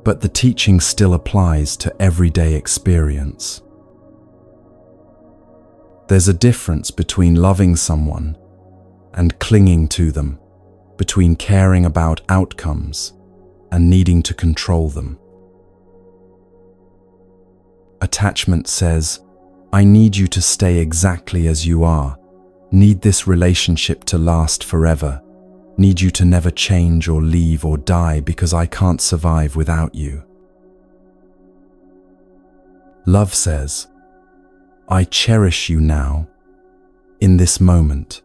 But the teaching still applies to everyday experience. There's a difference between loving someone and clinging to them, between caring about outcomes and needing to control them. Attachment says, "I need you to stay exactly as you are, need this relationship to last forever, need you to never change or leave or die because I can't survive without you." Love says, "I cherish you now, in this moment,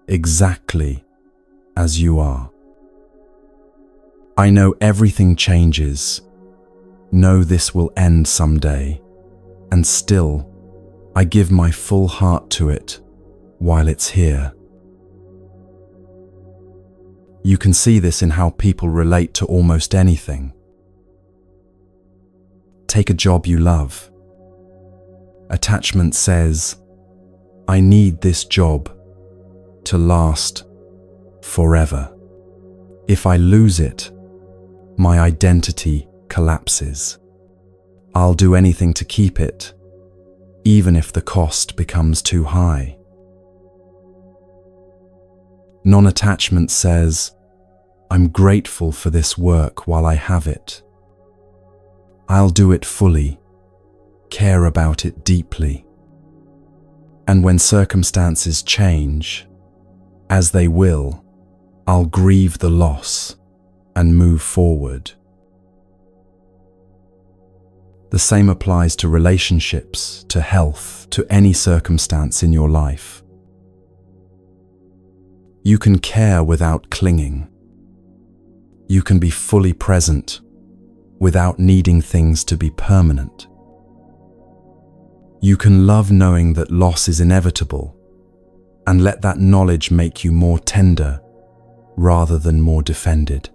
exactly as you are. I know everything changes, know this will end someday, and still, I give my full heart to it while it's here." You can see this in how people relate to almost anything. Take a job you love. Attachment says, "I need this job to last forever. If I lose it, my identity collapses. I'll do anything to keep it, even if the cost becomes too high." Non-attachment says, "I'm grateful for this work while I have it. I'll do it fully, care about it deeply. And when circumstances change, as they will, I'll grieve the loss and move forward." The same applies to relationships, to health, to any circumstance in your life. You can care without clinging. You can be fully present without needing things to be permanent. You can love knowing that loss is inevitable and let that knowledge make you more tender rather than more defended.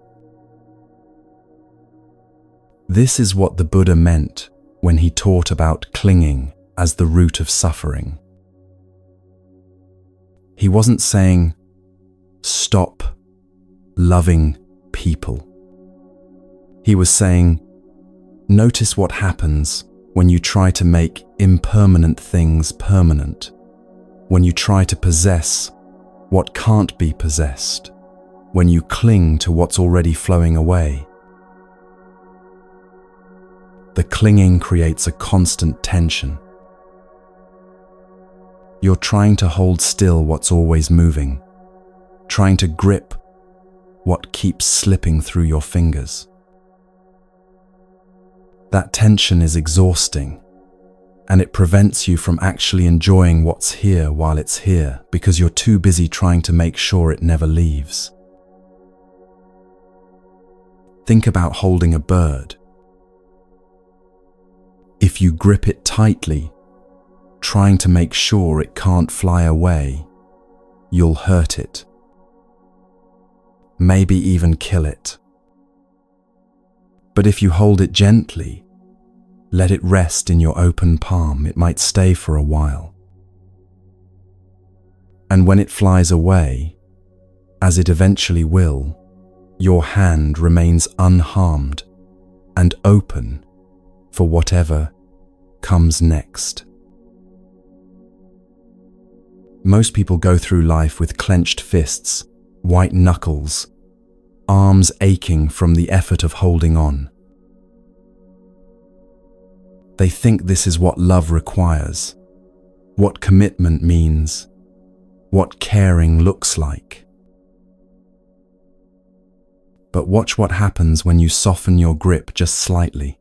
This is what the Buddha meant when he taught about clinging as the root of suffering. He wasn't saying, stop loving people. He was saying, notice what happens when you try to make impermanent things permanent, when you try to possess what can't be possessed, when you cling to what's already flowing away. The clinging creates a constant tension. You're trying to hold still what's always moving, trying to grip what keeps slipping through your fingers. That tension is exhausting, and it prevents you from actually enjoying what's here while it's here because you're too busy trying to make sure it never leaves. Think about holding a bird. If you grip it tightly, trying to make sure it can't fly away, you'll hurt it. Maybe even kill it. But if you hold it gently, let it rest in your open palm, it might stay for a while. And when it flies away, as it eventually will, your hand remains unharmed and open for whatever comes next. Most people go through life with clenched fists, white knuckles, arms aching from the effort of holding on. They think this is what love requires, what commitment means, what caring looks like. But watch what happens when you soften your grip just slightly.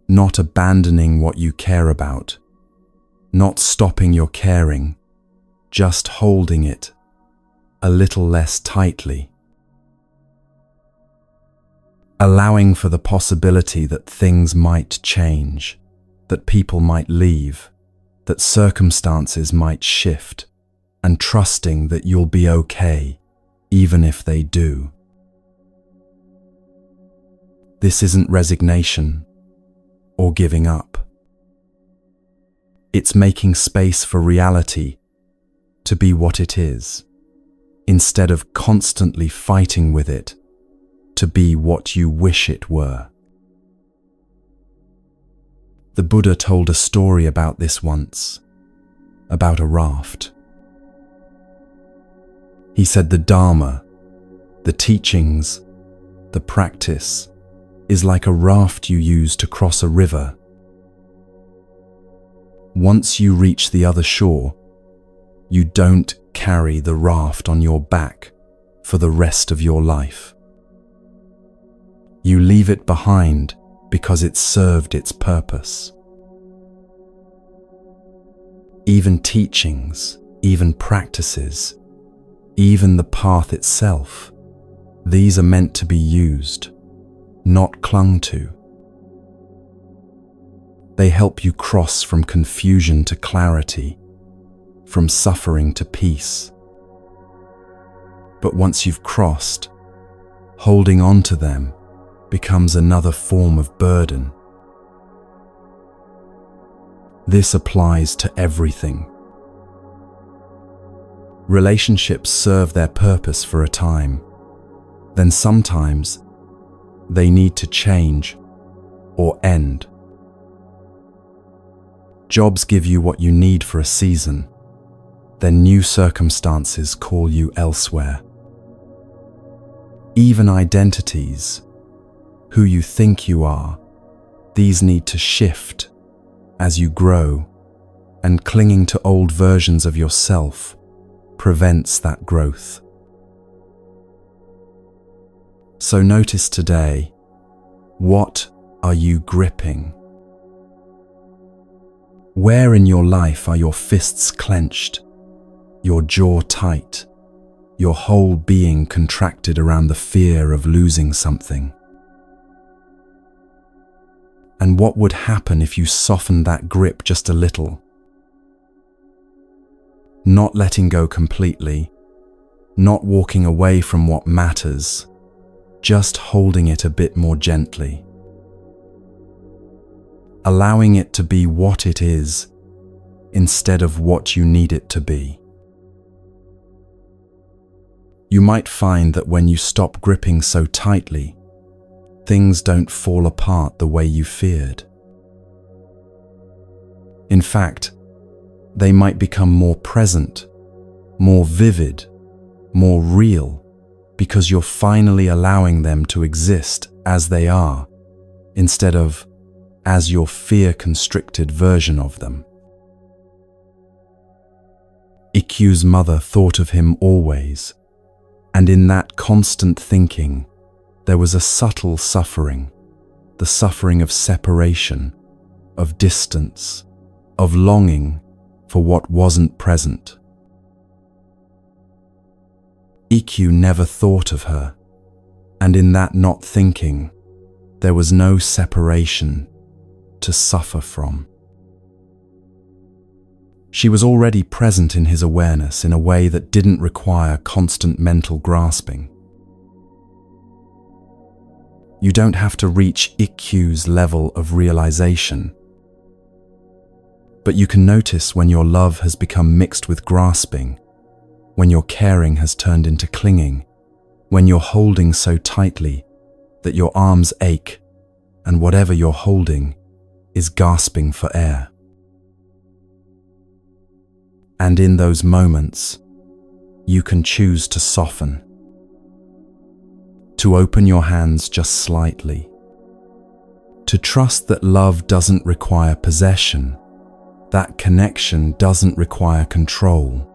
Not abandoning what you care about, not stopping your caring, just holding it a little less tightly. Allowing for the possibility that things might change, that people might leave, that circumstances might shift, and trusting that you'll be okay, even if they do. This isn't resignation or giving up. It's making space for reality to be what it is, instead of constantly fighting with it to be what you wish it were. The Buddha told a story about this once, about a raft. He said the Dharma, the teachings, the practice, is like a raft you use to cross a river. Once you reach the other shore, you don't carry the raft on your back for the rest of your life. You leave it behind because it served its purpose. Even teachings, even practices, even the path itself, these are meant to be used, not clung to. They help you cross from confusion to clarity, from suffering to peace. But once you've crossed, holding on to them becomes another form of burden. This applies to everything. Relationships serve their purpose for a time, then sometimes they need to change or end. Jobs give you what you need for a season, then new circumstances call you elsewhere. Even identities, who you think you are, these need to shift as you grow, and clinging to old versions of yourself prevents that growth. So notice today, what are you gripping? Where in your life are your fists clenched, your jaw tight, your whole being contracted around the fear of losing something? And what would happen if you softened that grip just a little? Not letting go completely, not walking away from what matters, just holding it a bit more gently, allowing it to be what it is instead of what you need it to be. You might find that when you stop gripping so tightly, things don't fall apart the way you feared. In fact, they might become more present, more vivid, more real, because you're finally allowing them to exist as they are, instead of as your fear-constricted version of them. Ikkyu's mother thought of him always, and in that constant thinking, there was a subtle suffering, the suffering of separation, of distance, of longing for what wasn't present. Ikkyu never thought of her, and in that not thinking, there was no separation to suffer from. She was already present in his awareness in a way that didn't require constant mental grasping. You don't have to reach Ikkyu's level of realization, but you can notice when your love has become mixed with grasping, when your caring has turned into clinging, when you're holding so tightly that your arms ache and whatever you're holding is gasping for air. And in those moments, you can choose to soften, to open your hands just slightly, to trust that love doesn't require possession, that connection doesn't require control,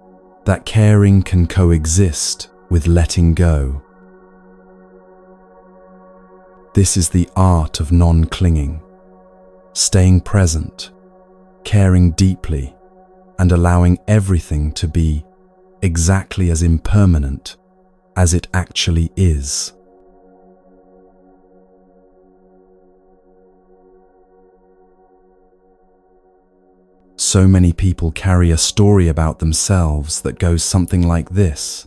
that caring can coexist with letting go. This is the art of non-clinging, staying present, caring deeply, and allowing everything to be exactly as impermanent as it actually is. So many people carry a story about themselves that goes something like this: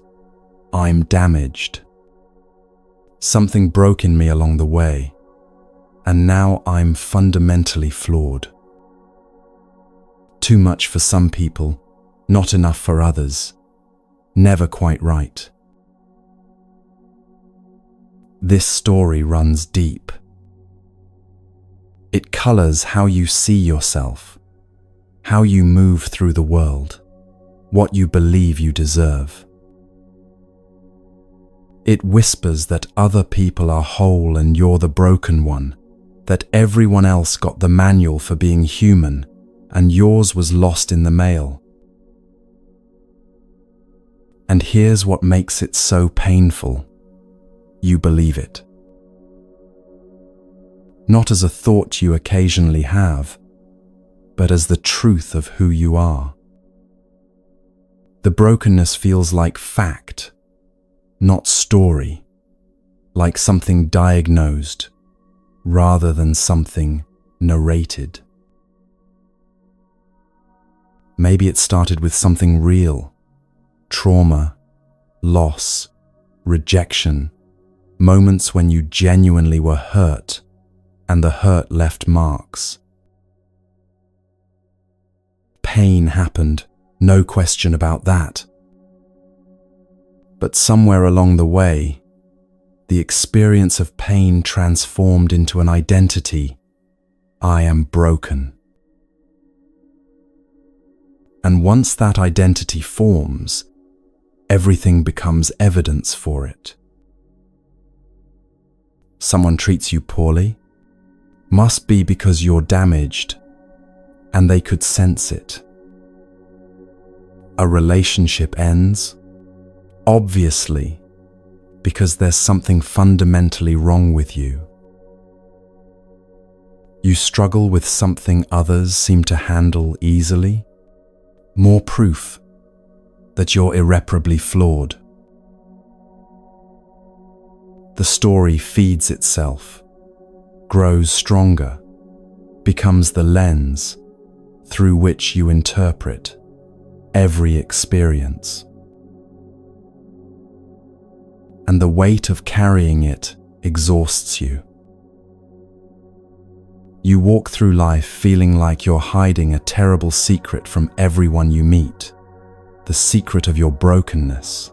I'm damaged. Something broke in me along the way, and now I'm fundamentally flawed. Too much for some people, not enough for others, never quite right. This story runs deep. It colors how you see yourself, how you move through the world, what you believe you deserve. It whispers that other people are whole and you're the broken one, that everyone else got the manual for being human and yours was lost in the mail. And here's what makes it so painful. You believe it. Not as a thought you occasionally have, but as the truth of who you are. The brokenness feels like fact, not story, like something diagnosed rather than something narrated. Maybe it started with something real: trauma, loss, rejection, moments when you genuinely were hurt, and the hurt left marks. Pain happened, no question about that. But somewhere along the way, the experience of pain transformed into an identity: I am broken. And once that identity forms, everything becomes evidence for it. Someone treats you poorly? Must be because you're damaged, and they could sense it. A relationship ends? Obviously, because there's something fundamentally wrong with you. You struggle with something others seem to handle easily? More proof that you're irreparably flawed. The story feeds itself, grows stronger, becomes the lens through which you interpret every experience. And the weight of carrying it exhausts you. You walk through life feeling like you're hiding a terrible secret from everyone you meet, the secret of your brokenness,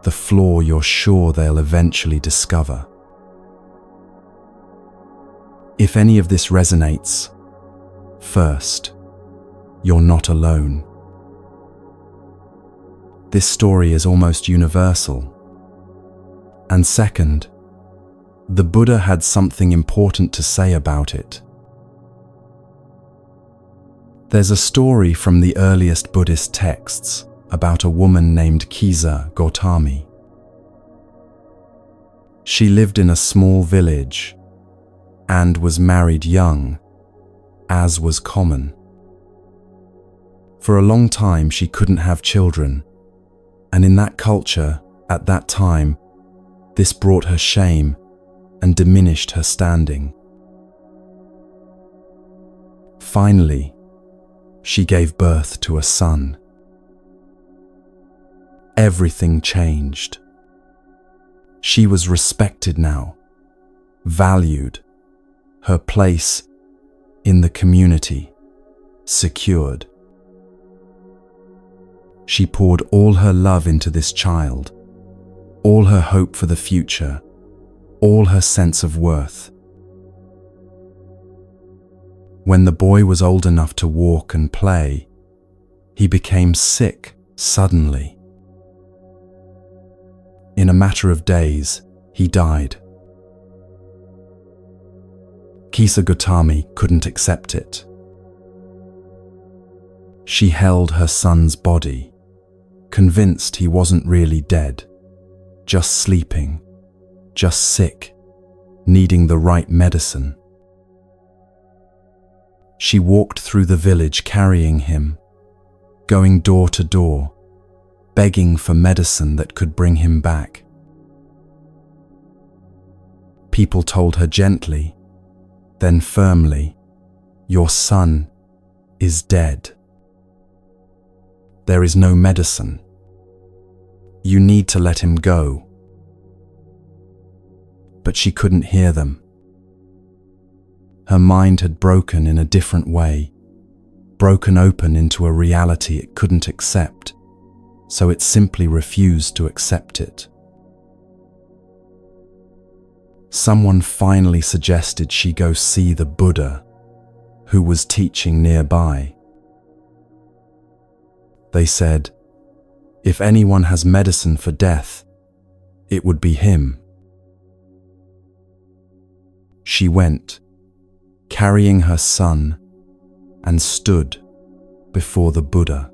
the flaw you're sure they'll eventually discover. If any of this resonates, first, you're not alone. This story is almost universal. And second, the Buddha had something important to say about it. There's a story from the earliest Buddhist texts about a woman named Kisa Gautami. She lived in a small village and was married young, as was common. For a long time she couldn't have children, and in that culture, at that time, this brought her shame and diminished her standing. Finally, she gave birth to a son. Everything changed. She was respected now, valued, her place in the community secured. She poured all her love into this child, all her hope for the future, all her sense of worth. When the boy was old enough to walk and play, he became sick suddenly. In a matter of days, he died. Kisa Gautami couldn't accept it. She held her son's body, convinced he wasn't really dead, just sleeping, just sick, needing the right medicine. She walked through the village carrying him, going door to door, begging for medicine that could bring him back. People told her gently, then firmly, "Your son is dead. There is no medicine. You need to let him go." But she couldn't hear them. Her mind had broken in a different way, broken open into a reality it couldn't accept, so it simply refused to accept it. Someone finally suggested she go see the Buddha, who was teaching nearby. They said, if anyone has medicine for death, it would be him. She went, carrying her son, and stood before the Buddha.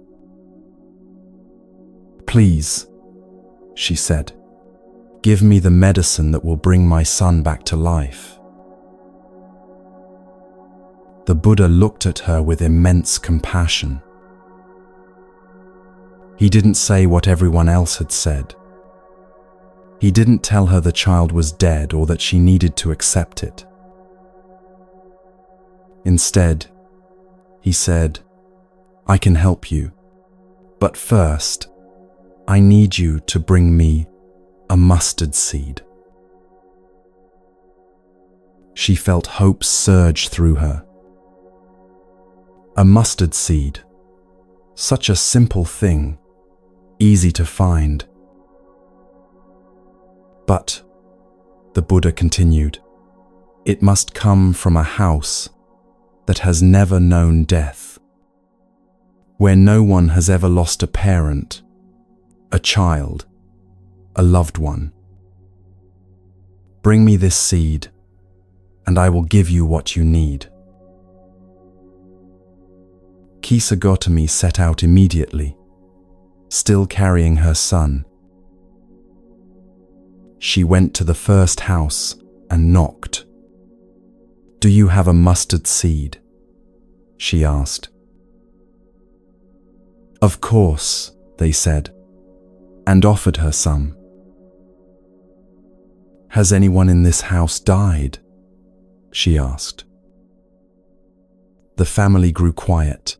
"Please," she said, "give me the medicine that will bring my son back to life." The Buddha looked at her with immense compassion. He didn't say what everyone else had said. He didn't tell her the child was dead or that she needed to accept it. Instead, he said, "I can help you, but first, I need you to bring me a mustard seed." She felt hope surge through her. A mustard seed, such a simple thing, easy to find. But, the Buddha continued, it must come from a house that has never known death, where no one has ever lost a parent, a child, a loved one. Bring me this seed, and I will give you what you need. Kisa Gautami set out immediately, still carrying her son. She went to the first house and knocked. "Do you have a mustard seed?" she asked. "Of course," they said, and offered her some. "Has anyone in this house died?" she asked. The family grew quiet.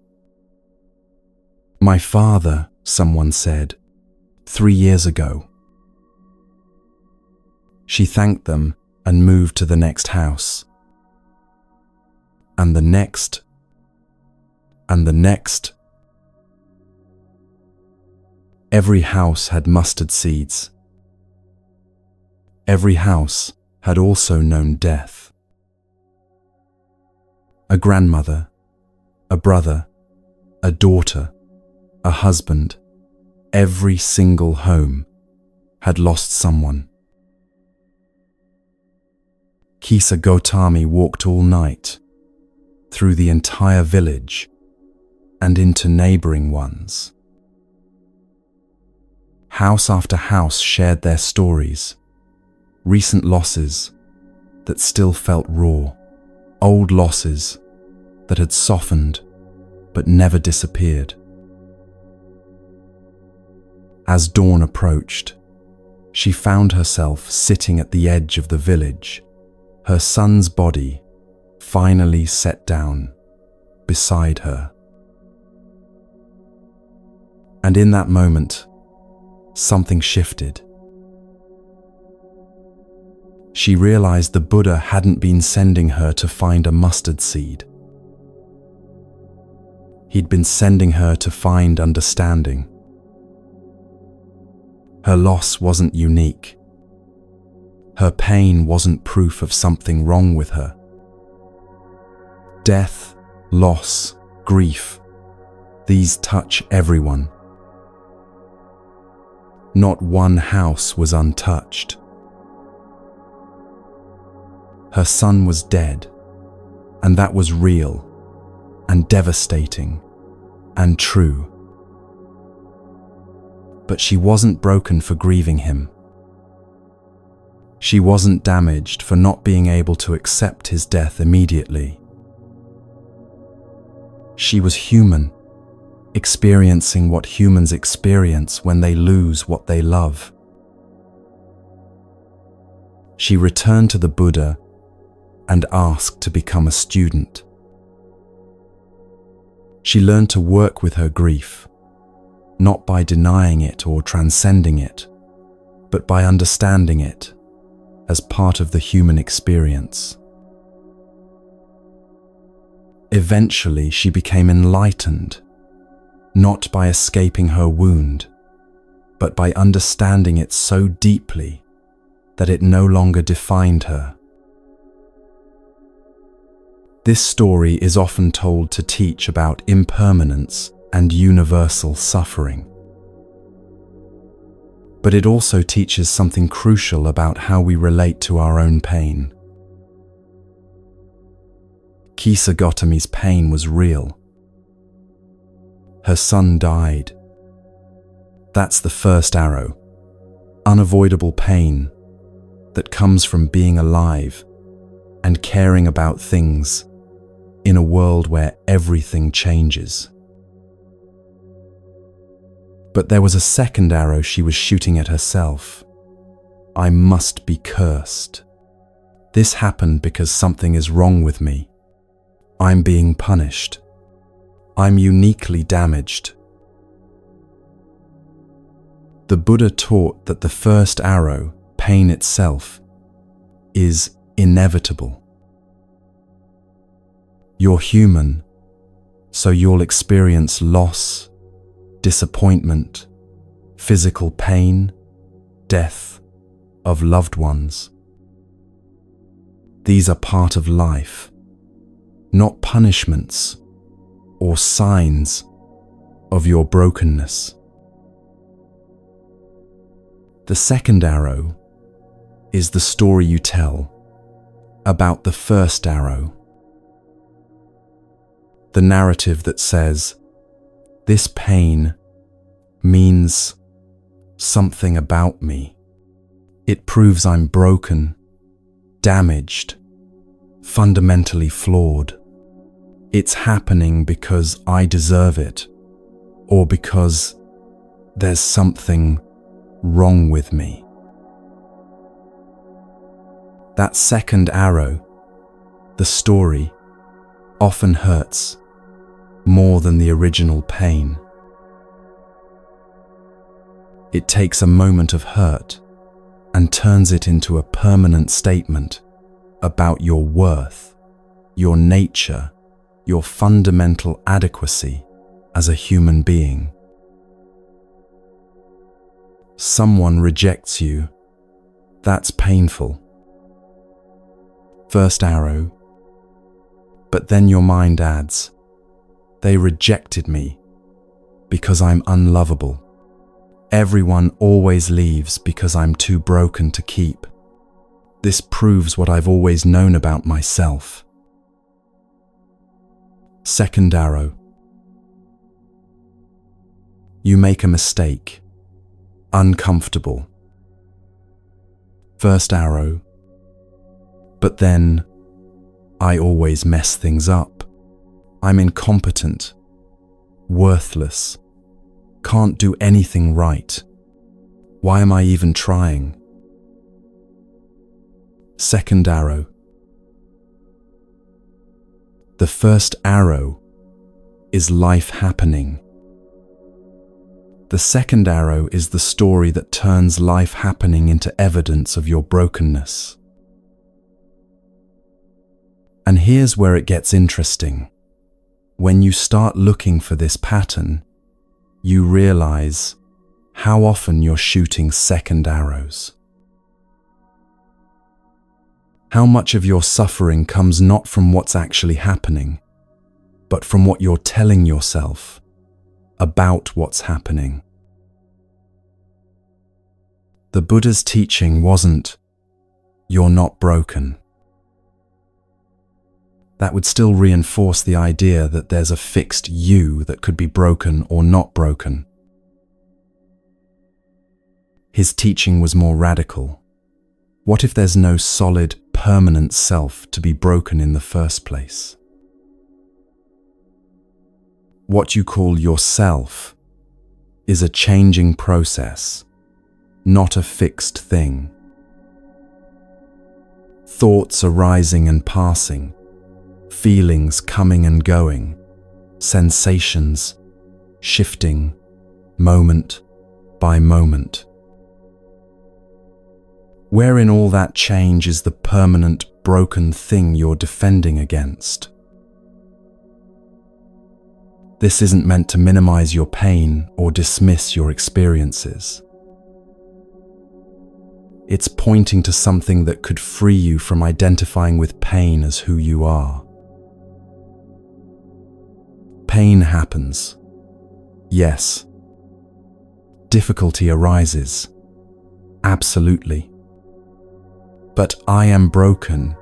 "My father," someone said, 3 years ago. She thanked them and moved to the next house. And the next, and the next. Every house had mustard seeds. Every house had also known death. A grandmother, a brother, a daughter, a husband, every single home had lost someone. Kisa Gotami walked all night, through the entire village and into neighboring ones. House after house shared their stories, recent losses that still felt raw, old losses that had softened but never disappeared. As dawn approached, she found herself sitting at the edge of the village, her son's body finally set down beside her. And in that moment, something shifted. She realized the Buddha hadn't been sending her to find a mustard seed. He'd been sending her to find understanding. Her loss wasn't unique. Her pain wasn't proof of something wrong with her. Death, loss, grief, these touch everyone. Not one house was untouched. Her son was dead, and that was real and devastating and true. But she wasn't broken for grieving him. She wasn't damaged for not being able to accept his death immediately. She was human, experiencing what humans experience when they lose what they love. She returned to the Buddha and asked to become a student. She learned to work with her grief, not by denying it or transcending it, but by understanding it as part of the human experience. Eventually, she became enlightened, not by escaping her wound, but by understanding it so deeply that it no longer defined her. This story is often told to teach about impermanence and universal suffering. But it also teaches something crucial about how we relate to our own pain. Kisa Gotami's pain was real. Her son died. That's the first arrow, unavoidable pain that comes from being alive and caring about things in a world where everything changes. But there was a second arrow she was shooting at herself. I must be cursed. This happened because something is wrong with me. I'm being punished. I'm uniquely damaged. The Buddha taught that the first arrow, pain itself, is inevitable. You're human, so you'll experience loss, disappointment, physical pain, death of loved ones. These are part of life, not punishments or signs of your brokenness. The second arrow is the story you tell about the first arrow. The narrative that says, this pain means something about me. It proves I'm broken, damaged, fundamentally flawed. It's happening because I deserve it, or because there's something wrong with me. That second arrow, the story, often hurts more than the original pain. It takes a moment of hurt and turns it into a permanent statement about your worth, your nature, your fundamental adequacy as a human being. Someone rejects you. That's painful. First arrow. But then your mind adds, they rejected me because I'm unlovable. Everyone always leaves because I'm too broken to keep. This proves what I've always known about myself. Second arrow. You make a mistake. Uncomfortable. First arrow. But then, I always mess things up. I'm incompetent, worthless, can't do anything right. Why am I even trying? Second arrow. The first arrow is life happening. The second arrow is the story that turns life happening into evidence of your brokenness. And here's where it gets interesting. When you start looking for this pattern, you realize how often you're shooting second arrows. How much of your suffering comes not from what's actually happening, but from what you're telling yourself about what's happening. The Buddha's teaching wasn't, "You're not broken." That would still reinforce the idea that there's a fixed you that could be broken or not broken. His teaching was more radical. What if there's no solid, permanent self to be broken in the first place? What you call yourself is a changing process, not a fixed thing. Thoughts arising and passing, feelings coming and going, sensations shifting moment by moment. Where in all that change is the permanent, broken thing you're defending against? This isn't meant to minimize your pain or dismiss your experiences. It's pointing to something that could free you from identifying with pain as who you are. Pain happens. Yes. Difficulty arises. Absolutely. But I Am Broken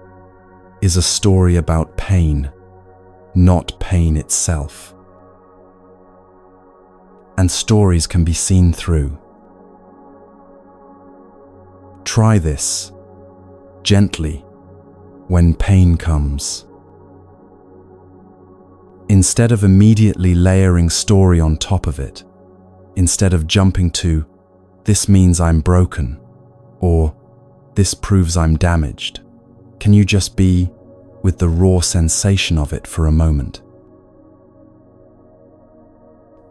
is a story about pain, not pain itself. And stories can be seen through. Try this, gently, when pain comes. Instead of immediately layering story on top of it, instead of jumping to, "This means I'm broken," or "This proves I'm damaged," can you just be with the raw sensation of it for a moment?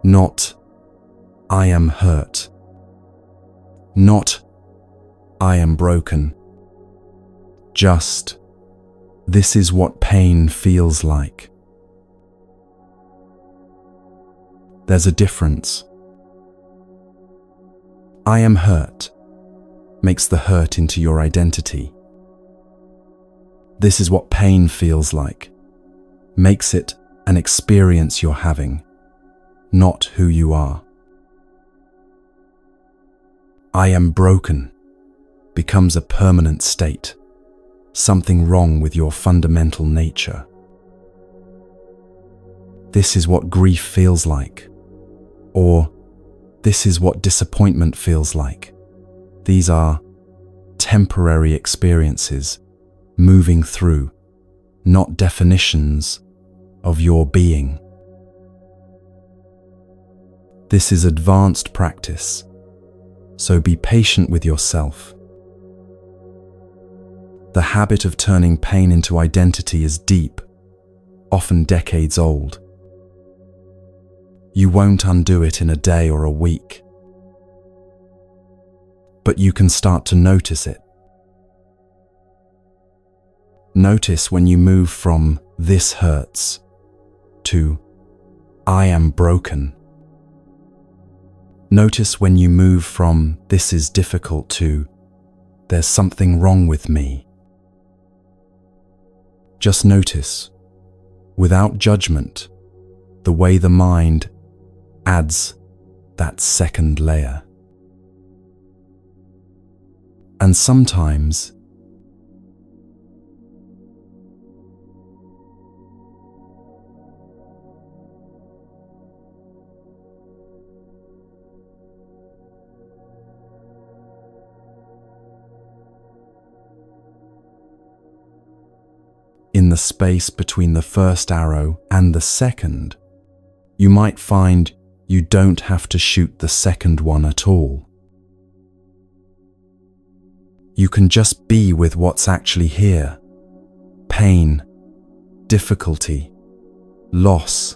Not, "I am hurt." Not, "I am broken." Just, "This is what pain feels like." There's a difference. "I am hurt" makes the hurt into your identity. "This is what pain feels like" makes it an experience you're having, not who you are. "I am broken" becomes a permanent state, something wrong with your fundamental nature. "This is what grief feels like," or "This is what disappointment feels like." These are temporary experiences moving through, not definitions of your being. This is advanced practice, so be patient with yourself. The habit of turning pain into identity is deep, often decades old. You won't undo it in a day or a week. but you can start to notice it. Notice when you move from "this hurts" to "I am broken." Notice when you move from "this is difficult" to "there's something wrong with me." Just notice, without judgment, the way the mind adds that second layer. And sometimes in the space between the first arrow and the second, you might find you don't have to shoot the second one at all. You can just be with what's actually here: pain, difficulty, loss,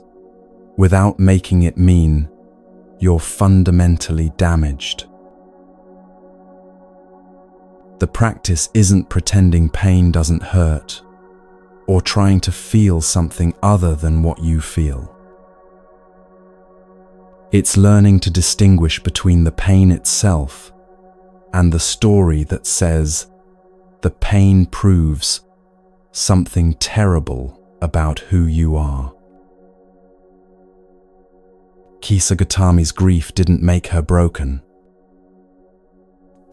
without making it mean you're fundamentally damaged. The practice isn't pretending pain doesn't hurt, or trying to feel something other than what you feel. It's learning to distinguish between the pain itself and the story that says the pain proves something terrible about who you are. Kisa Gautami's grief didn't make her broken.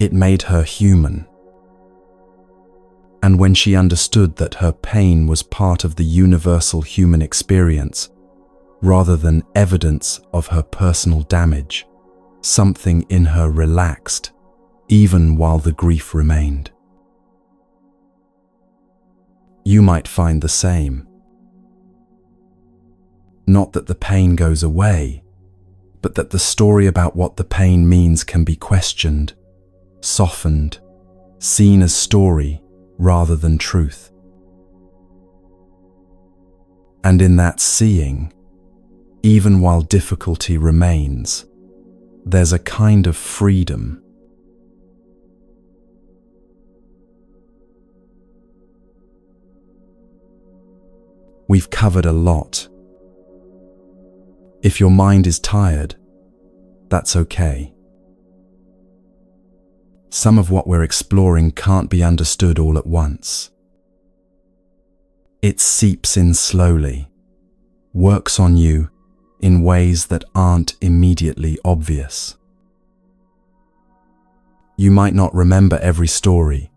It made her human. And when she understood that her pain was part of the universal human experience, rather than evidence of her personal damage, something in her relaxed, even while the grief remained. You might find the same. Not that the pain goes away, but that the story about what the pain means can be questioned, softened, seen as story rather than truth. And in that seeing, even while difficulty remains, there's a kind of freedom. We've covered a lot. If your mind is tired, that's okay. Some of what we're exploring can't be understood all at once. It seeps in slowly, works on you in ways that aren't immediately obvious. You might not remember every story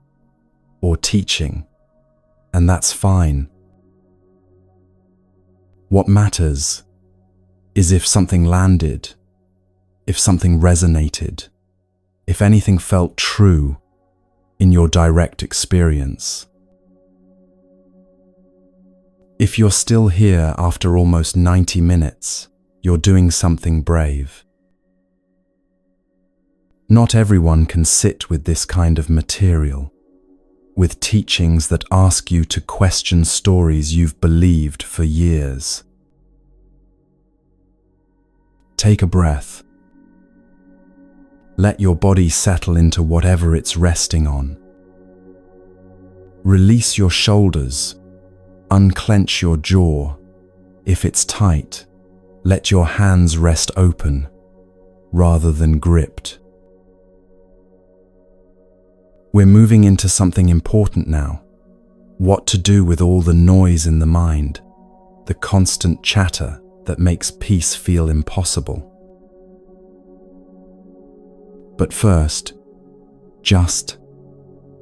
or teaching, and that's fine. What matters is if something landed, if something resonated, if anything felt true in your direct experience. If you're still here after almost 90 minutes, you're doing something brave. Not everyone can sit with this kind of material, with teachings that ask you to question stories you've believed for years. Take a breath. Let your body settle into whatever it's resting on. Release your shoulders. Unclench your jaw. If it's tight, let your hands rest open rather than gripped. We're moving into something important now. What to do with all the noise in the mind, the constant chatter that makes peace feel impossible. But first, just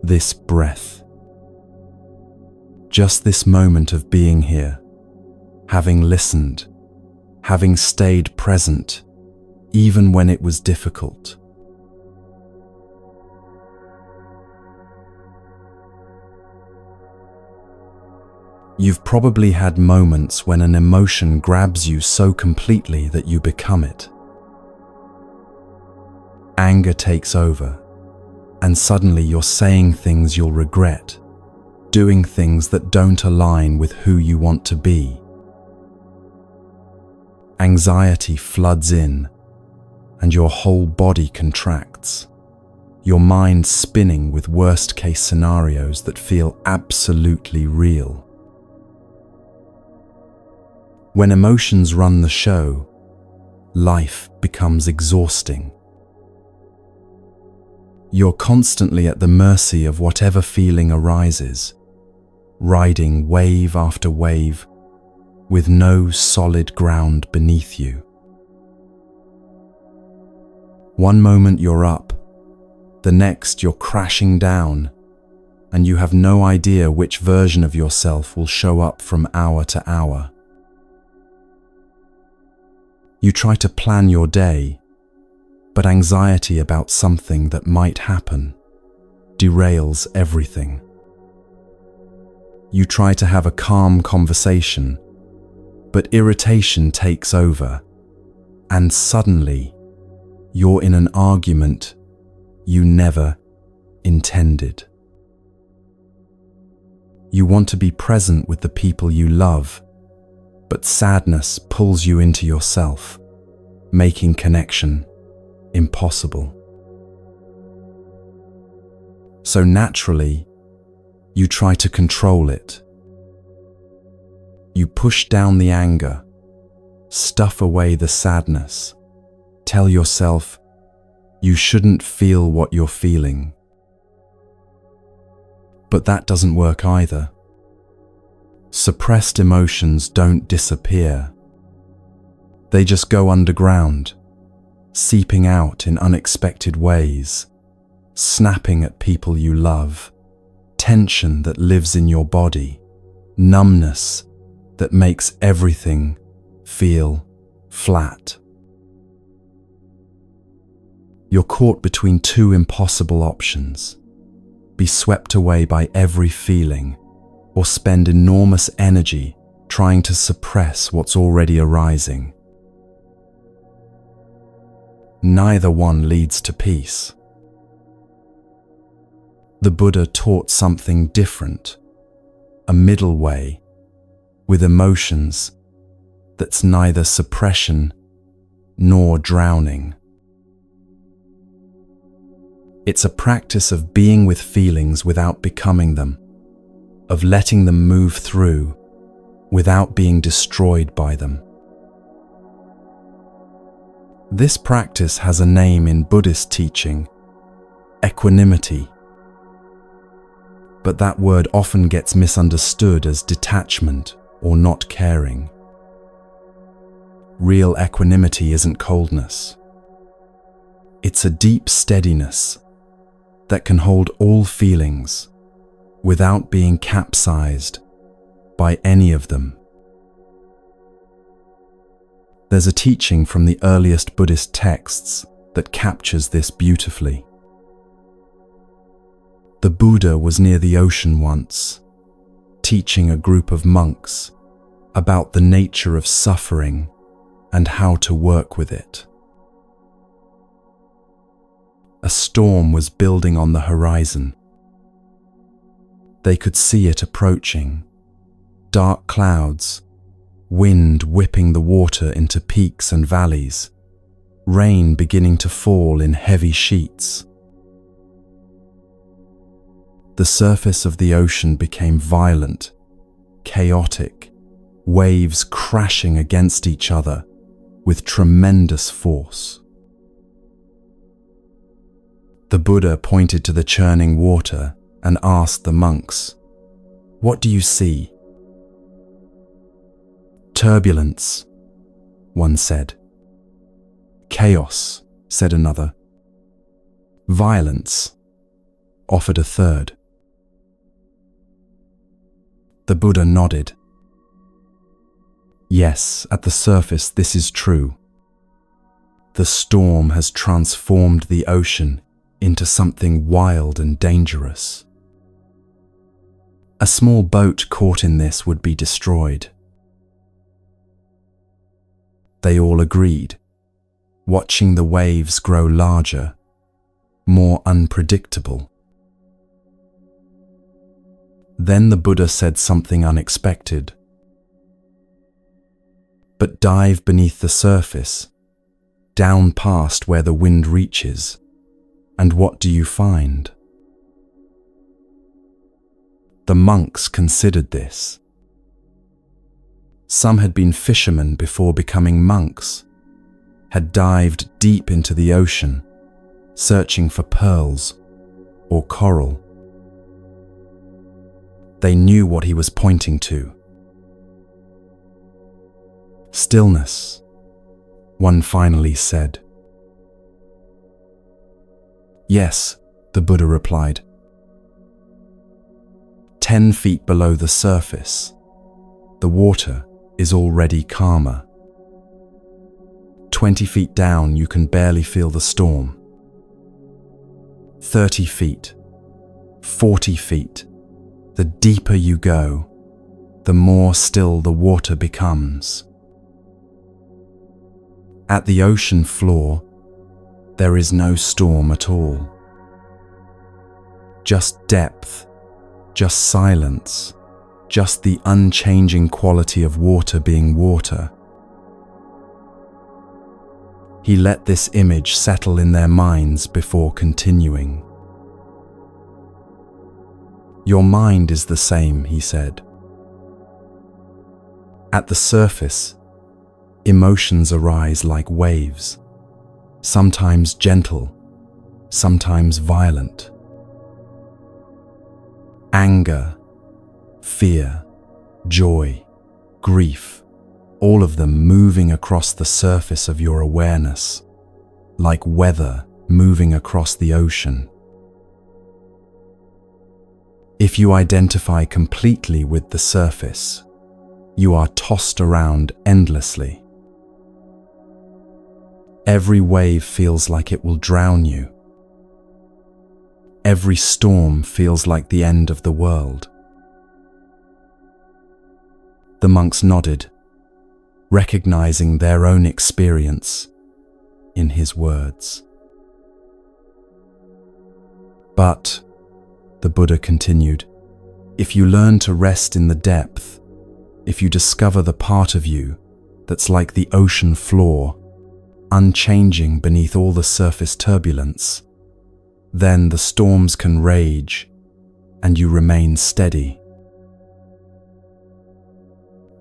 this breath. Just this moment of being here, having listened, having stayed present, even when it was difficult. You've probably had moments when an emotion grabs you so completely that you become it. Anger takes over, and suddenly you're saying things you'll regret, doing things that don't align with who you want to be. Anxiety floods in, and your whole body contracts. your mind spinning with worst-case scenarios that feel absolutely real. When emotions run the show, life becomes exhausting. You're constantly at the mercy of whatever feeling arises, riding wave after wave with no solid ground beneath you. One moment you're up, the next you're crashing down, and you have no idea which version of yourself will show up from hour to hour. You try to plan your day, but anxiety about something that might happen derails everything. You try to have a calm conversation, but irritation takes over, and suddenly you're in an argument you never intended. You want to be present with the people you love, but sadness pulls you into yourself, making connection impossible. So naturally, you try to control it. You push down the anger, stuff away the sadness, tell yourself you shouldn't feel what you're feeling. But that doesn't work either. Suppressed emotions don't disappear. They just go underground, seeping out in unexpected ways, snapping at people you love, tension that lives in your body, numbness that makes everything feel flat. You're caught between two impossible options: be swept away by every feeling, or spend enormous energy trying to suppress what's already arising. Neither one leads to peace. The Buddha taught something different, a middle way, with emotions that's neither suppression nor drowning. It's a practice of being with feelings without becoming them, of letting them move through without being destroyed by them. This practice has a name in Buddhist teaching: equanimity. But that word often gets misunderstood as detachment or not caring. Real equanimity isn't coldness. It's a deep steadiness that can hold all feelings without being capsized by any of them. There's a teaching from the earliest Buddhist texts that captures this beautifully. The Buddha was near the ocean once, teaching a group of monks about the nature of suffering and how to work with it. A storm was building on the horizon. They could see it approaching, dark clouds, wind whipping the water into peaks and valleys, rain beginning to fall in heavy sheets. The surface of the ocean became violent, chaotic, waves crashing against each other with tremendous force. The Buddha pointed to the churning water and asked the monks, "What do you see?" "Turbulence," one said. "Chaos," said another. "Violence," offered a third. The Buddha nodded. Yes, at the surface this is true. The storm has transformed the ocean into something wild and dangerous. A small boat caught in this would be destroyed. They all agreed, watching the waves grow larger, more unpredictable. Then the Buddha said something unexpected. But dive beneath the surface, down past where the wind reaches, And what do you find? The monks considered this. Some had been fishermen before becoming monks, had dived deep into the ocean, searching for pearls or coral. They knew what he was pointing to. Stillness, one finally said. Yes, the Buddha replied. 10 feet below the surface, the water is already calmer. 20 feet down, you can barely feel the storm. 30 feet, 40 feet, the deeper you go, the more still the water becomes. At the ocean floor, there is no storm at all. Just depth, just silence, just the unchanging quality of water being water. He let this image settle in their minds before continuing. Your mind is the same, he said. At the surface, emotions arise like waves, sometimes gentle, sometimes violent. Anger, fear, joy, grief, all of them moving across the surface of your awareness, like weather moving across the ocean. If you identify completely with the surface, you are tossed around endlessly. Every wave feels like it will drown you. Every storm feels like the end of the world. The monks nodded, recognizing their own experience in his words. But, the Buddha continued, if you learn to rest in the depth, if you discover the part of you that's like the ocean floor, unchanging beneath all the surface turbulence, then the storms can rage and you remain steady.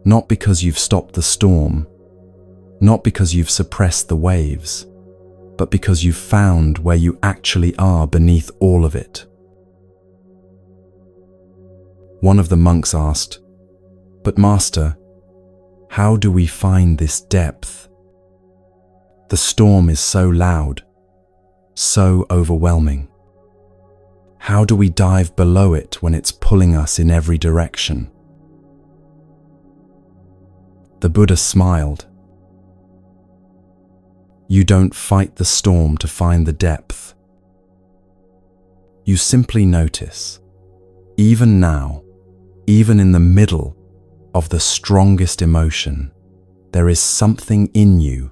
Not because you've stopped the storm, not because you've suppressed the waves, but because you've found where you actually are beneath all of it. One of the monks asked, "But Master, how do we find this depth? The storm is so loud, so overwhelming. How do we dive below it when it's pulling us in every direction?" The Buddha smiled. You don't fight the storm to find the depth. You simply notice, even now, even in the middle of the strongest emotion, there is something in you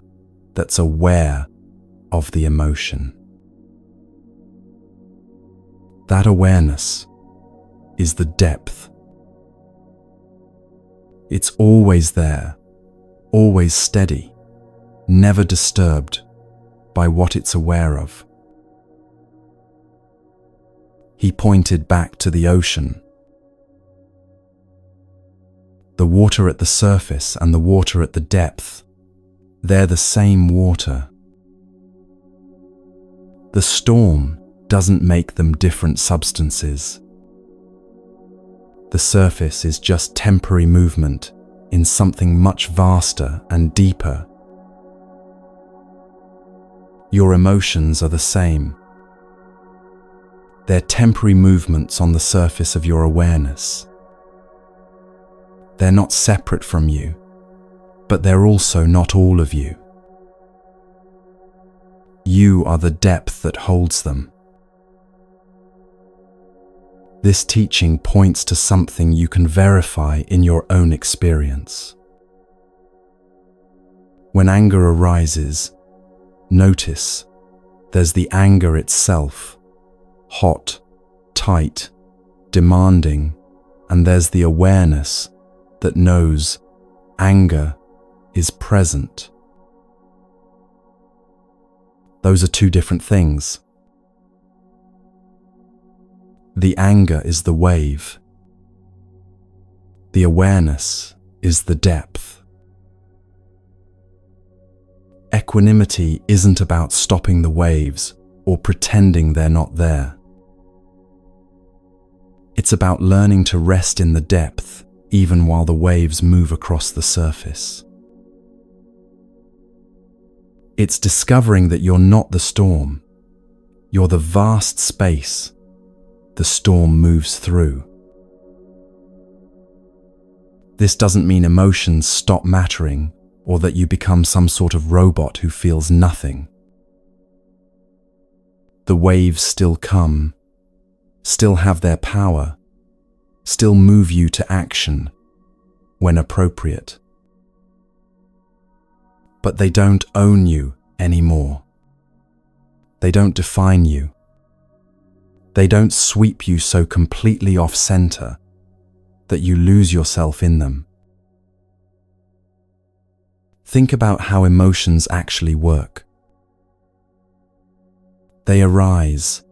that's aware of the emotion. That awareness is the depth. It's always there, always steady, never disturbed by what it's aware of. He pointed back to the ocean. The water at the surface and the water at the depth, they're the same water. The storm doesn't make them different substances. The surface is just temporary movement in something much vaster and deeper. Your emotions are the same. They're temporary movements on the surface of your awareness. They're not separate from you, but they're also not all of you. You are the depth that holds them. This teaching points to something you can verify in your own experience. When anger arises, notice there's the anger itself, hot, tight, demanding, and there's the awareness that knows anger is present. Those are two different things. The anger is the wave. The awareness is the depth. Equanimity isn't about stopping the waves or pretending they're not there. It's about learning to rest in the depth even while the waves move across the surface. It's discovering that you're not the storm. You're the vast space the storm moves through. This doesn't mean emotions stop mattering or that you become some sort of robot who feels nothing. The waves still come, still have their power, still move you to action when appropriate. But they don't own you anymore. They don't define you. They don't sweep you so completely off center that you lose yourself in them. Think about how emotions actually work. They arise,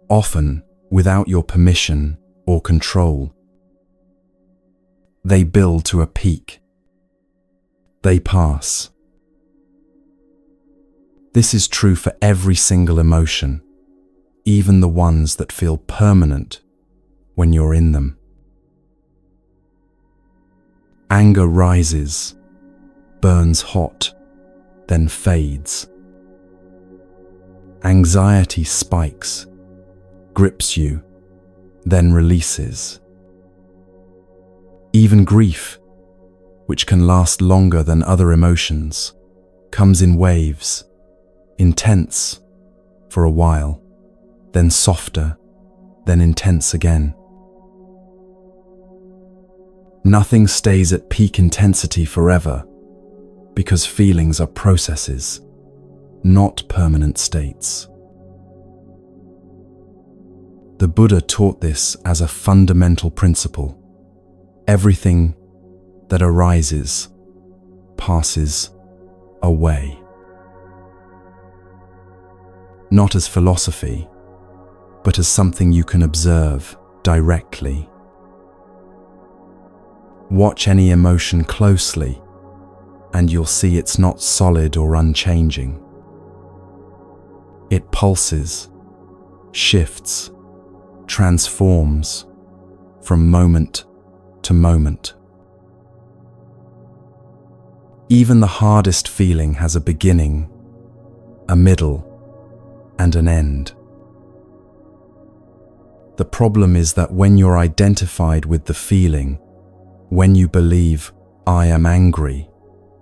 often without your permission or control. They build to a peak. They pass. This is true for every single emotion, even the ones that feel permanent when you're in them. Anger rises, burns hot, then fades. Anxiety spikes, grips you, then releases. Even grief, which can last longer than other emotions, comes in waves, intense for a while, then softer, then intense again. Nothing stays at peak intensity forever, because feelings are processes, not permanent states. The Buddha taught this as a fundamental principle. Everything that arises passes away. Not as philosophy, but as something you can observe directly. Watch any emotion closely, and you'll see it's not solid or unchanging. It pulses, shifts, transforms from moment to moment. Even the hardest feeling has a beginning, a middle, and an end. The problem is that when you're identified with the feeling, when you believe, "I am angry,"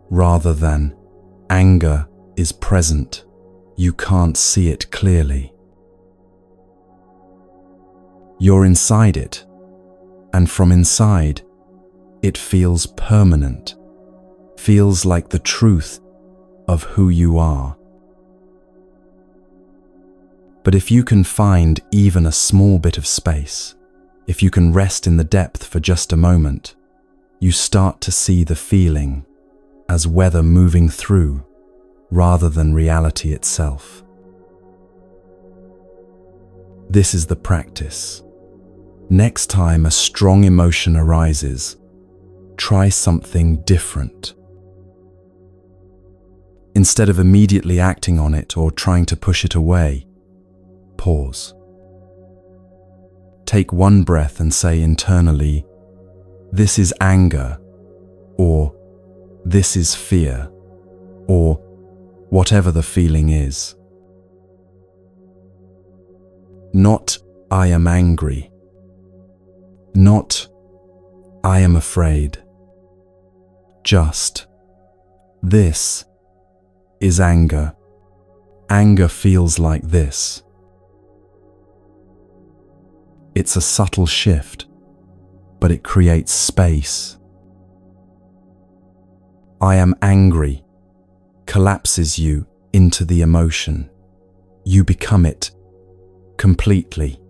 rather than "anger is present," you can't see it clearly. You're inside it, and from inside, it feels permanent, feels like the truth of who you are. But if you can find even a small bit of space, if you can rest in the depth for just a moment, you start to see the feeling as weather moving through rather than reality itself. This is the practice. Next time a strong emotion arises, try something different. Instead of immediately acting on it or trying to push it away, pause. Take one breath and say internally, "This is anger," or "This is fear," or whatever the feeling is. Not "I am angry," not "I am afraid." Just, "This is anger. Anger feels like this." It's a subtle shift, but it creates space. "I am angry" collapses you into the emotion. You become it completely.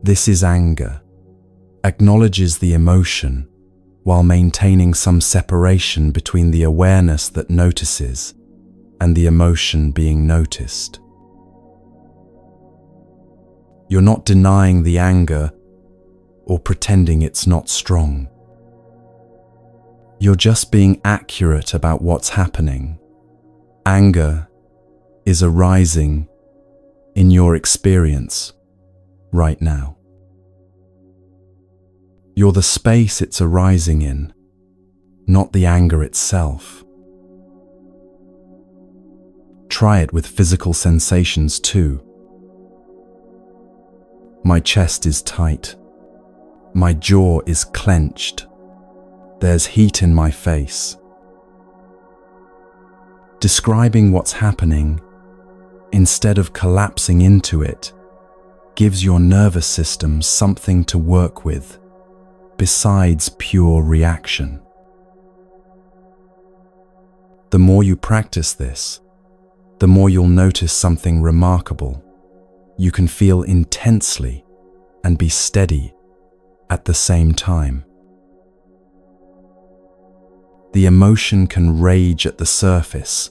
"This is anger" acknowledges the emotion while maintaining some separation between the awareness that notices and the emotion being noticed. You're not denying the anger or pretending it's not strong. You're just being accurate about what's happening. Anger is arising in your experience right now. You're the space it's arising in, not the anger itself. Try it with physical sensations too. My chest is tight. My jaw is clenched. There's heat in my face. Describing what's happening, instead of collapsing into it, gives your nervous system something to work with, besides pure reaction. The more you practice this, the more you'll notice something remarkable. You can feel intensely and be steady at the same time. The emotion can rage at the surface,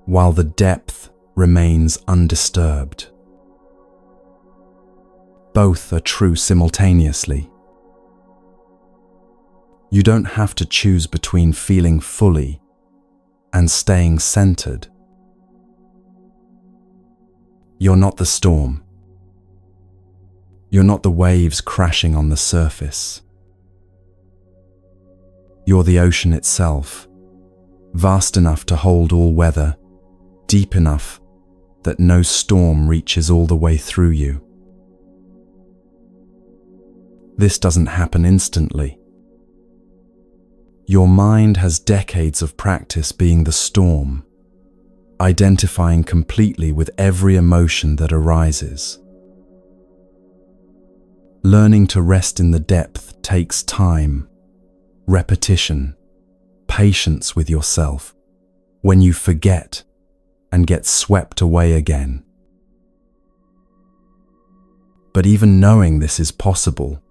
while the depth remains undisturbed. Both are true simultaneously. You don't have to choose between feeling fully and staying centered. You're not the storm. You're not the waves crashing on the surface. You're the ocean itself, vast enough to hold all weather, deep enough that no storm reaches all the way through you. This doesn't happen instantly. Your mind has decades of practice being the storm, identifying completely with every emotion that arises. Learning to rest in the depth takes time, repetition, patience with yourself when you forget and get swept away again. But even knowing this is possible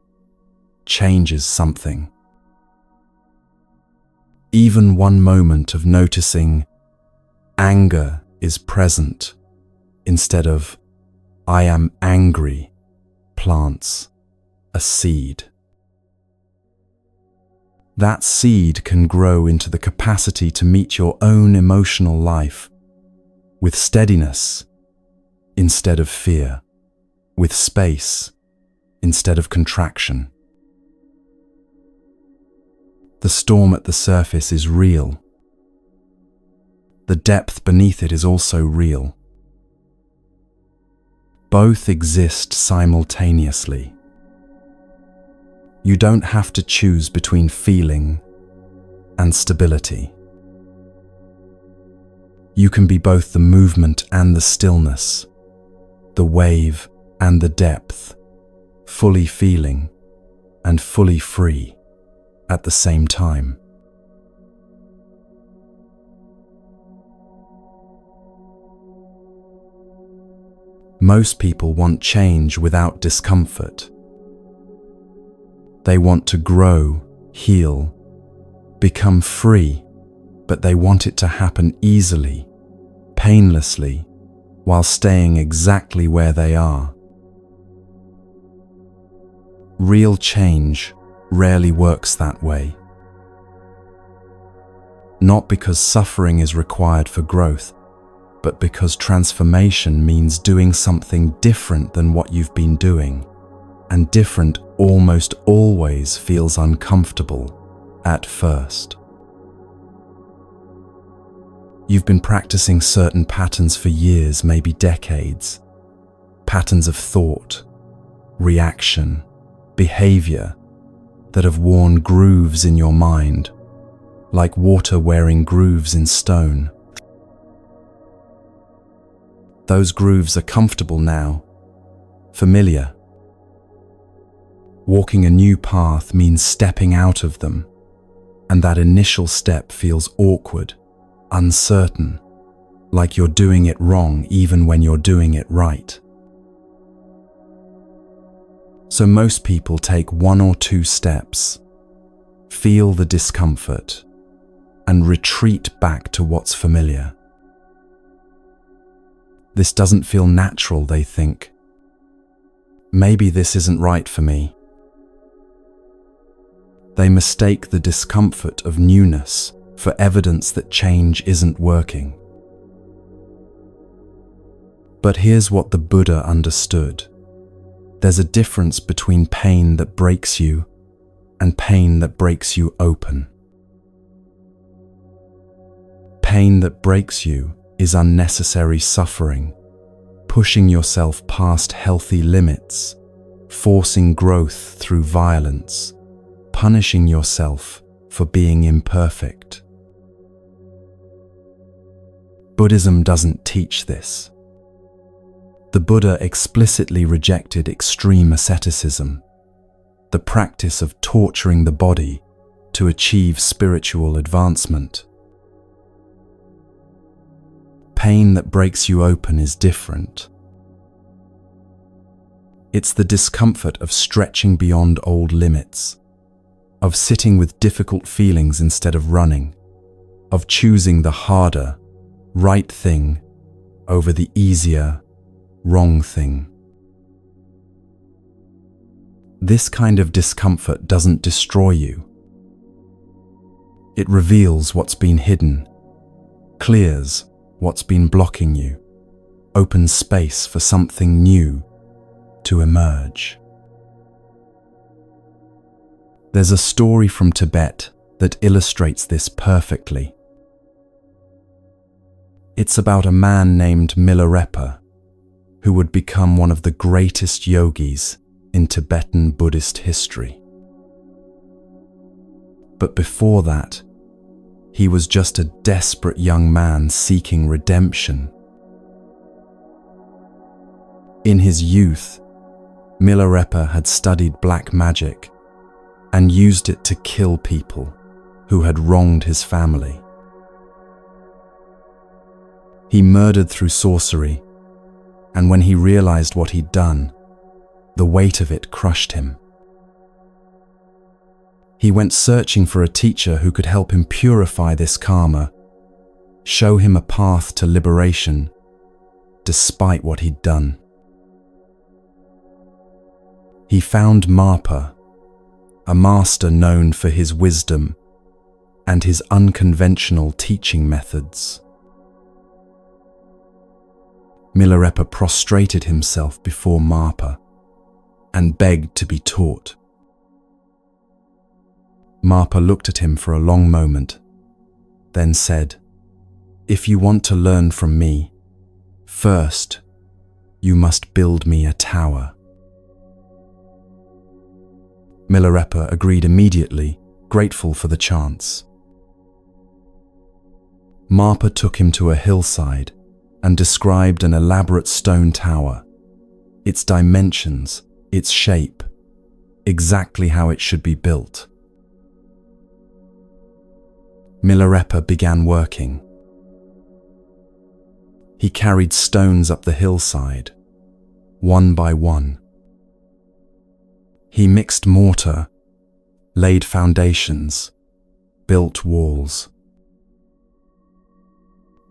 changes something. Even one moment of noticing anger is present instead of I am angry plants a seed. That seed can grow into the capacity to meet your own emotional life with steadiness instead of fear, with space instead of contraction. The storm at the surface is real. The depth beneath it is also real. Both exist simultaneously. You don't have to choose between feeling and stability. You can be both the movement and the stillness, the wave and the depth, fully feeling and fully free at the same time. Most people want change without discomfort. They want to grow, heal, become free, but they want it to happen easily, painlessly, while staying exactly where they are. Real change rarely works that way. Not because suffering is required for growth, but because transformation means doing something different than what you've been doing, and different almost always feels uncomfortable at first. You've been practicing certain patterns for years, maybe decades. Patterns of thought, reaction, behavior that have worn grooves in your mind, like water wearing grooves in stone. Those grooves are comfortable now, familiar. Walking a new path means stepping out of them, and that initial step feels awkward, uncertain, like you're doing it wrong even when you're doing it right. So most people take 1 or 2 steps, feel the discomfort, and retreat back to what's familiar. This doesn't feel natural, they think. maybe this isn't right for me. They mistake the discomfort of newness for evidence that change isn't working. But here's what the Buddha understood. There's a difference between pain that breaks you and pain that breaks you open. Pain that breaks you is unnecessary suffering, pushing yourself past healthy limits, forcing growth through violence, punishing yourself for being imperfect. Buddhism doesn't teach this. The Buddha explicitly rejected extreme asceticism, the practice of torturing the body to achieve spiritual advancement. Pain that breaks you open is different. It's the discomfort of stretching beyond old limits, of sitting with difficult feelings instead of running, of choosing the harder, right thing over the easier, wrong thing. This kind of discomfort doesn't destroy you. It reveals what's been hidden, clears what's been blocking you, opens space for something new to emerge. There's a story from Tibet that illustrates this perfectly. It's about a man named Milarepa, who would become one of the greatest yogis in Tibetan Buddhist history. But before that, he was just a desperate young man seeking redemption. In his youth, Milarepa had studied black magic and used it to kill people who had wronged his family. He murdered through sorcery, and when he realized what he'd done, the weight of it crushed him. He went searching for a teacher who could help him purify this karma, show him a path to liberation, despite what he'd done. He found Marpa, a master known for his wisdom and his unconventional teaching methods. Milarepa prostrated himself before Marpa and begged to be taught. Marpa looked at him for a long moment, then said, "If you want to learn from me, first you must build me a tower." Milarepa agreed immediately, grateful for the chance. Marpa took him to a hillside and described an elaborate stone tower, its dimensions, its shape, exactly how it should be built. Milarepa began working. He carried stones up the hillside, one by one. He mixed mortar, laid foundations, built walls.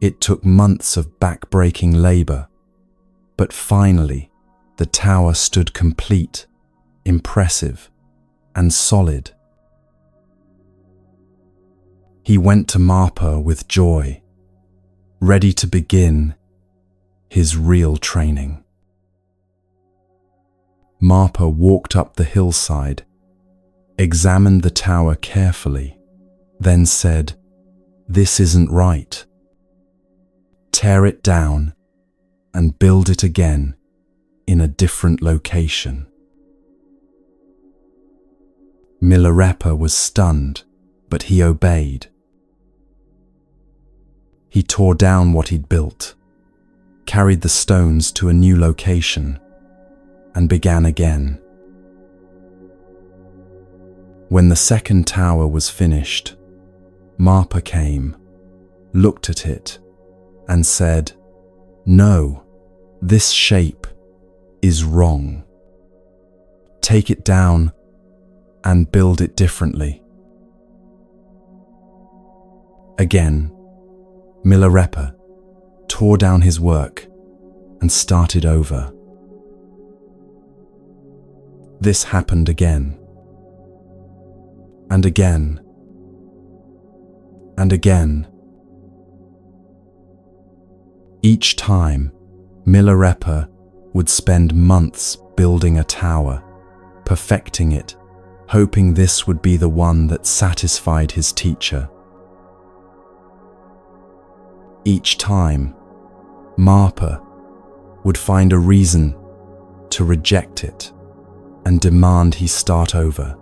It took months of back-breaking labor, but finally, the tower stood complete, impressive, and solid. He went to Marpa with joy, ready to begin his real training. Marpa walked up the hillside, examined the tower carefully, then said, "This isn't right. Tear it down and build it again in a different location." Milarepa was stunned, but he obeyed. He tore down what he'd built, carried the stones to a new location, and began again. When the second tower was finished, Marpa came, looked at it, and said, "No, this shape is wrong. Take it down and build it differently." Again, Milarepa tore down his work and started over. This happened again, and again, and again. Each time, Milarepa would spend months building a tower, perfecting it, hoping this would be the one that satisfied his teacher. Each time, Marpa would find a reason to reject it and demand he start over.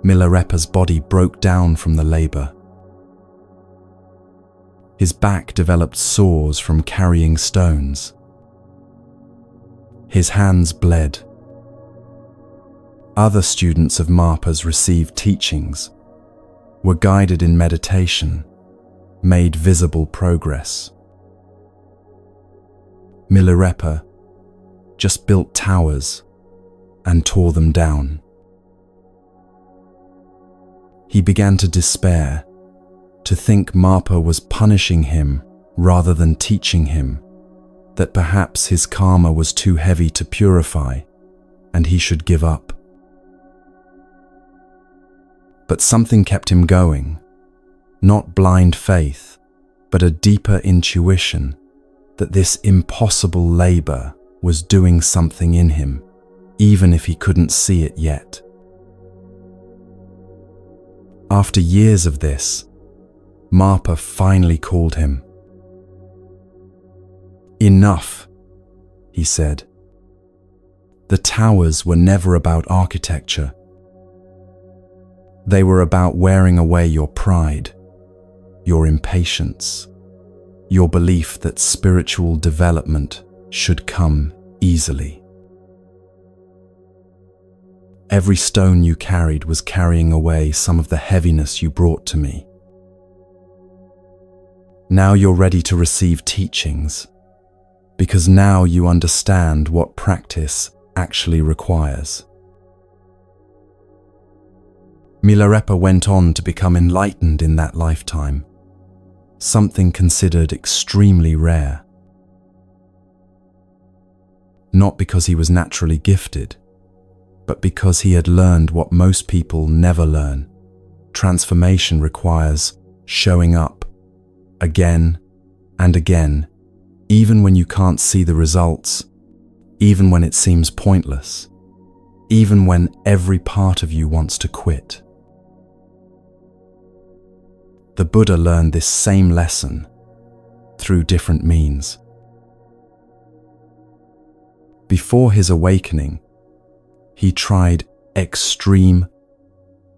Milarepa's body broke down from the labor. His back developed sores from carrying stones. His hands bled. Other students of Marpa's received teachings, were guided in meditation, made visible progress. Milarepa just built towers and tore them down. He began to despair, to think Marpa was punishing him rather than teaching him, that perhaps his karma was too heavy to purify and he should give up. But something kept him going, not blind faith, but a deeper intuition that this impossible labor was doing something in him, even if he couldn't see it yet. After years of this, Marpa finally called him. "Enough," he said. The towers were never about architecture. They were about wearing away your pride, your impatience, your belief that spiritual development should come easily. Every stone you carried was carrying away some of the heaviness you brought to me. Now you're ready to receive teachings, because now you understand what practice actually requires. Milarepa went on to become enlightened in that lifetime, something considered extremely rare. Not because he was naturally gifted, but because he had learned what most people never learn. Transformation requires showing up again and again, even when you can't see the results, even when it seems pointless, even when every part of you wants to quit. The Buddha learned this same lesson through different means. Before his awakening, he tried extreme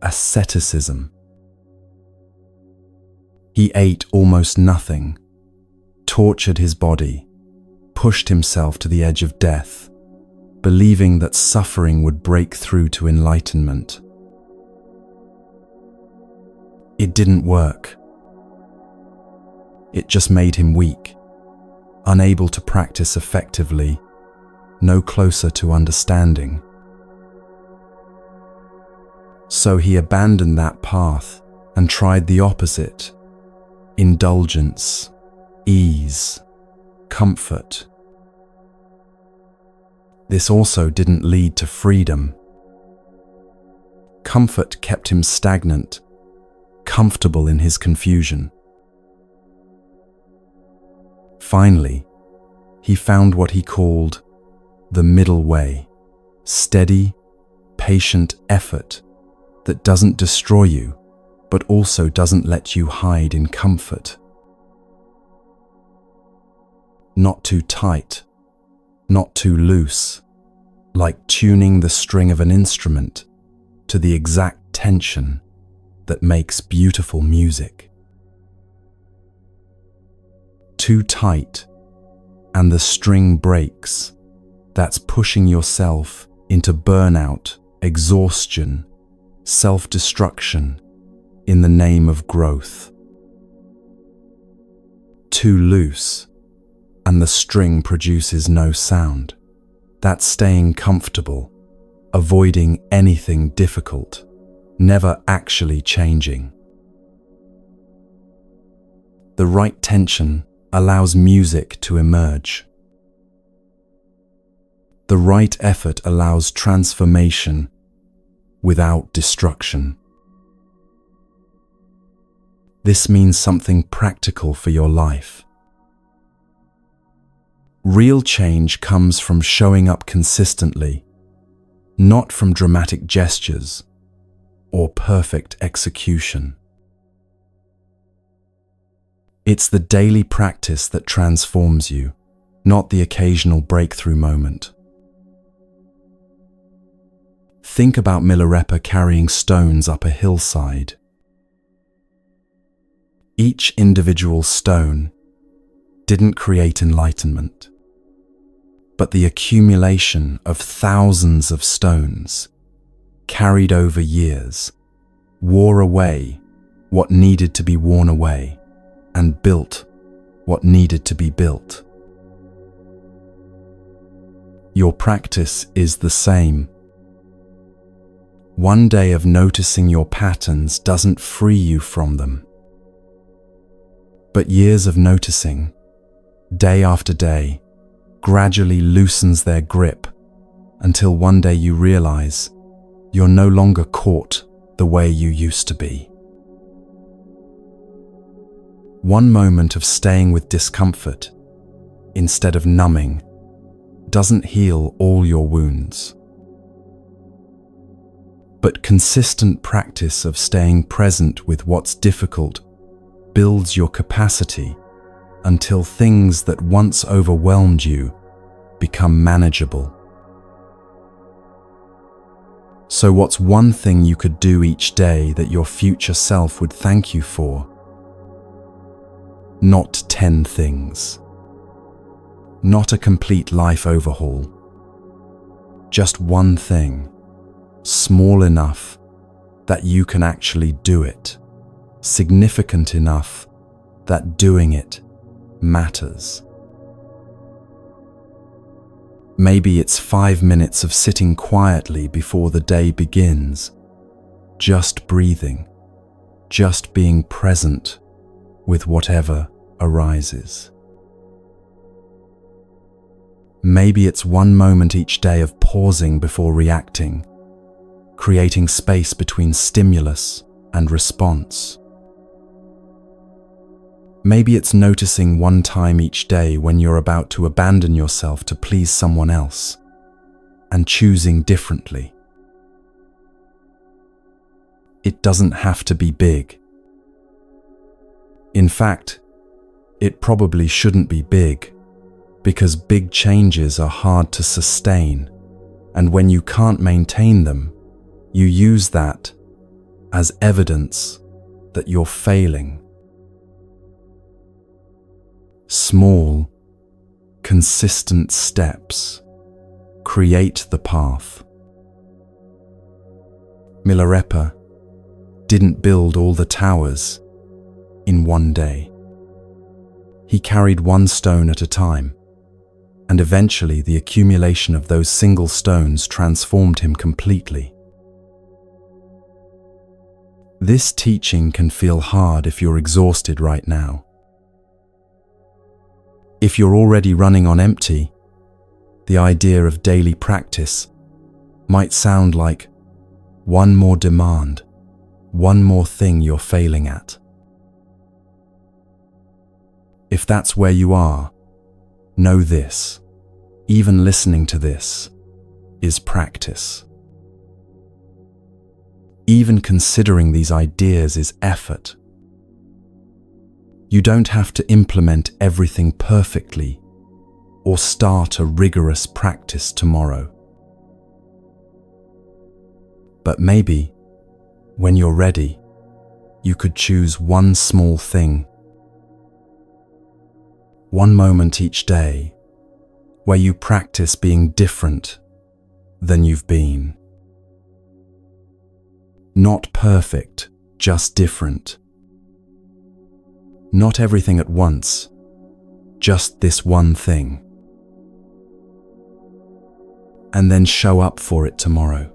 asceticism. He ate almost nothing, tortured his body, pushed himself to the edge of death, believing that suffering would break through to enlightenment. It didn't work. It just made him weak, unable to practice effectively, no closer to understanding. So he abandoned that path and tried the opposite: indulgence, ease, comfort. This also didn't lead to freedom. Comfort kept him stagnant, comfortable in his confusion. Finally, he found what he called the middle way, steady, patient effort that doesn't destroy you, but also doesn't let you hide in comfort. Not too tight, not too loose, like tuning the string of an instrument to the exact tension that makes beautiful music. Too tight, and the string breaks. That's pushing yourself into burnout, exhaustion, self-destruction in the name of growth. Too loose, and the string produces no sound. That's staying comfortable, avoiding anything difficult, never actually changing. The right tension allows music to emerge. The right effort allows transformation without destruction. This means something practical for your life. Real change comes from showing up consistently, not from dramatic gestures or perfect execution. It's the daily practice that transforms you, not the occasional breakthrough moment. Think about Milarepa carrying stones up a hillside. Each individual stone didn't create enlightenment, but the accumulation of thousands of stones, carried over years, wore away what needed to be worn away and built what needed to be built. Your practice is the same. One day of noticing your patterns doesn't free you from them, but years of noticing, day after day, gradually loosens their grip until one day you realize you're no longer caught the way you used to be. One moment of staying with discomfort instead of numbing doesn't heal all your wounds. But consistent practice of staying present with what's difficult builds your capacity until things that once overwhelmed you become manageable. So what's one thing you could do each day that your future self would thank you for? Not 10 things. Not a complete life overhaul. Just one thing, small enough that you can actually do it, significant enough that doing it matters. Maybe it's 5 minutes of sitting quietly before the day begins, just breathing, just being present with whatever arises. Maybe it's 1 moment each day of pausing before reacting, creating space between stimulus and response. Maybe it's noticing 1 time each day when you're about to abandon yourself to please someone else and choosing differently. It doesn't have to be big. In fact, it probably shouldn't be big, because big changes are hard to sustain, and when you can't maintain them, you use that as evidence that you're failing. Small, consistent steps create the path. Milarepa didn't build all the towers in one day. He carried 1 stone at a time, and eventually the accumulation of those single stones transformed him completely. This teaching can feel hard if you're exhausted right now. If you're already running on empty, the idea of daily practice might sound like 1 more demand, 1 more thing you're failing at. If that's where you are, know this: even listening to this is practice. Even considering these ideas is effort. You don't have to implement everything perfectly or start a rigorous practice tomorrow. But maybe, when you're ready, you could choose 1 small thing, 1 moment each day, where you practice being different than you've been. Not perfect, just different. Not everything at once, just this 1 thing. And then show up for it tomorrow.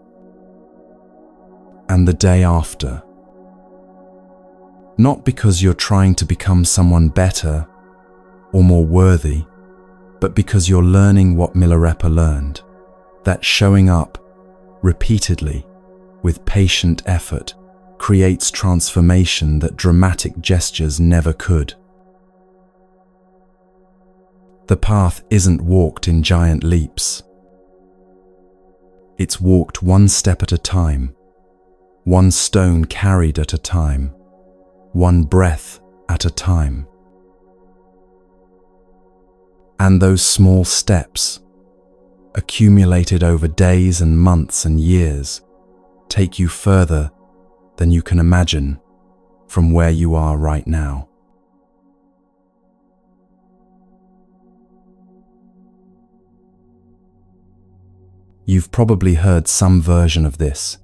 And the day after. Not because you're trying to become someone better or more worthy, but because you're learning what Milarepa learned. that showing up repeatedly with patient effort creates transformation that dramatic gestures never could. The path isn't walked in giant leaps. It's walked one step at a time, one stone carried at a time, one breath at a time. And those small steps, accumulated over days and months and years, take you further than you can imagine from where you are right now. You've probably heard some version of this.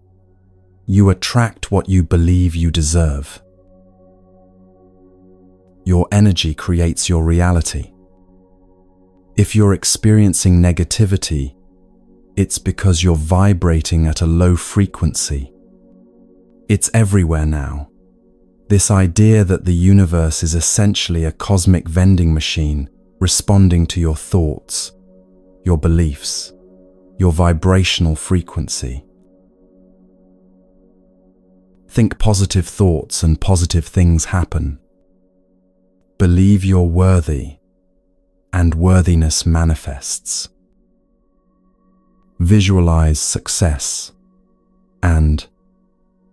You attract what you believe you deserve. Your energy creates your reality. If you're experiencing negativity, it's because you're vibrating at a low frequency. It's everywhere now. This idea that the universe is essentially a cosmic vending machine responding to your thoughts, your beliefs, your vibrational frequency. Think positive thoughts and positive things happen. Believe you're worthy, and worthiness manifests. Visualize success, and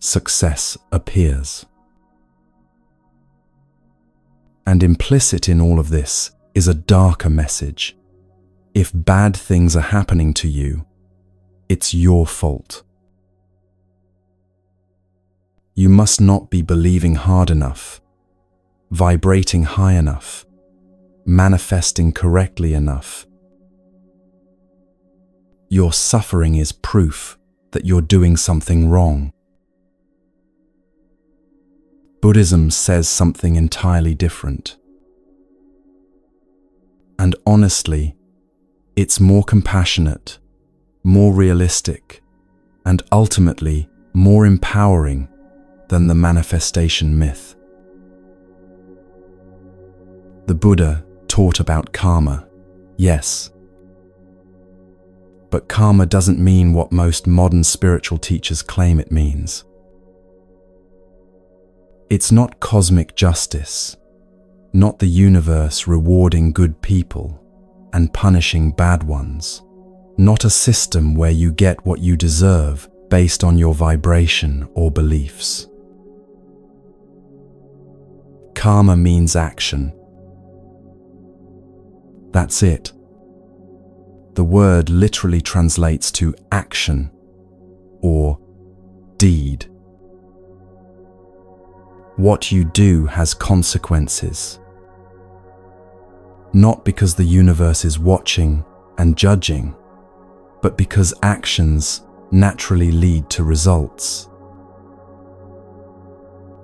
success appears. And implicit in all of this is a darker message. If bad things are happening to you, it's your fault. You must not be believing hard enough, vibrating high enough, manifesting correctly enough. Your suffering is proof that you're doing something wrong. Buddhism says something entirely different. And honestly, it's more compassionate, more realistic, and ultimately more empowering than the manifestation myth. The Buddha taught about karma, yes. But karma doesn't mean what most modern spiritual teachers claim it means. It's not cosmic justice, not the universe rewarding good people and punishing bad ones, not a system where you get what you deserve based on your vibration or beliefs. Karma means action. That's it. The word literally translates to action or deed. What you do has consequences. Not because the universe is watching and judging, but because actions naturally lead to results.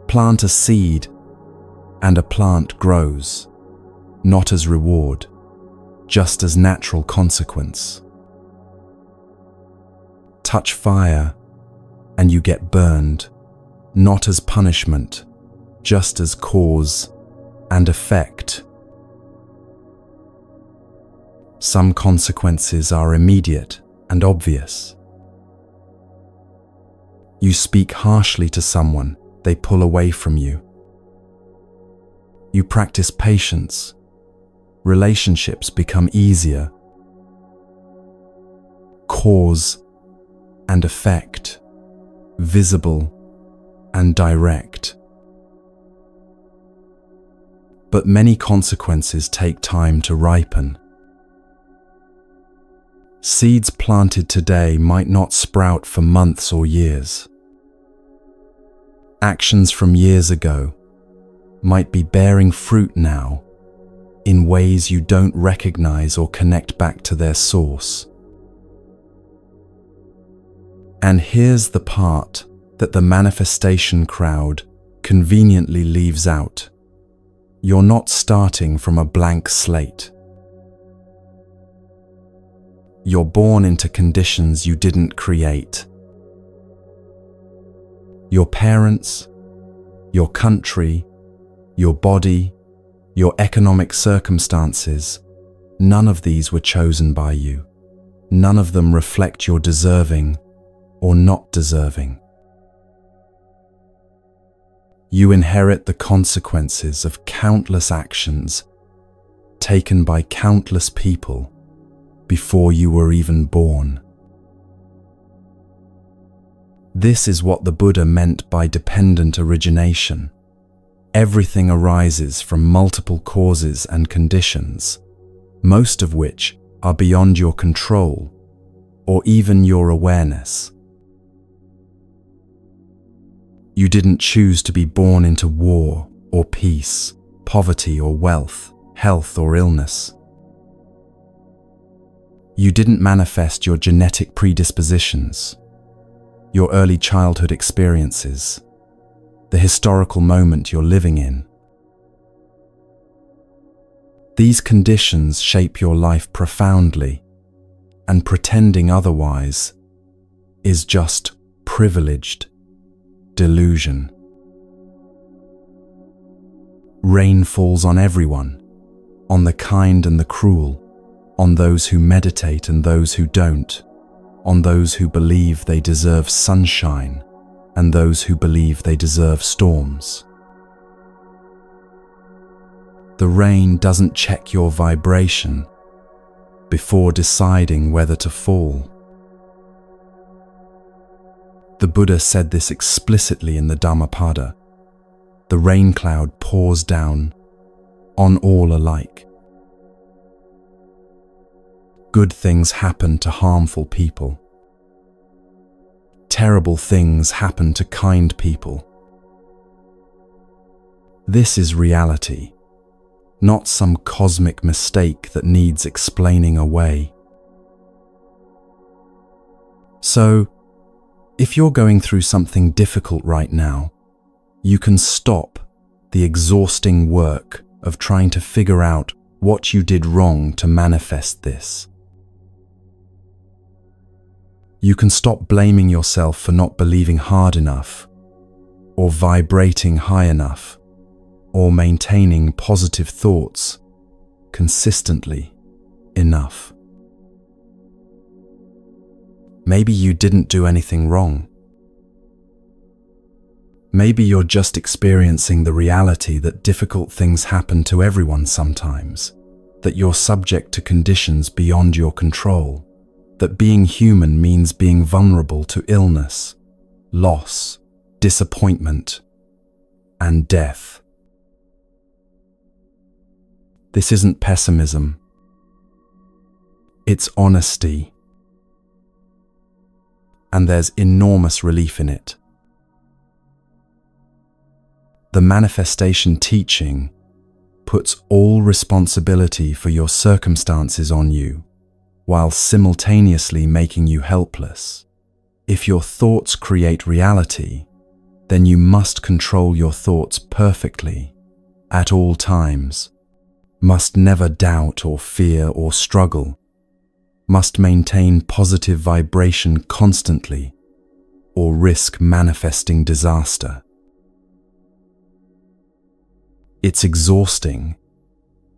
Plant a seed and a plant grows, not as reward, just as natural consequence. Touch fire and you get burned, not as punishment, just as cause and effect. Some consequences are immediate and obvious. You speak harshly to someone, they pull away from you. You practice patience, relationships become easier. Cause and effect, visible and direct. But many consequences take time to ripen. Seeds planted today might not sprout for months or years. Actions from years ago might be bearing fruit now in ways you don't recognize or connect back to their source. And here's the part that the manifestation crowd conveniently leaves out. You're not starting from a blank slate. You're born into conditions you didn't create. Your parents, your country, your body, your economic circumstances, none of these were chosen by you. None of them reflect your deserving or not deserving. You inherit the consequences of countless actions taken by countless people before you were even born. This is what the Buddha meant by dependent origination. Everything arises from multiple causes and conditions, most of which are beyond your control or even your awareness. You didn't choose to be born into war or peace, poverty or wealth, health or illness. You didn't manifest your genetic predispositions, your early childhood experiences, the historical moment you're living in. These conditions shape your life profoundly, and pretending otherwise is just privileged delusion. Rain falls on everyone, on the kind and the cruel, on those who meditate and those who don't, on those who believe they deserve sunshine and those who believe they deserve storms. The rain doesn't check your vibration before deciding whether to fall. The Buddha said this explicitly in the Dhammapada. The rain cloud pours down on all alike. Good things happen to harmful people. Terrible things happen to kind people. This is reality, not some cosmic mistake that needs explaining away. So, if you're going through something difficult right now, you can stop the exhausting work of trying to figure out what you did wrong to manifest this. You can stop blaming yourself for not believing hard enough, or vibrating high enough, or maintaining positive thoughts consistently enough. Maybe you didn't do anything wrong. Maybe you're just experiencing the reality that difficult things happen to everyone sometimes, that you're subject to conditions beyond your control, that being human means being vulnerable to illness, loss, disappointment, and death. This isn't pessimism. It's honesty. And there's enormous relief in it. The manifestation teaching puts all responsibility for your circumstances on you, while simultaneously making you helpless. If your thoughts create reality, then you must control your thoughts perfectly, at all times, must never doubt or fear or struggle, must maintain positive vibration constantly, or risk manifesting disaster. It's exhausting,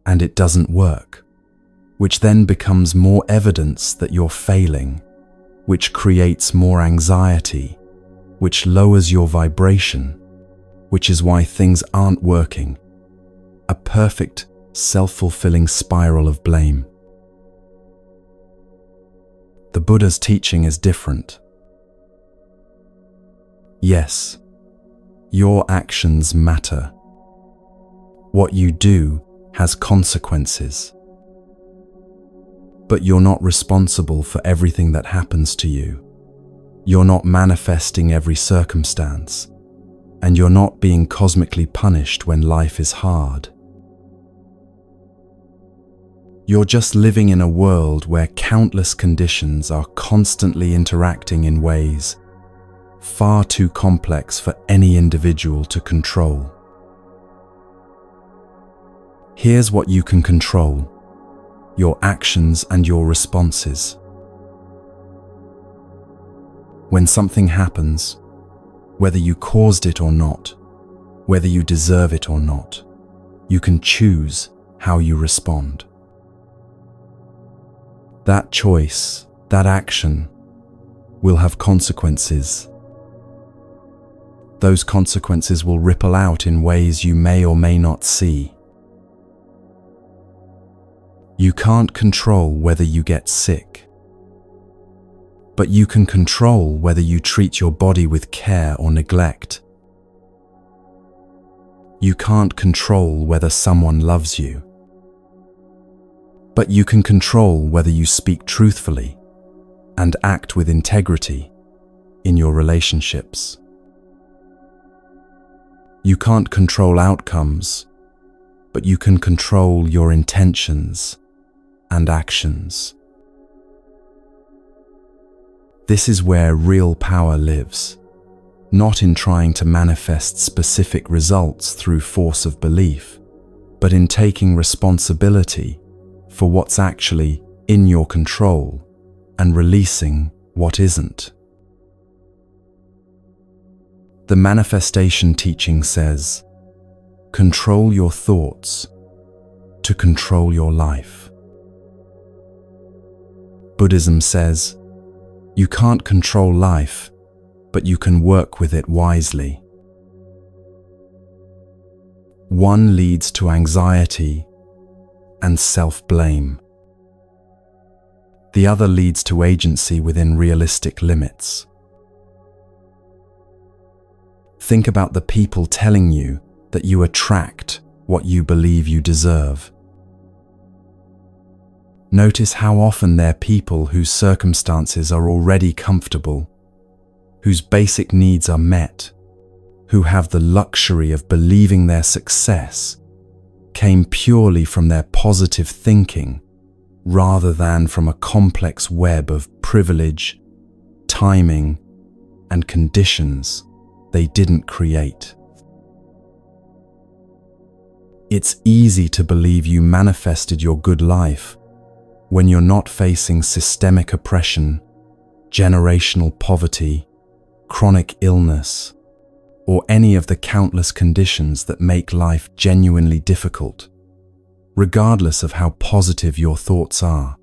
and it doesn't work, which then becomes more evidence that you're failing, which creates more anxiety, which lowers your vibration, which is why things aren't working. A perfect, self-fulfilling spiral of blame. The Buddha's teaching is different. Yes, your actions matter. What you do has consequences. But you're not responsible for everything that happens to you. You're not manifesting every circumstance, and you're not being cosmically punished when life is hard. You're just living in a world where countless conditions are constantly interacting in ways far too complex for any individual to control. Here's what you can control: your actions and your responses. When something happens, whether you caused it or not, whether you deserve it or not, you can choose how you respond. That choice that action will have consequences. Those consequences will ripple out in ways you may or may not see. You can't control whether you get sick, but you can control whether you treat your body with care or neglect. You can't control whether someone loves you, but you can control whether you speak truthfully and act with integrity in your relationships. You can't control outcomes, but you can control your intentions and actions. This is where real power lives, not in trying to manifest specific results through force of belief, but in taking responsibility for what's actually in your control and releasing what isn't. The manifestation teaching says, control your thoughts to control your life. Buddhism says, you can't control life, but you can work with it wisely. One leads to anxiety and self-blame. The other leads to agency within realistic limits. Think about the people telling you that you attract what you believe you deserve. Notice how often they're people whose circumstances are already comfortable, whose basic needs are met, who have the luxury of believing their success came purely from their positive thinking rather than from a complex web of privilege, timing, and conditions they didn't create. It's easy to believe you manifested your good life when you're not facing systemic oppression, generational poverty, chronic illness, or any of the countless conditions that make life genuinely difficult, regardless of how positive your thoughts are.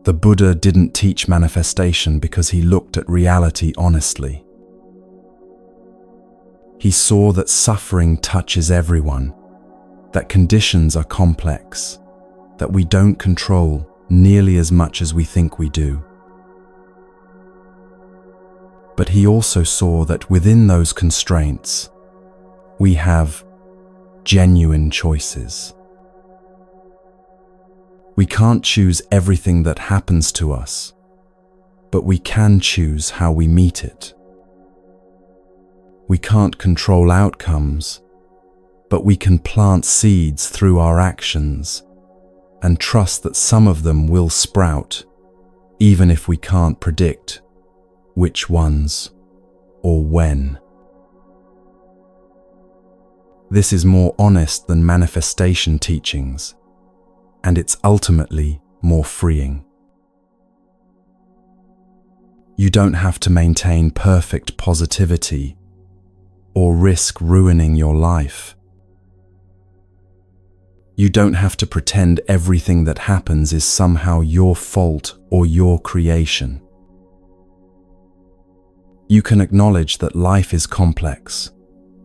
The Buddha didn't teach manifestation because he looked at reality honestly. He saw that suffering touches everyone, that conditions are complex, that we don't control nearly as much as we think we do. But he also saw that within those constraints, we have genuine choices. We can't choose everything that happens to us, but we can choose how we meet it. We can't control outcomes, but we can plant seeds through our actions and trust that some of them will sprout, even if we can't predict which ones or when. This is more honest than manifestation teachings, and it's ultimately more freeing. You don't have to maintain perfect positivity or risk ruining your life. You don't have to pretend everything that happens is somehow your fault or your creation. You can acknowledge that life is complex,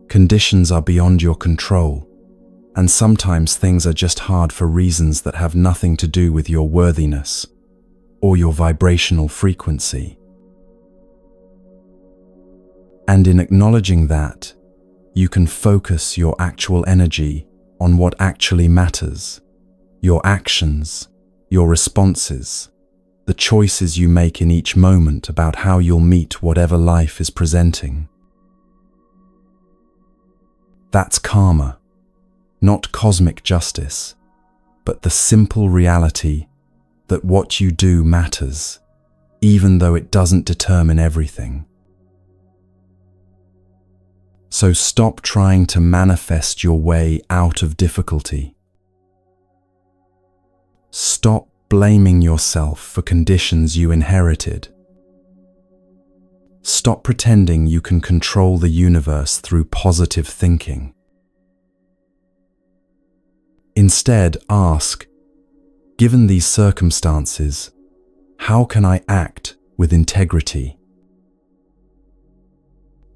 conditions are beyond your control, and sometimes things are just hard for reasons that have nothing to do with your worthiness or your vibrational frequency. And in acknowledging that, you can focus your actual energy on what actually matters, your actions, your responses, the choices you make in each moment about how you'll meet whatever life is presenting. That's karma, not cosmic justice, but the simple reality that what you do matters, even though it doesn't determine everything. So stop trying to manifest your way out of difficulty. Stop blaming yourself for conditions you inherited. Stop pretending you can control the universe through positive thinking. Instead, ask, Given these circumstances, how can I act with integrity?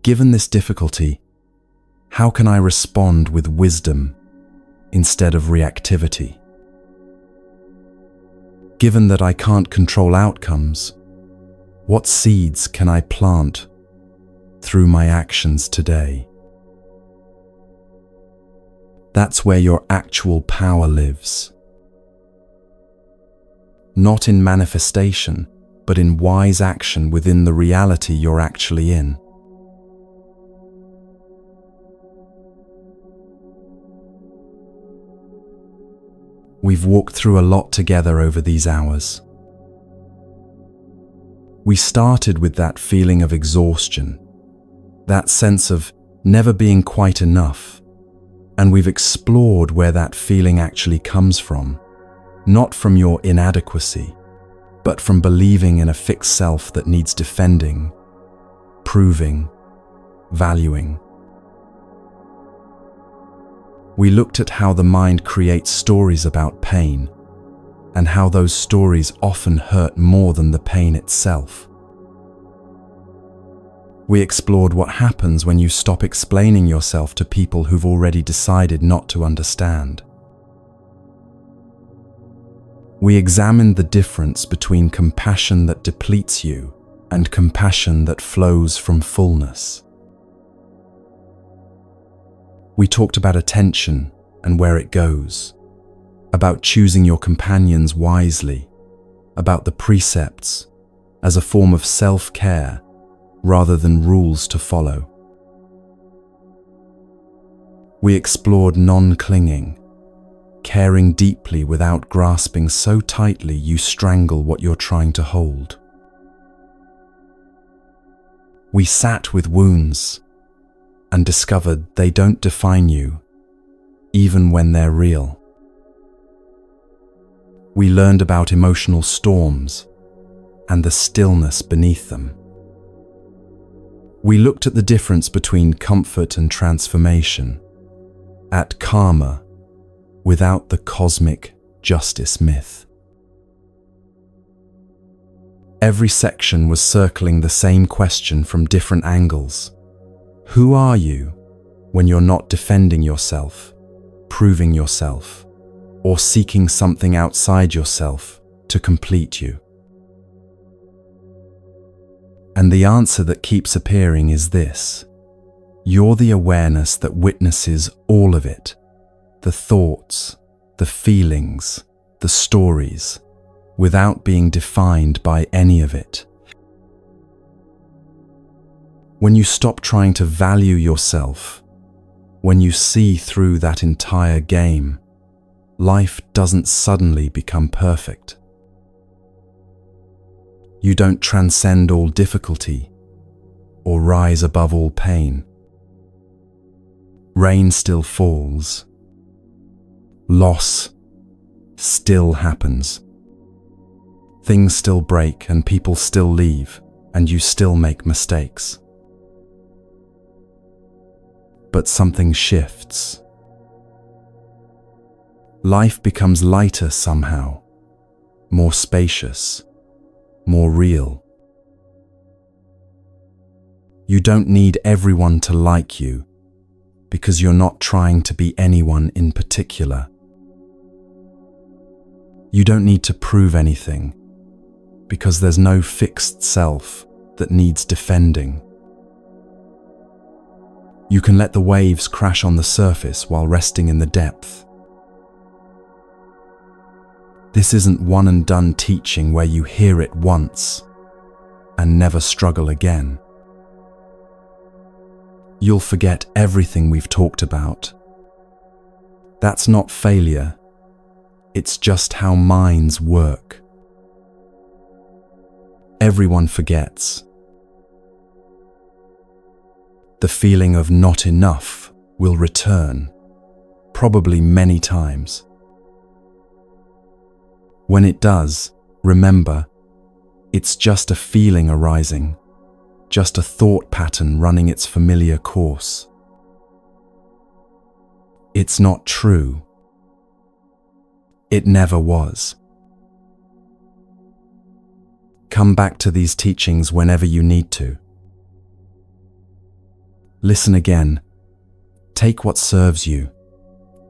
Given this difficulty, how can I respond with wisdom instead of reactivity? Given that I can't control outcomes, what seeds can I plant through my actions today? That's where your actual power lives. Not in manifestation, but in wise action within the reality you're actually in. We've walked through a lot together over these hours. We started with that feeling of exhaustion, that sense of never being quite enough, and we've explored where that feeling actually comes from, not from your inadequacy, but from believing in a fixed self that needs defending, proving, valuing. We looked at how the mind creates stories about pain, and how those stories often hurt more than the pain itself. We explored what happens when you stop explaining yourself to people who've already decided not to understand. We examined the difference between compassion that depletes you and compassion that flows from fullness. We talked about attention and where it goes, about choosing your companions wisely, about the precepts as a form of self-care rather than rules to follow. We explored non-clinging, caring deeply without grasping so tightly you strangle what you're trying to hold. We sat with wounds and discovered they don't define you, even when they're real. We learned about emotional storms and the stillness beneath them. We looked at the difference between comfort and transformation, at karma without the cosmic justice myth. Every section was circling the same question from different angles. Who are you when you're not defending yourself, proving yourself, or seeking something outside yourself to complete you? And the answer that keeps appearing is this: you're the awareness that witnesses all of it, the thoughts, the feelings, the stories, without being defined by any of it. When you stop trying to value yourself, when you see through that entire game, life doesn't suddenly become perfect. You don't transcend all difficulty or rise above all pain. Rain still falls. Loss still happens. Things still break and people still leave, and you still make mistakes. But something shifts. Life becomes lighter somehow, more spacious, more real. You don't need everyone to like you, because you're not trying to be anyone in particular. You don't need to prove anything, because there's no fixed self that needs defending. You can let the waves crash on the surface while resting in the depth. This isn't one and done teaching where you hear it once and never struggle again. You'll forget everything we've talked about. That's not failure. It's just how minds work. Everyone forgets. The feeling of not enough will return, probably many times. When it does, remember, it's just a feeling arising, just a thought pattern running its familiar course. It's not true. It never was. Come back to these teachings whenever you need to. Listen again. Take what serves you.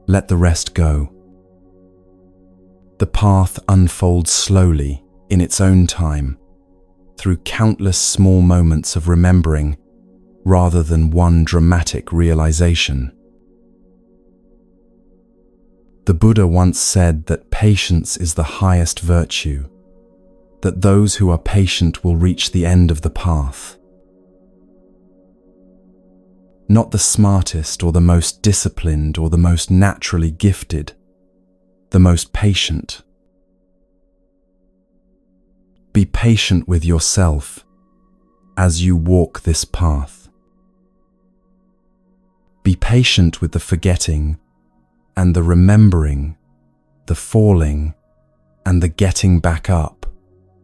Let the rest go. The path unfolds slowly, in its own time, through countless small moments of remembering rather than one dramatic realization. The Buddha once said that patience is the highest virtue, that those who are patient will reach the end of the path. Not the smartest or the most disciplined or the most naturally gifted, the most patient. Be patient with yourself as you walk this path. Be patient with the forgetting and the remembering, the falling and the getting back up,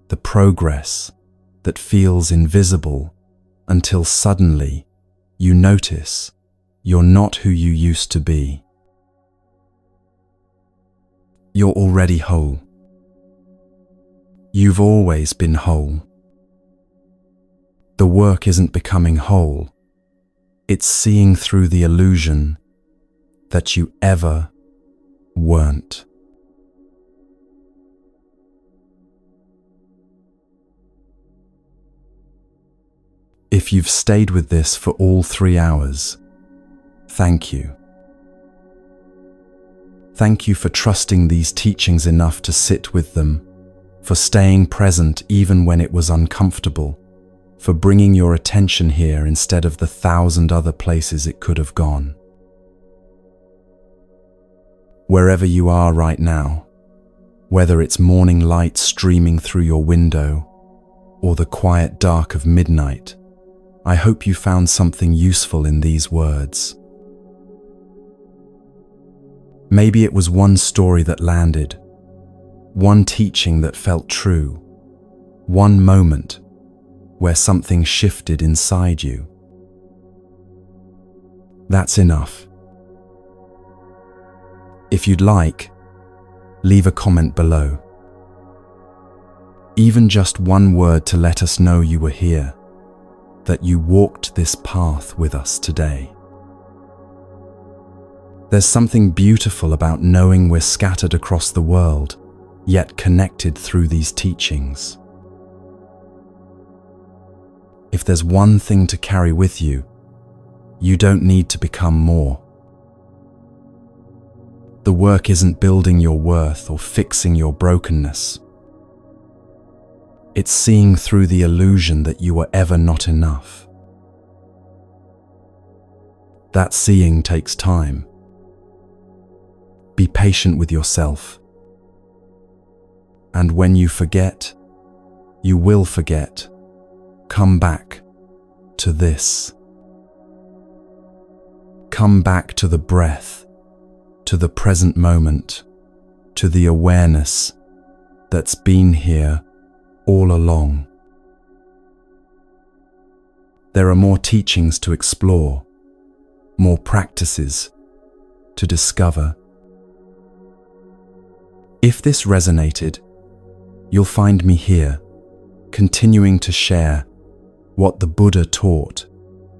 the progress that feels invisible until suddenly you notice you're not who you used to be. You're already whole. You've always been whole. The work isn't becoming whole. It's seeing through the illusion that you ever weren't. If you've stayed with this for all 3 hours, thank you. Thank you for trusting these teachings enough to sit with them, for staying present even when it was uncomfortable, for bringing your attention here instead of the 1,000 other places it could have gone. Wherever you are right now, whether it's morning light streaming through your window or the quiet dark of midnight, I hope you found something useful in these words. Maybe it was one story that landed, one teaching that felt true, one moment where something shifted inside you. That's enough. If you'd like, leave a comment below. Even just one word to let us know you were here, that you walked this path with us today. There's something beautiful about knowing we're scattered across the world, yet connected through these teachings. If there's one thing to carry with you, you don't need to become more. The work isn't building your worth or fixing your brokenness. It's seeing through the illusion that you were ever not enough. That seeing takes time. Be patient with yourself. And when you forget, you will forget. Come back to this. Come back to the breath, to the present moment, to the awareness that's been here all along. There are more teachings to explore, more practices to discover. If this resonated, you'll find me here, continuing to share what the Buddha taught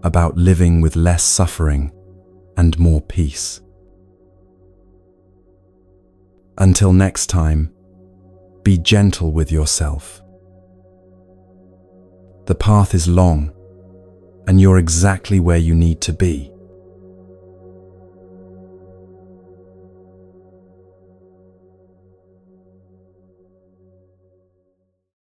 about living with less suffering and more peace. Until next time, be gentle with yourself. The path is long, and you're exactly where you need to be.